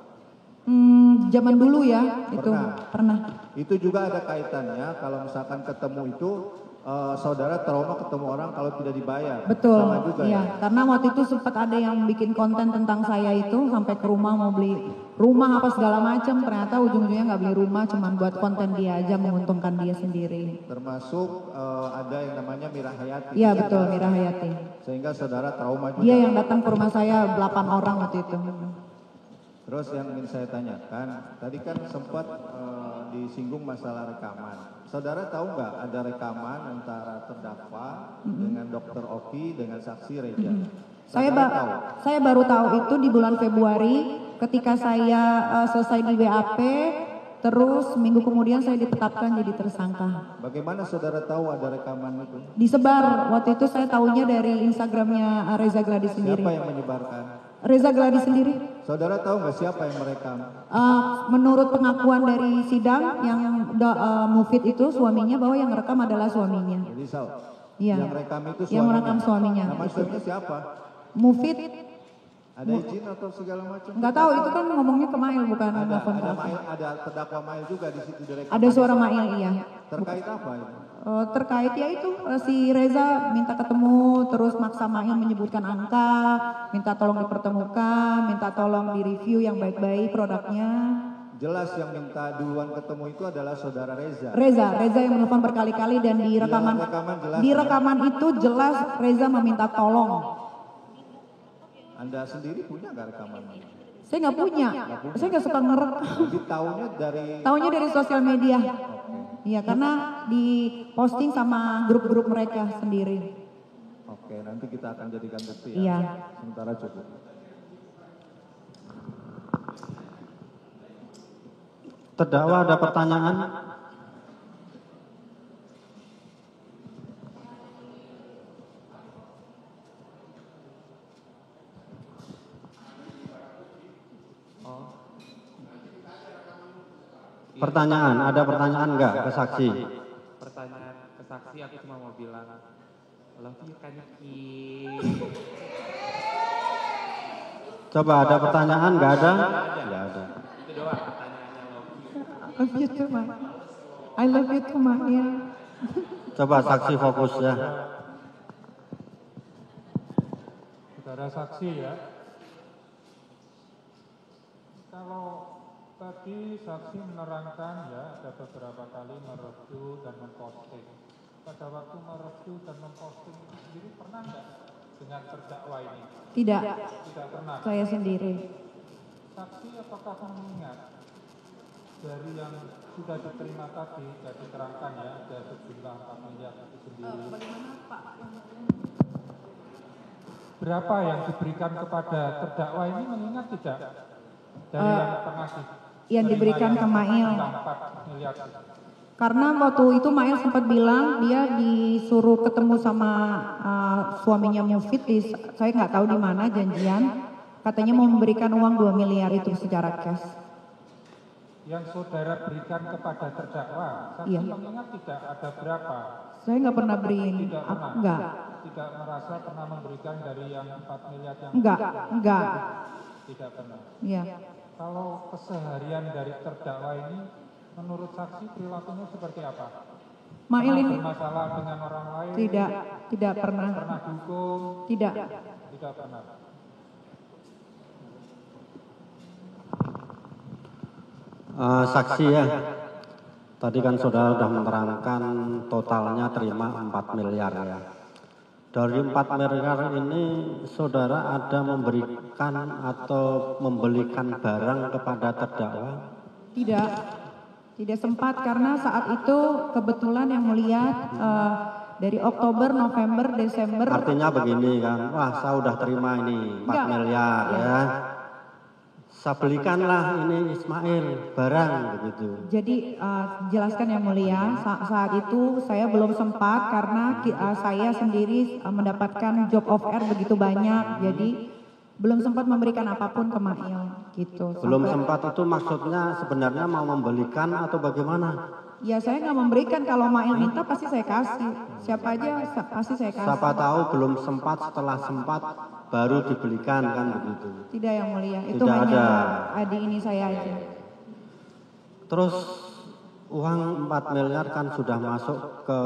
Zaman dulu ya, itu pernah. Itu juga ada kaitannya kalau misalkan ketemu itu saudara trauma ketemu orang kalau tidak dibayar. Betul, sama juga iya. Ya? Karena waktu itu sempat ada yang bikin konten tentang saya itu sampai ke rumah mau beli rumah apa segala macam. Ternyata ujung-ujungnya nggak beli rumah, cuman buat konten dia aja, menguntungkan dia sendiri. Termasuk ada yang namanya Mira Hayati. Iya betul, Mira Hayati. Sehingga saudara trauma juga. Dia yang datang ke rumah saya 8 orang waktu itu. Terus yang ingin saya tanyakan, tadi kan sempat disinggung masalah rekaman. Saudara tahu nggak ada rekaman antara terdakwa dengan Dokter Oki dengan saksi Reza? Saya baru tahu itu di bulan Februari ketika saya selesai di BAP, terus minggu kemudian saya ditetapkan jadi tersangka. Bagaimana saudara tahu ada rekaman itu? Disebar, waktu itu saya tahunya dari Instagramnya Reza Gladys sendiri. Siapa yang menyebarkan? Reza Gladys sendiri. Saudara tahu nggak siapa yang merekam? Menurut pengakuan dari sidang yang Mufid itu suaminya bahwa yang rekam adalah suaminya. Jadi iya. Yang rekam itu suaminya. Yang merekam suaminya. Nama suaminya siapa? Mufid. Ada izin atau segala macam? Enggak tahu, itu kan ngomongnya ke Mail bukan nelfon ke aku. Ada terdakwa Mail juga di situ direkam. Ada suara Mail, iya. Terkait apa itu? Terkait ya itu si Reza minta ketemu, terus maksa Mail menyebutkan angka, minta tolong dipertemukan, minta tolong direview yang baik-baik produknya. jelas yang minta duluan ketemu itu adalah saudara Reza. Reza yang menelpon berkali-kali dan di rekaman itu jelas Reza meminta tolong. Anda sendiri punya nggak rekamannya? Saya nggak punya. Saya nggak suka ngerekam. Jadi taunya dari sosial media. Iya, karena diposting sama grup-grup mereka sendiri. Oke, nanti kita akan jadikan bukti ya. Iya. Sementara cukup. Terdakwa ada pertanyaan? Pertanyaan, ada pertanyaan enggak ke saksi? Pertanyaan ke saksi, aku cuma mau bilang love you kan Ki. Coba ada pertanyaan enggak ada? Enggak ada. Itu doang pertanyaannya love you. Love you too, Ma. I love you too, Ma. Ya. Coba saksi fokus ya. Saudara saksi ya. Kalau tadi saksi menerangkan ya ada beberapa kali mereview dan memposting. Pada waktu mereview dan memposting itu sendiri pernah enggak dengan terdakwa ini? Tidak. Tidak pernah. Saya sendiri. Saksi apakah mengingat dari yang sudah diterima tadi, sudah diterangkan ya, ada sejumlah 4 miliar itu sendiri. Bagaimana Pak? Berapa yang diberikan kepada terdakwa ini mengingat tidak? Dari yang pernah yang diberikan ke Mail. 4 miliar. Karena waktu itu Mail sempat bilang dia disuruh ketemu sama suaminya Mufid, saya nggak tahu di mana janjian. Katanya mau memberikan uang 2 miliar itu secara cash. Yang saudara berikan kepada terdakwa, saksi mengingat tidak ada berapa? Saya nggak pernah beriin. Tidak pernah. Enggak. Tidak merasa pernah memberikan dari yang 4 miliar yang enggak. Tidak pernah. Iya. Kalau keseharian dari terdakwa ini, menurut saksi perilakunya seperti apa? Mail ini bermasalah dengan orang lain? Tidak pernah. Pernah dukung? Tidak. Tidak pernah. Saksi ya. Tadi kan saudara sudah menerangkan totalnya terima 4 miliar ya. Dari 4 miliar ini saudara ada memberikan atau membelikan barang kepada terdakwa? Tidak sempat karena saat itu kebetulan yang melihat dari Oktober, November, Desember. Artinya begini kan, wah saya udah terima ini 4 miliar ya. Saya belikanlah ini Ismail barang begitu. Jadi jelaskan yang mulia, saat itu saya belum sempat karena saya sendiri mendapatkan job offer begitu banyak, jadi belum sempat memberikan apapun ke Mail gitu. Belum sempat itu maksudnya sebenarnya mau membelikan atau bagaimana? Ya saya nggak memberikan, kalau Mail minta pasti saya kasih. Siapa aja pasti saya kasih. Siapa tahu belum sempat, setelah sempat baru dibelikan kan begitu. Tidak yang mulia, itu tidak hanya ada. adik ini saya aja. Terus uang 4 miliar kan sudah masuk ke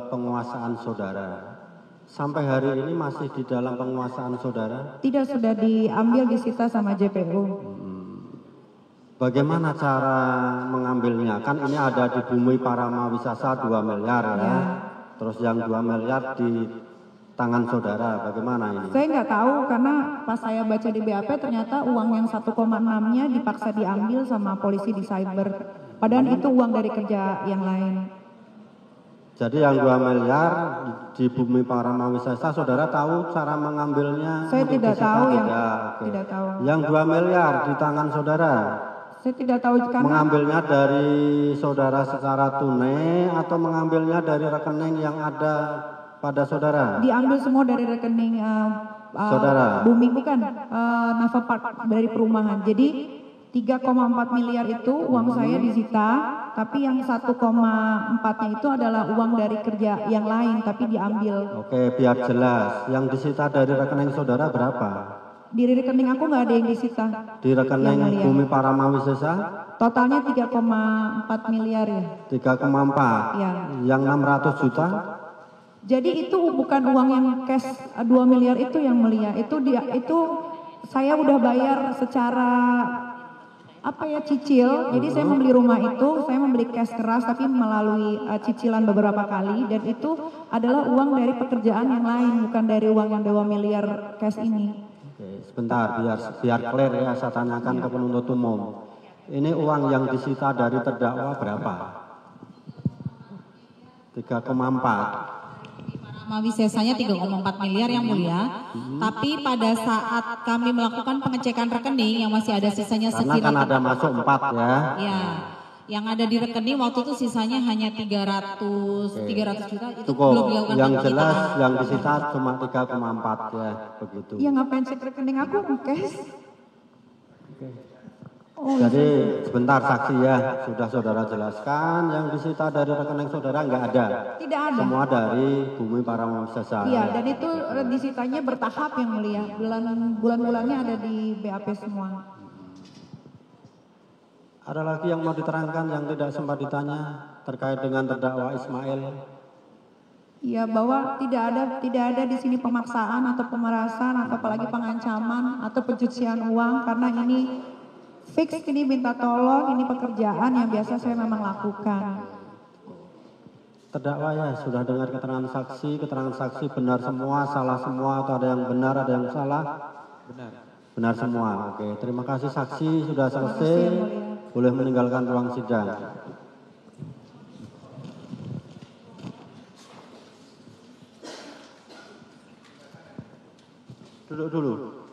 penguasaan saudara. Sampai hari ini masih di dalam penguasaan saudara? Tidak, sudah diambil, disita sama JPU. Bagaimana cara mengambilnya? Kan ini ada di Bumi Parama Wisasa 2 miliar ya. Terus yang 2 miliar di tangan saudara, bagaimana ini? Saya nggak tahu karena pas saya baca di BAP ternyata uang yang 1,6-nya dipaksa diambil sama polisi di cyber. Padahal itu uang dari kerja yang lain. Jadi yang 2 miliar di Bumi Parama Wisasa, saudara tahu cara mengambilnya? Saya tidak tahu tidak tahu. Yang 2 miliar di tangan saudara? Saya tidak tahu karena mengambilnya dari saudara secara tunai atau mengambilnya dari rekening yang ada pada saudara? Diambil semua dari rekening saudara. Bumi, bukan Nafa Park dari perumahan. Jadi 3,4 miliar itu uang saya disita, tapi yang 1,4-nya itu adalah uang dari kerja yang lain, tapi diambil. Oke, biar jelas. Yang disita dari rekening saudara berapa? Di rekening aku nggak ada yang disita. Di rekening Bumi Parama Wisesa? Totalnya 3,4 miliar ya. 3,4? Ya. Yang 600 juta? Jadi itu bukan uang yang cash 2 miliar itu yang mulia. Itu saya udah bayar secara cicil. Jadi saya membeli rumah itu, saya membeli cash keras tapi melalui cicilan beberapa kali, dan itu adalah uang dari pekerjaan yang lain, bukan dari uang yang 2 miliar cash ini. Oke, sebentar biar clear ya, saya tanyakan ke penuntut umum. Ini uang yang disita dari terdakwa berapa? 3,4. Mawi sisanya 3,4 miliar yang mulia, tapi pada saat kami melakukan pengecekan rekening yang masih ada sisanya karena kan ada masuk 4 ya. Ya, yang ada di rekening waktu itu sisanya hanya 300 juta, itu cukup. belum dilakukan Yang penyitaan. jelas yang disita cuma 3,4 ya, begitu. Ya ngapain cek rekening aku, cash? Jadi sebentar saksi ya, sudah saudara jelaskan yang disita dari rekening saudara nggak ada. Tidak ada. Semua dari Bumi Paramawisa. Iya, dan itu disitanya bertahap yang mulia. Bulan-bulannya ada di BAP semua. Ada lagi yang mau diterangkan yang tidak sempat ditanya terkait dengan terdakwa Ismail? Iya, bahwa tidak ada di sini pemaksaan atau pemerasan atau apalagi pengancaman atau pencucian uang, karena ini fix, ini minta tolong, ini pekerjaan yang biasa saya memang lakukan. Terdakwa ya, sudah dengar keterangan saksi benar semua, salah semua, atau ada yang benar, ada yang salah? Benar semua. Oke, terima kasih saksi, sudah selesai, boleh meninggalkan ruang sidang. Duduk dulu.